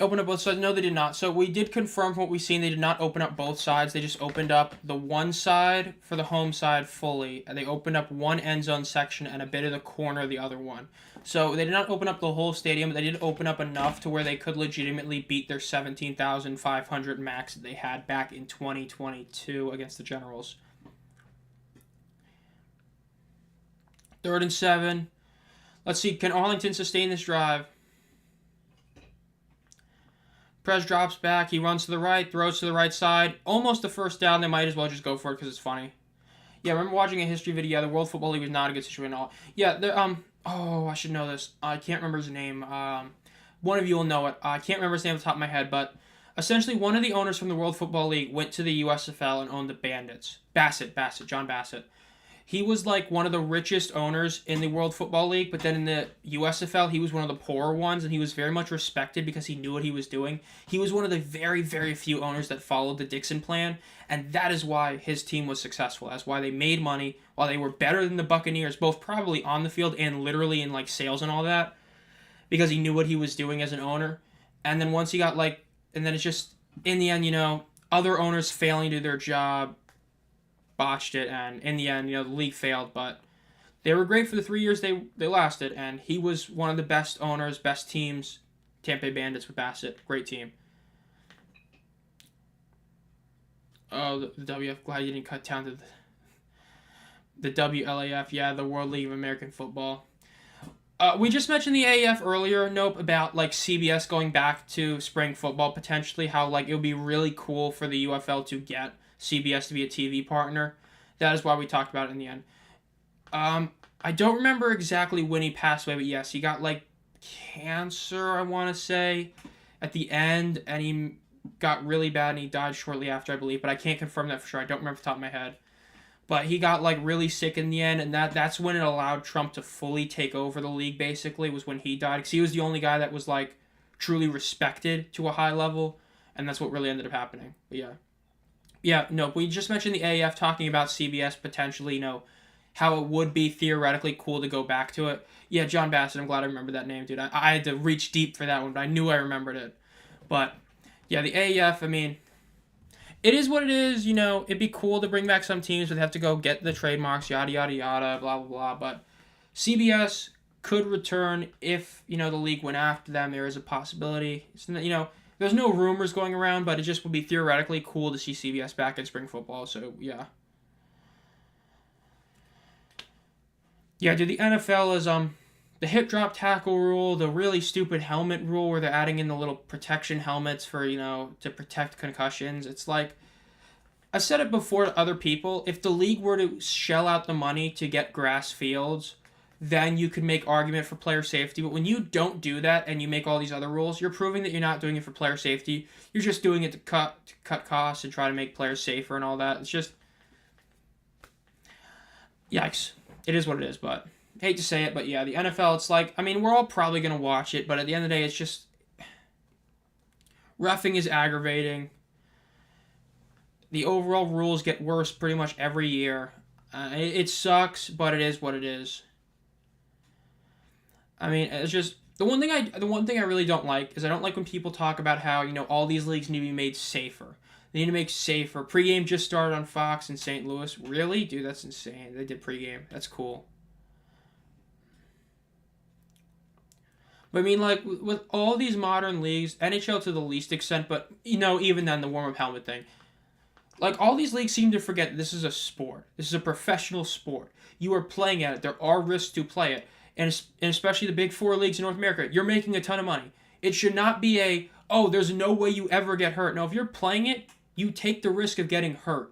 Open up both sides? No, they did not. So we did confirm from what we've seen. They did not open up both sides. They just opened up the one side for the home side fully. And they opened up one end zone section and a bit of the corner of the other one. So they did not open up the whole stadium, but they did open up enough to where they could legitimately beat their 17,500 max that they had back in 2022 against the Generals. 3rd and 7. Let's see, can Arlington sustain this drive? Prez drops back. He runs to the right, throws to the right side. Almost a first down. They might as well just go for it because it's funny. Yeah, I remember watching a history video. Yeah, the World Football League was not a good situation at all. Yeah, oh, I should know this. I can't remember his name. One of you will know it. I can't remember his name off the top of my head, but essentially one of the owners from the World Football League went to the USFL and owned the Bandits. John Bassett. He was like one of the richest owners in the World Football League, but then in the USFL, he was one of the poorer ones, and he was very much respected because he knew what he was doing. He was one of the very, very few owners that followed the Dixon plan, and that is why his team was successful. That's why they made money, while they were better than the Buccaneers, both probably on the field and literally in like sales and all that, because he knew what he was doing as an owner. And then once he got and then it's just, in the end, other owners failing to do their job, botched it, and in the end, the league failed, but they were great for the 3 years they lasted, and he was one of the best owners, best teams. Tampa Bay Bandits with Bassett, great team. Oh, the WF, glad you didn't cut down to the WLAF, yeah, the World League of American Football. We just mentioned the AAF earlier, Nope, about CBS going back to spring football potentially, how it would be really cool for the UFL to get CBS to be a TV partner. That is why we talked about it in the end. I don't remember exactly when he passed away, but yes, he got cancer, I want to say, at the end, and he got really bad and he died shortly after, I believe, but I can't confirm that for sure. I don't remember off the top of my head. But he got really sick in the end, and that's when it allowed Trump to fully take over the league, basically, was when he died, because he was the only guy that was truly respected to a high level, and that's what really ended up happening. But yeah. Yeah, no, we just mentioned the AAF talking about CBS potentially, how it would be theoretically cool to go back to it. Yeah, John Bassett, I'm glad I remember that name, dude. I had to reach deep for that one, but I knew I remembered it. But, yeah, the AAF, it is what it is, it'd be cool to bring back some teams, but they have to go get the trademarks, yada, yada, yada, blah, blah, blah. But CBS could return if, the league went after them. There is a possibility. There's no rumors going around, but it just would be theoretically cool to see CBS back in spring football, so yeah. Yeah, dude, the NFL is, the hip drop tackle rule, the really stupid helmet rule where they're adding in the little protection helmets for, to protect concussions. It's I said it before to other people, if the league were to shell out the money to get grass fields, then you could make argument for player safety. But when you don't do that and you make all these other rules, you're proving that you're not doing it for player safety. You're just doing it to cut costs and try to make players safer and all that. It's just, yikes. It is what it is, but hate to say it, but yeah, the NFL, it's we're all probably going to watch it, but at the end of the day, it's just, reffing is aggravating. The overall rules get worse pretty much every year. It sucks, but it is what it is. It's just the one thing I really don't like is I don't like when people talk about how all these leagues need to be made safer. They need to make safer. Pregame just started on Fox in St. Louis. Really, dude, that's insane. They did pregame. That's cool. But with all these modern leagues, NHL to the least extent, but even then the warm-up helmet thing. All these leagues seem to forget this is a sport. This is a professional sport. You are playing at it. There are risks to play it. And especially the big four leagues in North America, you're making a ton of money. It should not be there's no way you ever get hurt. No, if you're playing it, you take the risk of getting hurt.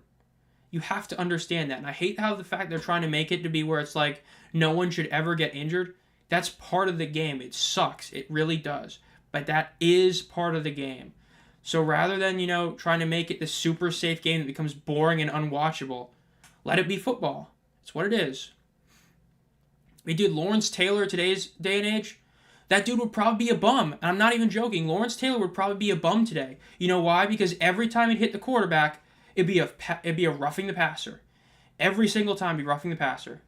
You have to understand that. And I hate how the fact they're trying to make it to be where it's no one should ever get injured. That's part of the game. It sucks. It really does. But that is part of the game. So rather than, trying to make it this super safe game that becomes boring and unwatchable, let it be football. It's what it is. Dude, Lawrence Taylor, today's day and age, that dude would probably be a bum. And I'm not even joking. Lawrence Taylor would probably be a bum today. You know why? Because every time he'd hit the quarterback, it'd be a roughing the passer. Every single time he'd be roughing the passer.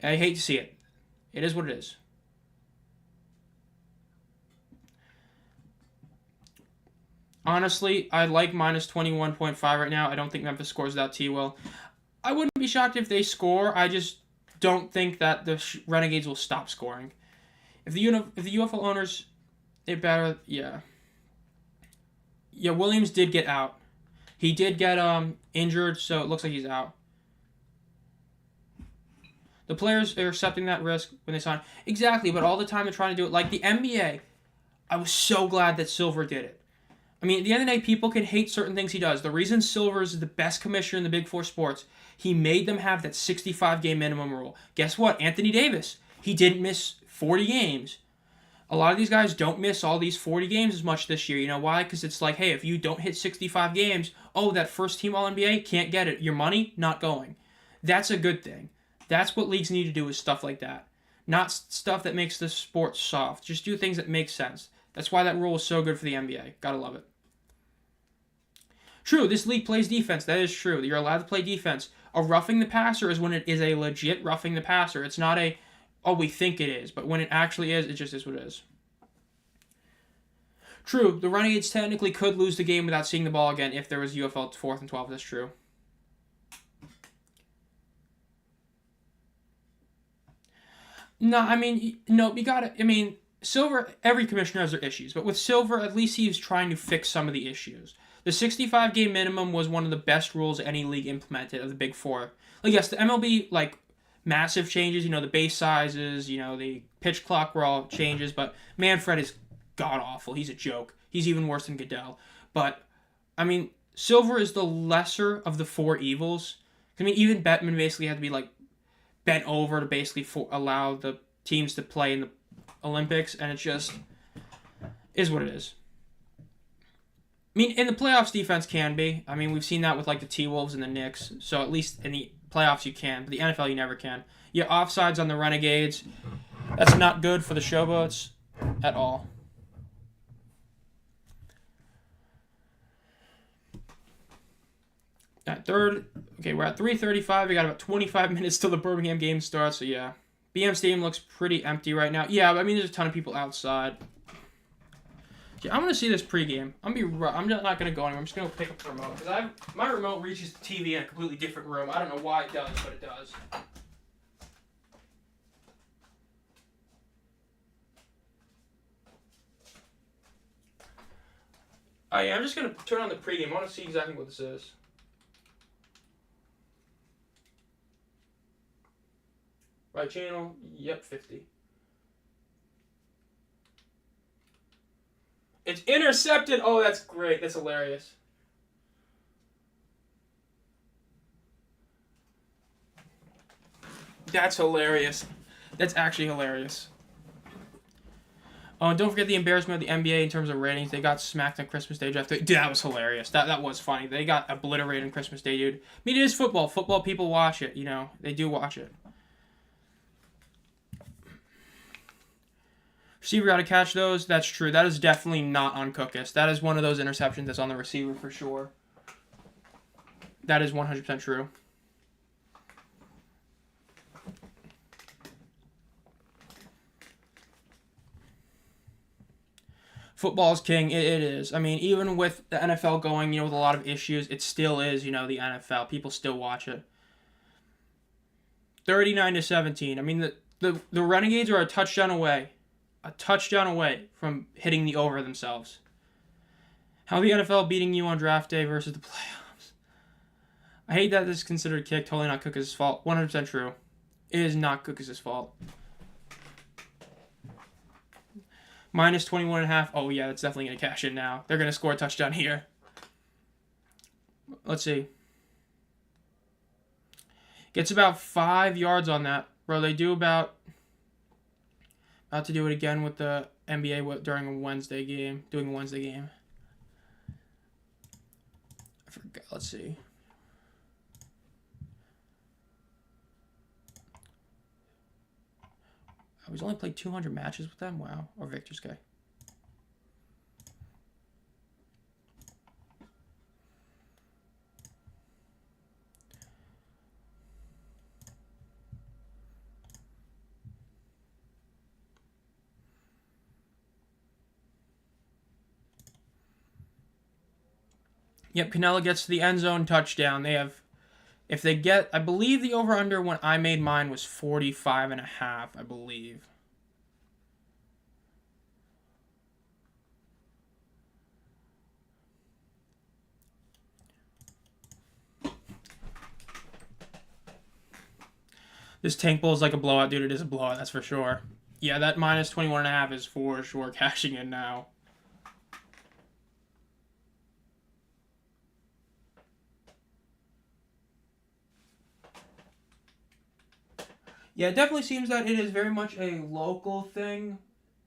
I hate to see it. It is what it is. Honestly, I like minus 21.5 right now. I don't think Memphis scores without T-Will. I wouldn't be shocked if they score. I just don't think that the Renegades will stop scoring. If the UFL owners, they better, yeah. Yeah, Williams did get out. He did get injured, so it looks like he's out. The players are accepting that risk when they sign. Exactly, but all the time they're trying to do it. Like the NBA, I was so glad that Silver did it. I mean, at the end of the day, people can hate certain things he does. The reason Silver is the best commissioner in the Big Four sports, he made them have that 65-game minimum rule. Guess what? Anthony Davis, he didn't miss 40 games. A lot of these guys don't miss all these 40 games as much this year. You know why? Because it's like, hey, if you don't hit 65 games, oh, that first team All-NBA can't get it. Your money, not going. That's a good thing. That's what leagues need to do is stuff like that. Not stuff that makes the sport soft. Just do things that make sense. That's why that rule is so good for the NBA. Gotta love it. True, this league plays defense. That is true. You're allowed to play defense. A roughing the passer is when it is a legit roughing the passer. It's not a, oh, we think it is. But when it actually is, it just is what it is. True, the Renegades technically could lose the game without seeing the ball again if there was UFL 4th and 12. That's true. No, I mean, no, you gotta, I mean, Silver, every commissioner has their issues. But with Silver, at least he's trying to fix some of the issues. The 65-game minimum was one of the best rules any league implemented of the Big Four. Like, yes, the MLB, like, massive changes, the base sizes, the pitch clock were all changes, but Manfred is god-awful. He's a joke. He's even worse than Goodell. But, I mean, Silver is the lesser of the four evils. I mean, even Bettman basically had to be, like, bent over to basically allow the teams to play in the Olympics, and it just is what it is. I mean, in the playoffs, defense can be. I mean, we've seen that with, like, the T-Wolves and the Knicks. So, at least in the playoffs, you can. But the NFL, you never can. Yeah, offsides on the Renegades. That's not good for the Showboats at all. At third, okay, we're at 3:35. We got about 25 minutes till the Birmingham game starts. So, yeah. BM Stadium looks pretty empty right now. Yeah, I mean, there's a ton of people outside. Yeah, I'm going to see this pregame. I'm just not going to go anywhere. I'm just going to pick up the remote. Because my remote reaches the TV in a completely different room. I don't know why it does, but it does. Oh, yeah, I'm just going to turn on the pregame. I want to see exactly what this is. Right channel? Yep, 50. It's intercepted. Oh, that's great. That's hilarious. That's hilarious. That's actually hilarious. Oh, and don't forget the embarrassment of the NBA in terms of ratings. They got smacked on Christmas Day. Dude, that was hilarious. That was funny. They got obliterated on Christmas Day, dude. I mean, it is football. Football people watch it, They do watch it. Receiver got to catch those. That's true. That is definitely not on Cookus. That is one of those interceptions that's on the receiver for sure. That is 100% true. Football's king. It is. I mean, even with the NFL going, with a lot of issues, it still is, the NFL. People still watch it. 39-17. I mean, the Renegades are a touchdown away. A touchdown away from hitting the over themselves. How the NFL beating you on draft day versus the playoffs. I hate that this is considered a kick. Totally not Cookus' fault. 100% true. It is not Cookus' fault. Minus 21.5. Oh, yeah, that's definitely going to cash in now. They're going to score a touchdown here. Let's see. Gets about 5 yards on that. Bro, they do about to do it again with the NBA during a Wednesday game. Doing a Wednesday game. I forgot. Let's see. He's only played 200 matches with them? Wow. Or Victor's guy. Yep, Canella gets to the end zone, touchdown. They have, if they get, I believe the over-under when I made mine was 45.5, I believe. This Tank Bowl is like a blowout, dude. It is a blowout, that's for sure. Yeah, that minus 21.5 is for sure cashing in now. Yeah, it definitely seems that it is very much a local thing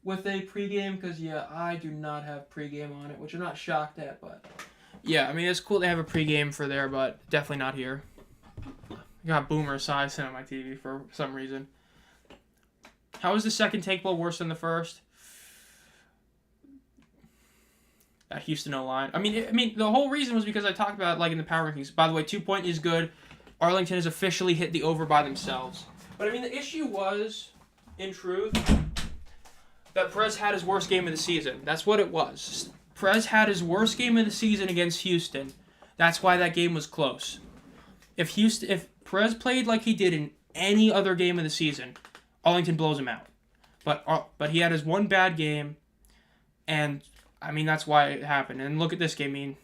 with a pregame, because, yeah, I do not have pregame on it, which I'm not shocked at, but... Yeah, I mean, it's cool to have a pregame for there, but definitely not here. I got Boomer Esiason on my TV for some reason. How was the second Tank Bowl worse than the first? That Houston O-line. I mean, the whole reason was because I talked about it, like, in the power rankings. By the way, 2-point is good. Arlington has officially hit the over by themselves. But, I mean, the issue was, in truth, that Perez had his worst game of the season. That's what it was. Perez had his worst game of the season against Houston. That's why that game was close. If Perez played like he did in any other game of the season, Arlington blows him out. But he had his one bad game, and I mean that's why it happened. And look at this game. I mean,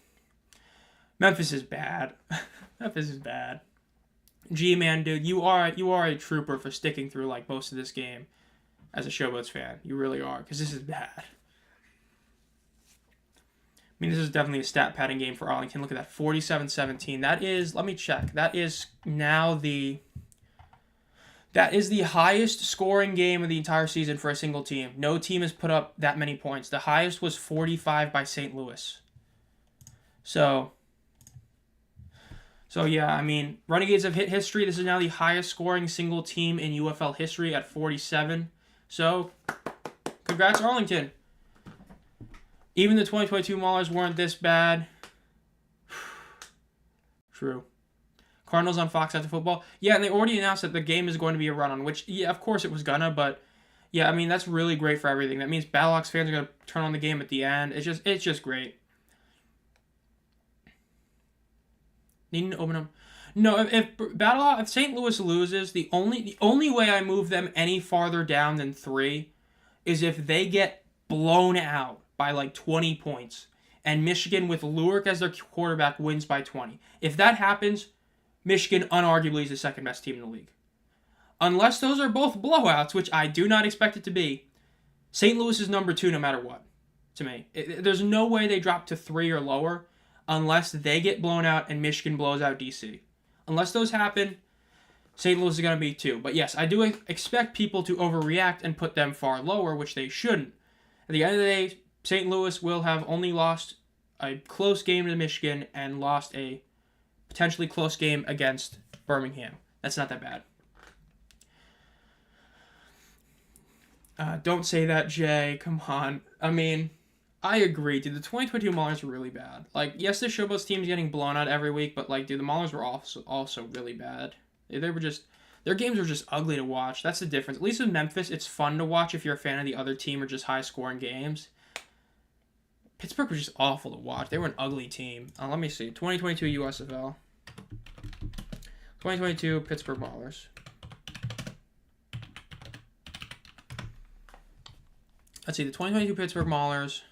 Memphis is bad. Memphis is bad. G-Man, dude, you are a trooper for sticking through like most of this game as a Showboats fan. You really are, because this is bad. I mean, this is definitely a stat padding game for Arlington. Look at that, 47-17. That is, let me check. That is now the highest scoring game of the entire season for a single team. No team has put up that many points. The highest was 45 by St. Louis. So yeah, I mean, Renegades have hit history. This is now the highest scoring single team in UFL history at 47. So, congrats, Arlington. Even the 2022 Maulers weren't this bad. True. Cardinals on Fox after football. Yeah, and they already announced that the game is going to be a run-on, which, yeah, of course it was gonna, but, yeah, I mean, that's really great for everything. That means Battlehawks fans are going to turn on the game at the end. It's just great. Needing to open them. No, if St. Louis loses, the only way I move them any farther down than 3 is if they get blown out by like 20 points and Michigan with Lurik as their quarterback wins by 20. If that happens, Michigan unarguably is the second best team in the league. Unless those are both blowouts, which I do not expect it to be, St. Louis is number 2 no matter what, to me. There's no way they drop to 3 or lower unless they get blown out and Michigan blows out DC. Unless those happen, St. Louis is going to be 2. But yes, I do expect people to overreact and put them far lower, which they shouldn't. At the end of the day, St. Louis will have only lost a close game to Michigan and lost a potentially close game against Birmingham. That's not that bad. Don't say that, Jay. Come on. I mean, I agree, dude. The 2022 Maulers were really bad. Like, yes, the Showboats team's getting blown out every week, but, like, dude, the Maulers were also really bad. They were just... Their games were just ugly to watch. That's the difference. At least with Memphis, it's fun to watch if you're a fan of the other team or just high-scoring games. Pittsburgh was just awful to watch. They were an ugly team. Let me see. 2022 USFL. 2022 Pittsburgh Maulers. Let's see. The 2022 Pittsburgh Maulers...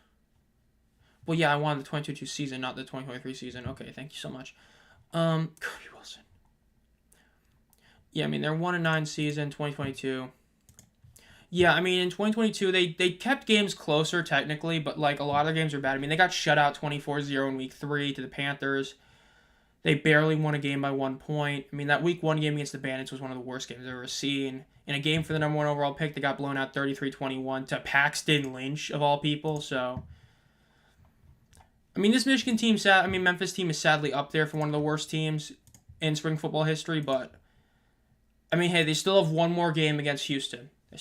Well, yeah, I wanted the 2022 season, not the 2023 season. Okay, thank you so much. Kirby Wilson. Yeah, I mean, they're 1-9 season, 2022. Yeah, I mean, in 2022, they kept games closer, technically, but, like, a lot of their games are bad. I mean, they got shut out 24-0 in Week 3 to the Panthers. They barely won a game by 1 point. I mean, that Week 1 game against the Bandits was one of the worst games I've ever seen. In a game for the number 1 overall pick, they got blown out 33-21 to Paxton Lynch, of all people, so... I mean, this Michigan team, Memphis team is sadly up there for one of the worst teams in spring football history, but, I mean, hey, they still have one more game against Houston. Oh,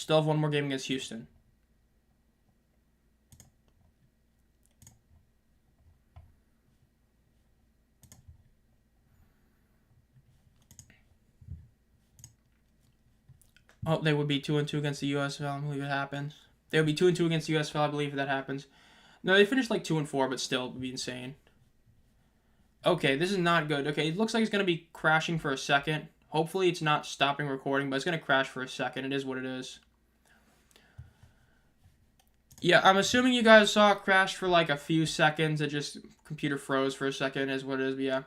they would be 2-2 against the USFL, I believe it happens. They would be 2-2 against the USFL, I believe that happens. No, they finished like 2-4, but still, it would be insane. Okay, this is not good. Okay, it looks like it's going to be crashing for a second. Hopefully it's not stopping recording, but it's going to crash for a second. It is what it is. Yeah, I'm assuming you guys saw it crash for like a few seconds. It just, computer froze for a second is what it is, but yeah.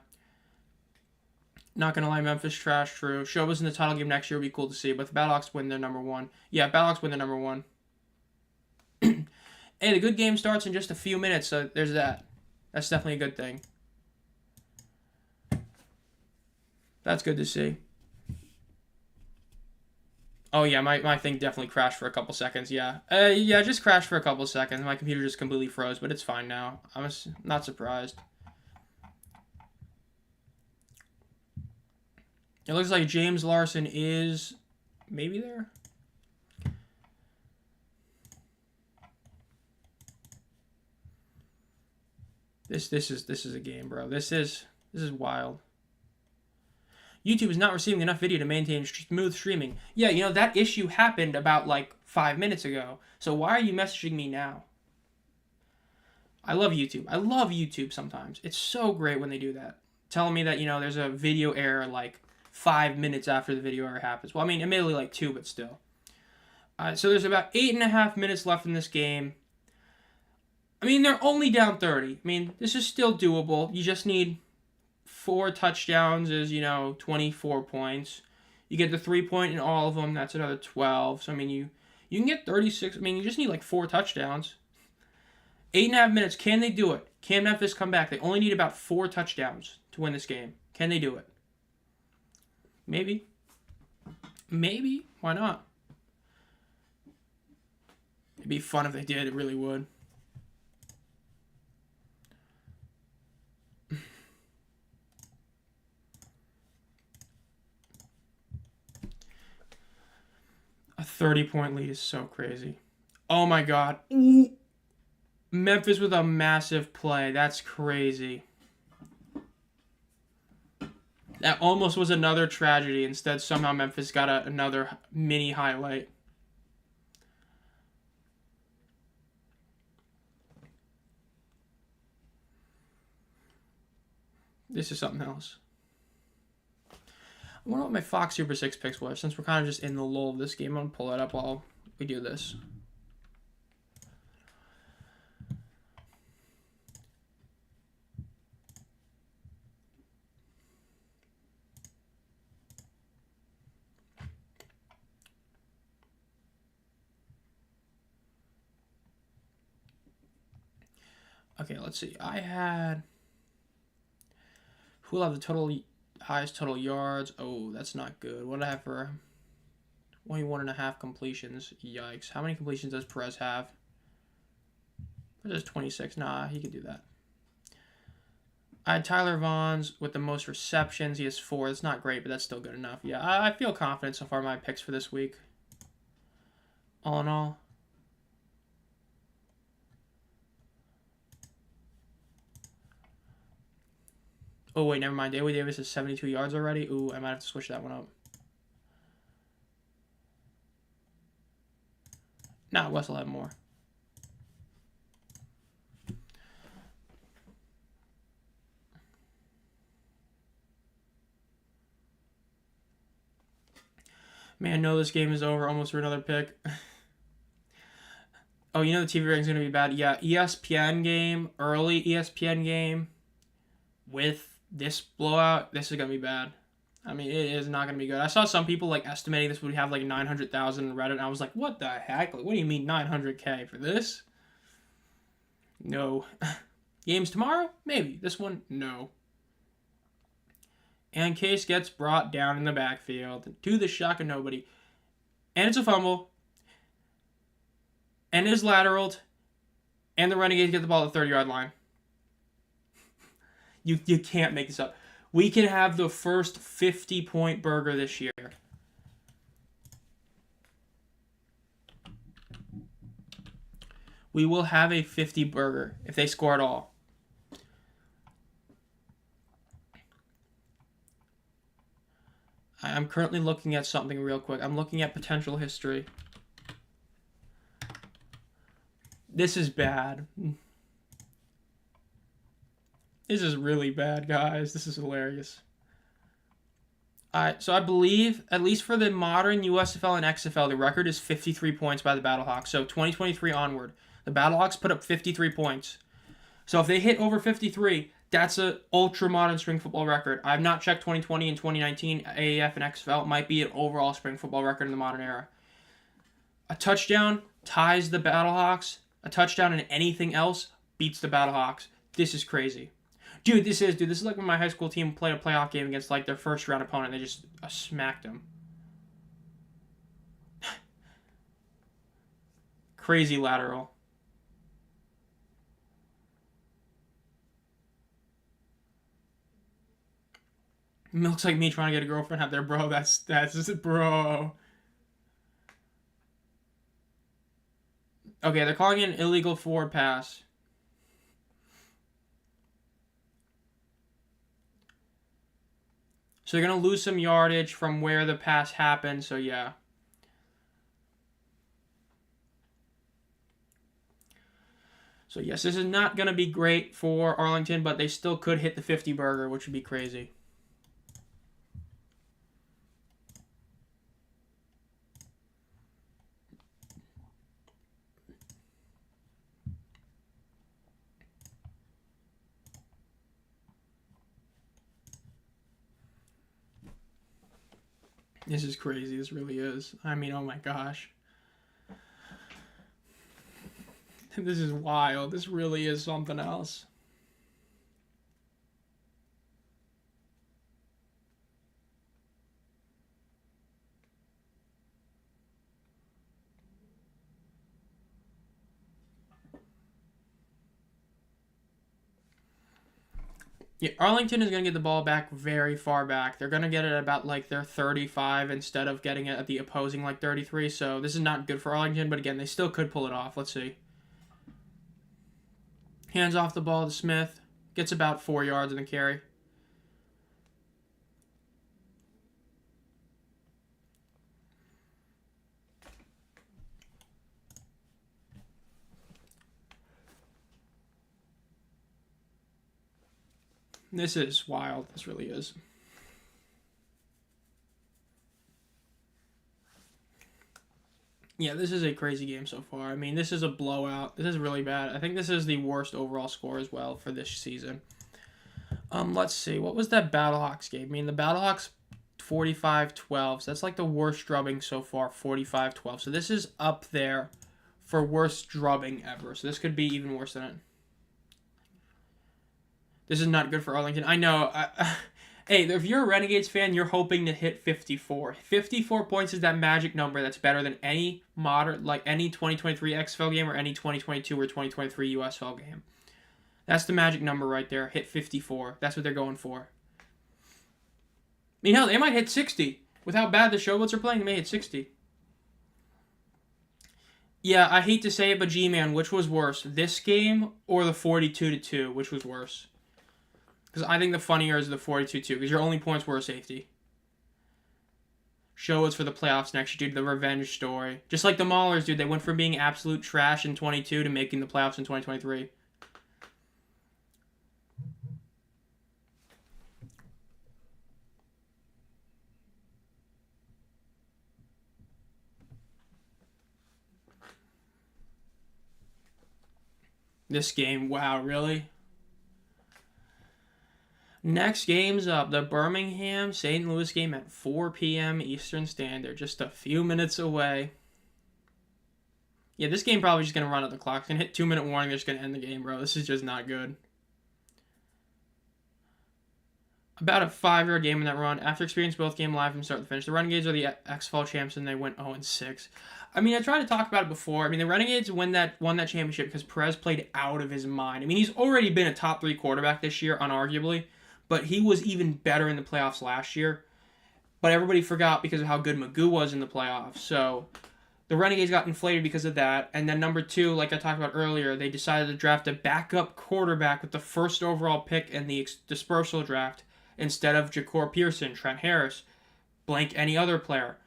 Not gonna lie, Memphis trash, true. Showboats in the title game next year would be cool to see, but the Battlehawks win their number one. Yeah, Battlehawks win their number one. Hey, the good game starts in just a few minutes, so there's that. That's definitely a good thing. That's good to see. Oh yeah, my thing definitely crashed for a couple seconds, yeah. Yeah, just crashed for a couple seconds. My computer just completely froze, but it's fine now. I was not surprised. It looks like James Larson is maybe there. This is a game, bro. This is wild. YouTube is not receiving enough video to maintain smooth streaming. Yeah, you know, that issue happened about like 5 minutes ago. So why are you messaging me now? I love YouTube. I love YouTube sometimes. It's so great when they do that. Telling me that, you know, there's a video error like 5 minutes after the video error happens. Well, I mean, admittedly like 2, but still. So there's about 8.5 minutes left in this game. I mean, they're only down 30. I mean, this is still doable. You just need 4 touchdowns is, you know, 24 points. You get the 3-point in all of them. That's another 12. So, I mean, you can get 36. I mean, you just need like 4 touchdowns. 8.5 minutes. Can they do it? Can Memphis come back? They only need about 4 touchdowns to win this game. Can they do it? Maybe. Maybe. Why not? It'd be fun if they did. It really would. A 30-point lead is so crazy. Oh my god. Ooh. Memphis with a massive play. That's crazy. That almost was another tragedy. Instead, somehow Memphis got another mini highlight. This is something else. I wonder what my Fox Super 6 picks was. Since we're kind of just in the lull of this game, I'm going to pull it up while we do this. Okay, let's see. I had... Who'll have the highest total yards? Oh, that's not good. What did I have for... Only 1.5 completions. Yikes. How many completions does Perez have? Perez has 26. Nah, he could do that. I had Tyler Vaughn's with the most receptions. He has 4. That's not great, but that's still good enough. Yeah, I feel confident so far in my picks for this week. All in all. Oh, wait, never mind. Daly Davis is 72 yards already. Ooh, I might have to switch that one up. Nah, Wes will have more. Man, no, this game is over almost for another pick. Oh, you know the TV rating's going to be bad? Yeah, ESPN game, early ESPN game with this blowout, this is going to be bad. I mean, it is not going to be good. I saw some people like estimating this would have like 900,000 in Reddit, and I was like, what the heck? Like, what do you mean 900K for this? No. Games tomorrow? Maybe. This one? No. And Case gets brought down in the backfield to the shock of nobody. And it's a fumble. And it is lateraled. And the Renegades get the ball at the 30-yard line. You can't make this up. We can have the first 50-point burger this year. We will have a 50 burger if they score at all. I'm currently looking at something real quick. I'm looking at potential history. This is bad. This is really bad, guys. This is hilarious. So I believe, at least for the modern USFL and XFL, the record is 53 points by the Battlehawks. So 2023 onward, the Battlehawks put up 53 points. So if they hit over 53, that's an ultra-modern spring football record. I've not checked 2020 and 2019 AAF and XFL. It might be an overall spring football record in the modern era. A touchdown ties the Battlehawks. A touchdown and anything else beats the Battlehawks. This is crazy. Dude, this is like when my high school team played a playoff game against like their first round opponent. They just smacked them. Crazy lateral. It looks like me trying to get a girlfriend out there, bro. That's bro. Okay, they're calling it an illegal forward pass. So they're going to lose some yardage from where the pass happened, so yeah. So yes, this is not going to be great for Arlington, but they still could hit the 50 burger, which would be crazy. This is crazy. This really is. I mean, oh my gosh. This is wild. This really is something else. Yeah, Arlington is going to get the ball back very far back. They're going to get it at about like their 35 instead of getting it at the opposing like 33. So this is not good for Arlington, but again, they still could pull it off. Let's see. Hands off the ball to Smith. Gets about 4 yards in the carry. This is wild. This really is. Yeah, this is a crazy game so far. I mean, this is a blowout. This is really bad. I think this is the worst overall score as well for this season. Let's see. What was that Battlehawks game? I mean, the Battlehawks 45-12. So that's like the worst drubbing so far, 45-12. So this is up there for worst drubbing ever. So this could be even worse than it. This is not good for Arlington. I know. Hey, if you're a Renegades fan, you're hoping to hit 54. 54 points is that magic number that's better than any modern, like any 2023 XFL game or any 2022 or 2023 USFL game. That's the magic number right there. Hit 54. That's what they're going for. I mean, hell, they might hit 60. With how bad the Showboats are playing, they may hit 60. Yeah, I hate to say it, but G-Man, which was worse? This game or the 42-2? Which was worse? Because I think the funnier is the 42-2, because your only points were a safety. Showboats for the playoffs next year, dude, the revenge story. Just like the Maulers, dude, they went from being absolute trash in 22 to making the playoffs in 2023. This game, wow, really? Next game's up, the Birmingham St. Louis game at 4 p.m. Eastern Standard, just a few minutes away. Yeah, this game probably just going to run out the clock. It's going to hit 2-minute warning, they're just going to end the game, bro. This is just not good. About a 5-yard game in that run. After experiencing both game live from start to finish, the Renegades are the XFL champs, and they went 0-6. I mean, I tried to talk about it before. I mean, the Renegades won that championship because Perez played out of his mind. I mean, he's already been a top 3 quarterback this year, unarguably, but he was even better in the playoffs last year. But everybody forgot because of how good Magoo was in the playoffs. So the Renegades got inflated because of that. And then number 2, like I talked about earlier, they decided to draft a backup quarterback with the first overall pick in the dispersal draft instead of Ja'Cour Pearson, Trent Harris, blank any other player.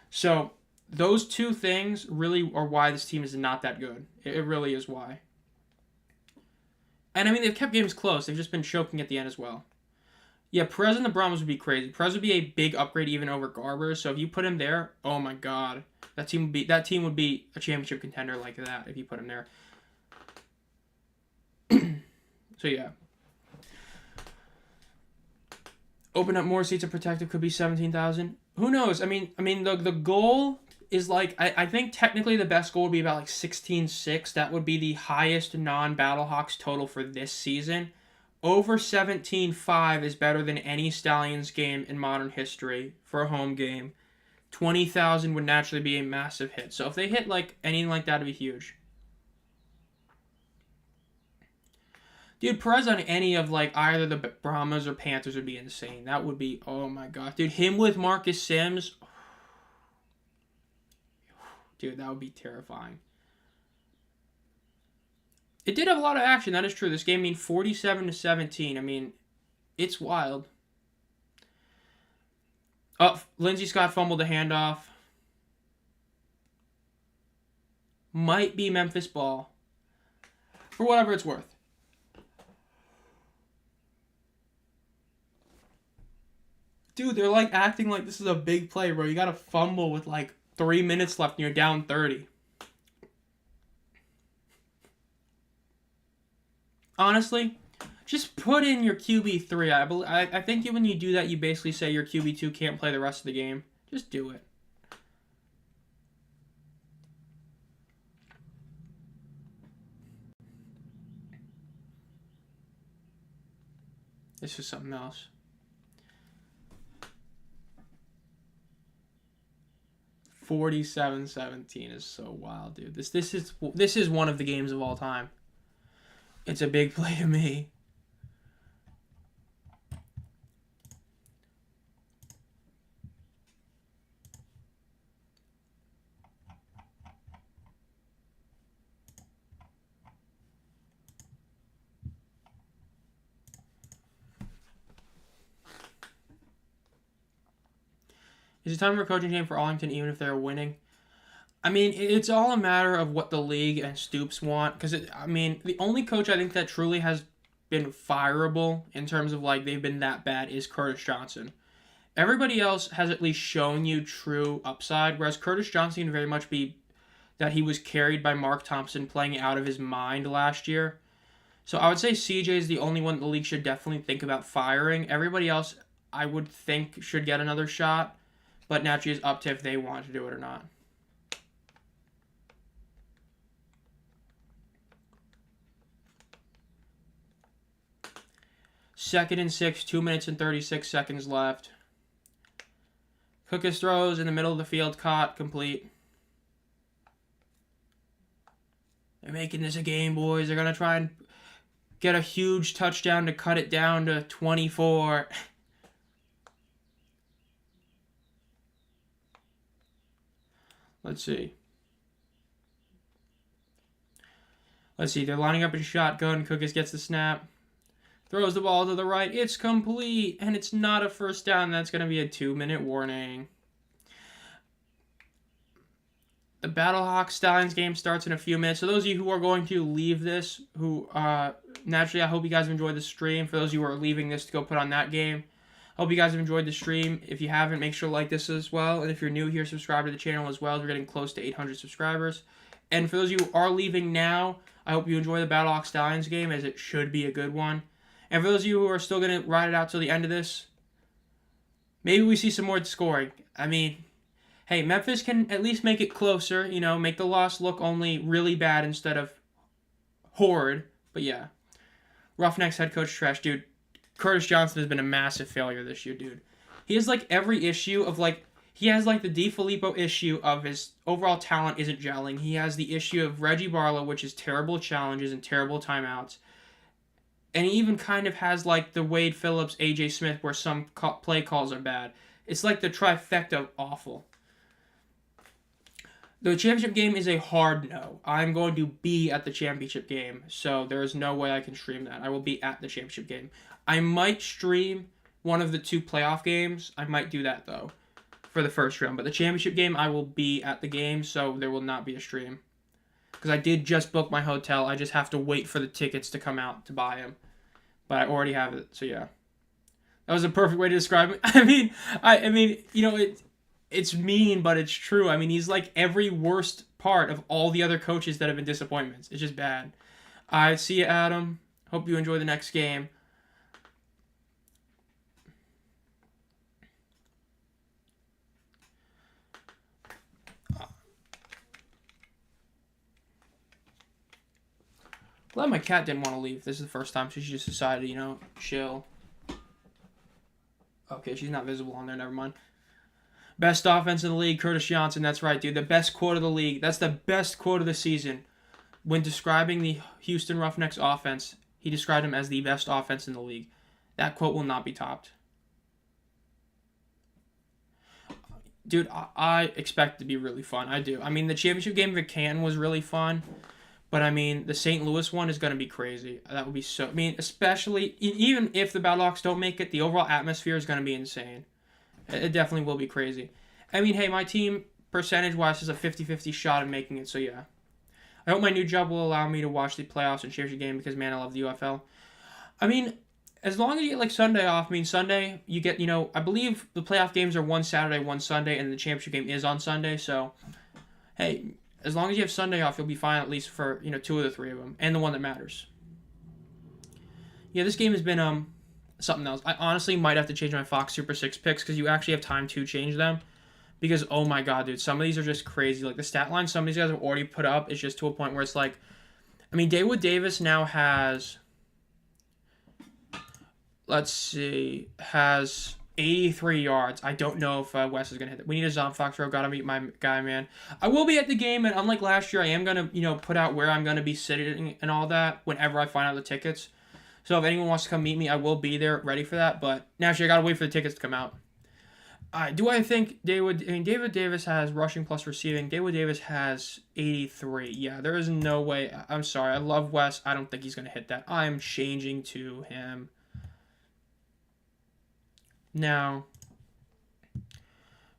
So those 2 things really are why this team is not that good. It really is why. And I mean, they've kept games close. They've just been choking at the end as well. Yeah, Perez and the Brahmas would be crazy. Perez would be a big upgrade even over Garber. So if you put him there, oh my god, that team would be a championship contender like that if you put him there. So yeah, open up more seats of protective could be 17,000. Who knows? I mean the goal is like I think technically the best goal would be about like 16.6. That would be the highest non-Battlehawks total for this season. Over 17.5 is better than any Stallions game in modern history for a home game. 20,000 would naturally be a massive hit. So if they hit like anything like that, it'd be huge. Dude, Perez on any of like either the Brahmas or Panthers would be insane. That would be, oh my god. Dude, him with Marcus Sims. Dude, that would be terrifying. It did have a lot of action, that is true. This game, 47-17. I mean, it's wild. Oh, Lindsey Scott fumbled the handoff. Might be Memphis ball. For whatever it's worth. Dude, they're like acting like this is a big play, bro. You got to fumble with like 3 minutes left and you're down 30. Honestly, just put in your QB3. I think when you do that, you basically say your QB2 can't play the rest of the game. Just do it. This is something else. $47-17 is so wild, dude. This is one of the games of all time. It's a big play to me. Is it time for a coaching change for Arlington even if they're winning? I mean, it's all a matter of what the league and Stoops want. Because, the only coach I think that truly has been fireable in terms of, like, they've been that bad is Curtis Johnson. Everybody else has at least shown you true upside, whereas Curtis Johnson can very much be that he was carried by Mark Thompson playing out of his mind last year. So I would say CJ is the only one the league should definitely think about firing. Everybody else, I would think, should get another shot. But naturally, it's up to if they want to do it or not. Second and 6, 2 minutes and 36 seconds left. Cookus throws in the middle of the field, caught, complete. They're making this a game, boys. They're going to try and get a huge touchdown to cut it down to 24. Let's see. They're lining up in shotgun. Cookus gets the snap. Throws the ball to the right. It's complete. And it's not a first down. That's going to be a 2-minute warning. The Battlehawks Stallions game starts in a few minutes. So those of you who are going to leave this, naturally, I hope you guys have enjoyed the stream. For those of you who are leaving this to go put on that game, I hope you guys have enjoyed the stream. If you haven't, make sure to like this as well. And if you're new here, subscribe to the channel as well. We're getting close to 800 subscribers. And for those of you who are leaving now, I hope you enjoy the Battlehawks Stallions game, as it should be a good one. And for those of you who are still going to ride it out till the end of this, maybe we see some more scoring. I mean, hey, Memphis can at least make it closer, make the loss look only really bad instead of horrid. But yeah, Roughnecks head coach trash, dude. Curtis Johnson has been a massive failure this year, dude. He has, like, every issue of, like, he has, like, the DiFilippo issue of his overall talent isn't gelling. He has the issue of Reggie Barlow, which is terrible challenges and terrible timeouts. And he even kind of has, like, the Wade Phillips, A.J. Smith, where some play calls are bad. It's like the trifecta of awful. The championship game is a hard no. I'm going to be at the championship game, so there is no way I can stream that. I will be at the championship game. I might stream one of the 2 playoff games. I might do that, though, for the first round. But the championship game, I will be at the game, so there will not be a stream. because I did just book my hotel. I just have to wait for the tickets to come out to buy them. But I already have it, so yeah. That was a perfect way to describe it. I mean, it's mean, but it's true. I mean, he's like every worst part of all the other coaches that have been disappointments. It's just bad. I see you, Adam. Hope you enjoy the next game. Glad my cat didn't want to leave. This is the first time she just decided, chill. Okay, she's not visible on there. Never mind. Best offense in the league, Curtis Johnson. That's right, dude. The best quote of the league. That's the best quote of the season. When describing the Houston Roughnecks offense, he described them as the best offense in the league. That quote will not be topped. Dude, I expect it to be really fun. I do. I mean, the championship game of Canton was really fun. But, I mean, the St. Louis one is going to be crazy. That would be so... I mean, especially... Even if the Battlehawks don't make it, the overall atmosphere is going to be insane. It definitely will be crazy. I mean, hey, my team, percentage-wise, has a 50-50 shot of making it, so yeah. I hope my new job will allow me to watch the playoffs and championship game because, man, I love the UFL. I mean, as long as you get, Sunday off, I mean, Sunday, you get, I believe the playoff games are one Saturday, one Sunday, and the championship game is on Sunday, so, hey... As long as you have Sunday off, you'll be fine at least for, 2 of the 3 of them. And the one that matters. Yeah, this game has been something else. I honestly might have to change my Fox Super 6 picks because you actually have time to change them. Because, oh my god, dude, some of these are just crazy. Like, the stat line some of these guys have already put up is just to a point where it's like... I mean, David Davis now has... Let's see. Has... 83 yards. I don't know if Wes is going to hit it. We need a Zomb Phox row. Got to meet my guy, man. I will be at the game, and unlike last year, I am going to, put out where I'm going to be sitting and all that whenever I find out the tickets. So if anyone wants to come meet me, I will be there ready for that. But naturally, I got to wait for the tickets to come out. Do I think David Davis has rushing plus receiving. David Davis has 83. Yeah, there is no way. I'm sorry. I love Wes. I don't think he's going to hit that. I'm changing to him. Now,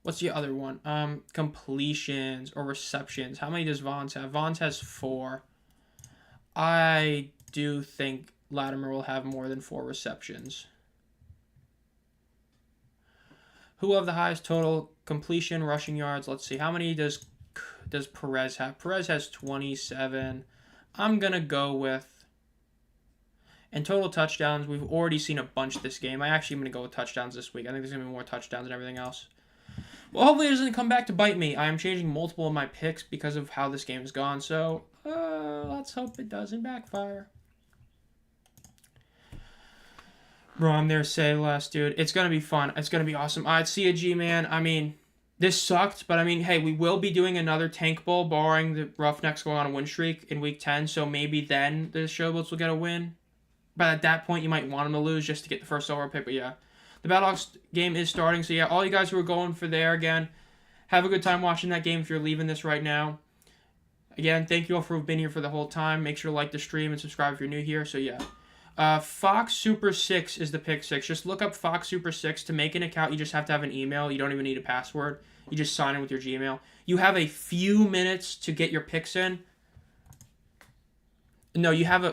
what's the other one? Completions or receptions. How many does Vaughns have? Vaughns has 4. I do think Latimer will have more than 4 receptions. Who will have the highest total completion, rushing yards? Let's see. How many does Perez have? Perez has 27. I'm going to go with... And total touchdowns, we've already seen a bunch this game. I actually am going to go with touchdowns this week. I think there's going to be more touchdowns than everything else. Well, hopefully it doesn't come back to bite me. I am changing multiple of my picks because of how this game has gone. So, let's hope it doesn't backfire. Bro, I'm there to say less, dude. It's going to be fun. It's going to be awesome. All right, see you, G-Man. I mean, this sucked, but I mean, hey, we will be doing another Tank Bowl, barring the Roughnecks going on a win streak in Week 10. So maybe then the Showboats will get a win. But at that point, you might want them to lose just to get the first overall pick. But yeah, the Battlehawks game is starting. So yeah, all you guys who are going for there, again, have a good time watching that game if you're leaving this right now. Again, thank you all for being here for the whole time. Make sure to like the stream and subscribe if you're new here. So yeah, Fox Super 6 is the pick 6. Just look up Fox Super 6. To make an account, you just have to have an email. You don't even need a password. You just sign in with your Gmail. You have a few minutes to get your picks in. No, you have a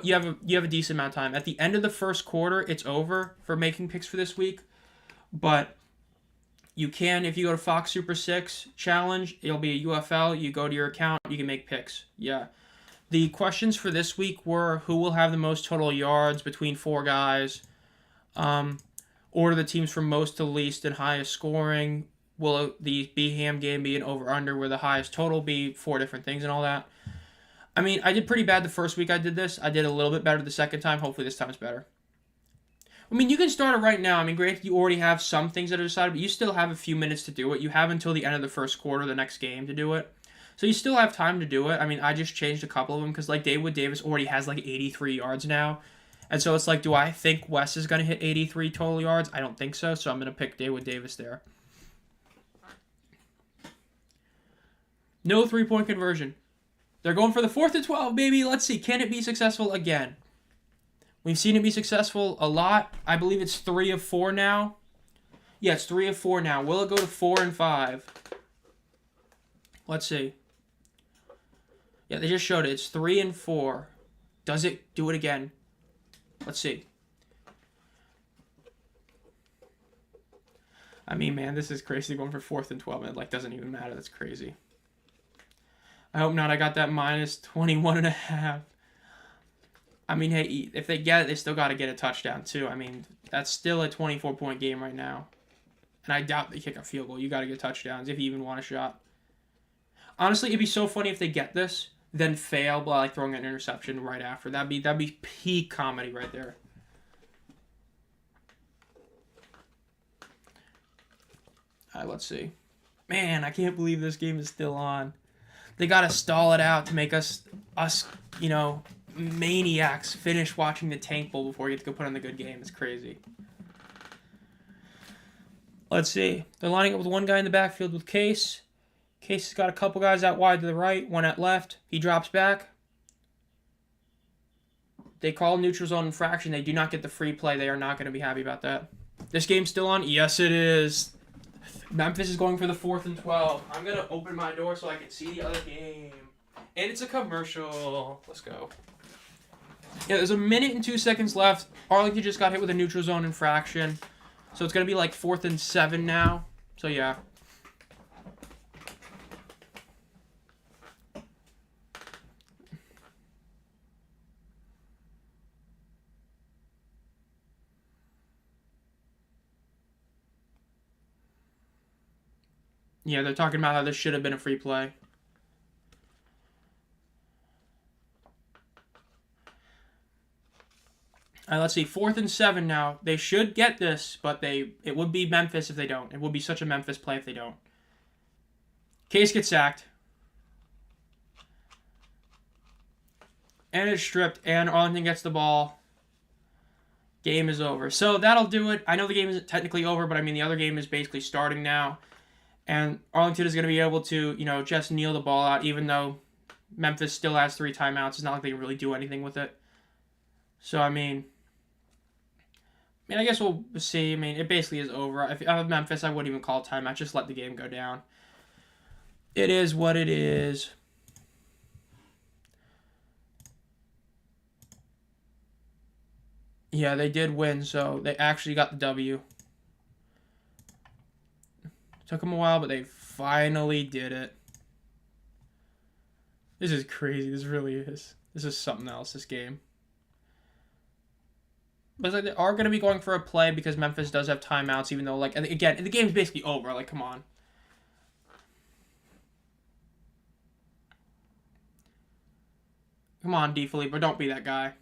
decent amount of time. At the end of the first quarter, it's over for making picks for this week. But you can, if you go to Fox Super 6 Challenge, it'll be a UFL. You go to your account, you can make picks. Yeah. The questions for this week were who will have the most total yards between 4 guys. Order the teams from most to least and highest scoring. Will the Beham game be an over-under where the highest total be 4 different things and all that? I mean, I did pretty bad the first week I did this. I did a little bit better the second time. Hopefully this time it's better. I mean, you can start it right now. I mean, granted, you already have some things that are decided, but you still have a few minutes to do it. You have until the end of the first quarter of the next game to do it. So you still have time to do it. I mean, I just changed a couple of them because, David Davis already has, 83 yards now. And so it's do I think Wes is going to hit 83 total yards? I don't think so, so I'm going to pick David Davis there. No three-point conversion. They're going for the 4th and 12, baby. Let's see. Can it be successful again? We've seen it be successful a lot. I believe it's 3 of 4 now. Yeah, it's 3 of 4 now. Will it go to 4 and 5? Let's see. Yeah, they just showed it. It's 3-4. Does it do it again? Let's see. I mean, man, this is crazy going for 4th and 12. It like doesn't even matter. That's crazy. I hope not. I got that minus 21.5. I mean, hey, if they get it, they still got to get a touchdown too. I mean, that's still a 24-point game right now. And I doubt they kick a field goal. You got to get touchdowns if you even want a shot. Honestly, it'd be so funny if they get this, then fail by like throwing an interception right after. That'd be peak comedy right there. All right, let's see. Man, I can't believe this game is still on. They got to stall it out to make us, maniacs finish watching the Tank Bowl before we get to go put on the good game. It's crazy. Let's see. They're lining up with one guy in the backfield with Case. Case has got a couple guys out wide to the right, one at left. He drops back. They call neutral zone infraction. They do not get the free play. They are not going to be happy about that. This game's still on? Yes, it is. Memphis is going for the 4th and 12. I'm going to open my door so I can see the other game. And it's a commercial. Let's go. Yeah, there's 1 minute and 2 seconds left. Arlington just got hit with a neutral zone infraction. So it's going to be like 4th and 7 now. So, yeah. Yeah, they're talking about how this should have been a free play. All right, let's see. 4th and 7 now. They should get this, but it would be Memphis if they don't. It would be such a Memphis play if they don't. Case gets sacked. And it's stripped, and Arlington gets the ball. Game is over. So that'll do it. I know the game isn't technically over, but I mean the other game is basically starting now. And Arlington is going to be able to, just kneel the ball out, even though Memphis still has 3 timeouts. It's not like they can really do anything with it. So, I mean, I guess we'll see. I mean, it basically is over. If I was Memphis, I wouldn't even call timeout. Just let the game go down. It is what it is. Yeah, they did win, so they actually got the W. Took them a while, but they finally did it. This is crazy. This really is. This is something else, this game. But it's like they are going to be going for a play because Memphis does have timeouts, even though, like, again, the game's basically over. Like, come on. Come on, D. Filippo. Don't be that guy.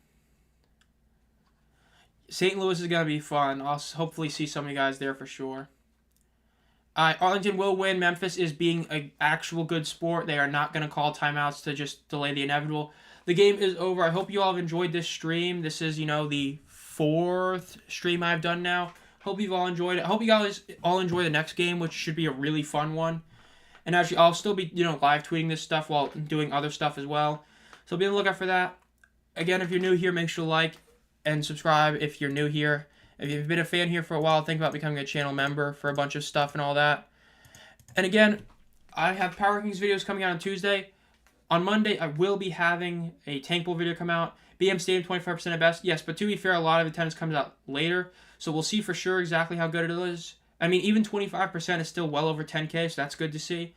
St. Louis is going to be fun. I'll hopefully see some of you guys there for sure. Arlington will win. Memphis is being an actual good sport. They are not going to call timeouts to just delay the inevitable. The game is over. I hope you all have enjoyed this stream. This is, the 4th stream I've done now. Hope you've all enjoyed it. I hope you guys all enjoy the next game, which should be a really fun one. And actually, I'll still be, live tweeting this stuff while doing other stuff as well. So be on the lookout for that. Again, if you're new here, make sure to like and subscribe if you're new here. If you've been a fan here for a while, think about becoming a channel member for a bunch of stuff and all that. And again, I have Power Rankings videos coming out on Tuesday. On Monday, I will be having a Tank Bowl video come out. BM Stadium 25% at best. Yes, but to be fair, a lot of attendance comes out later. So we'll see for sure exactly how good it is. I mean, even 25% is still well over 10K, so that's good to see.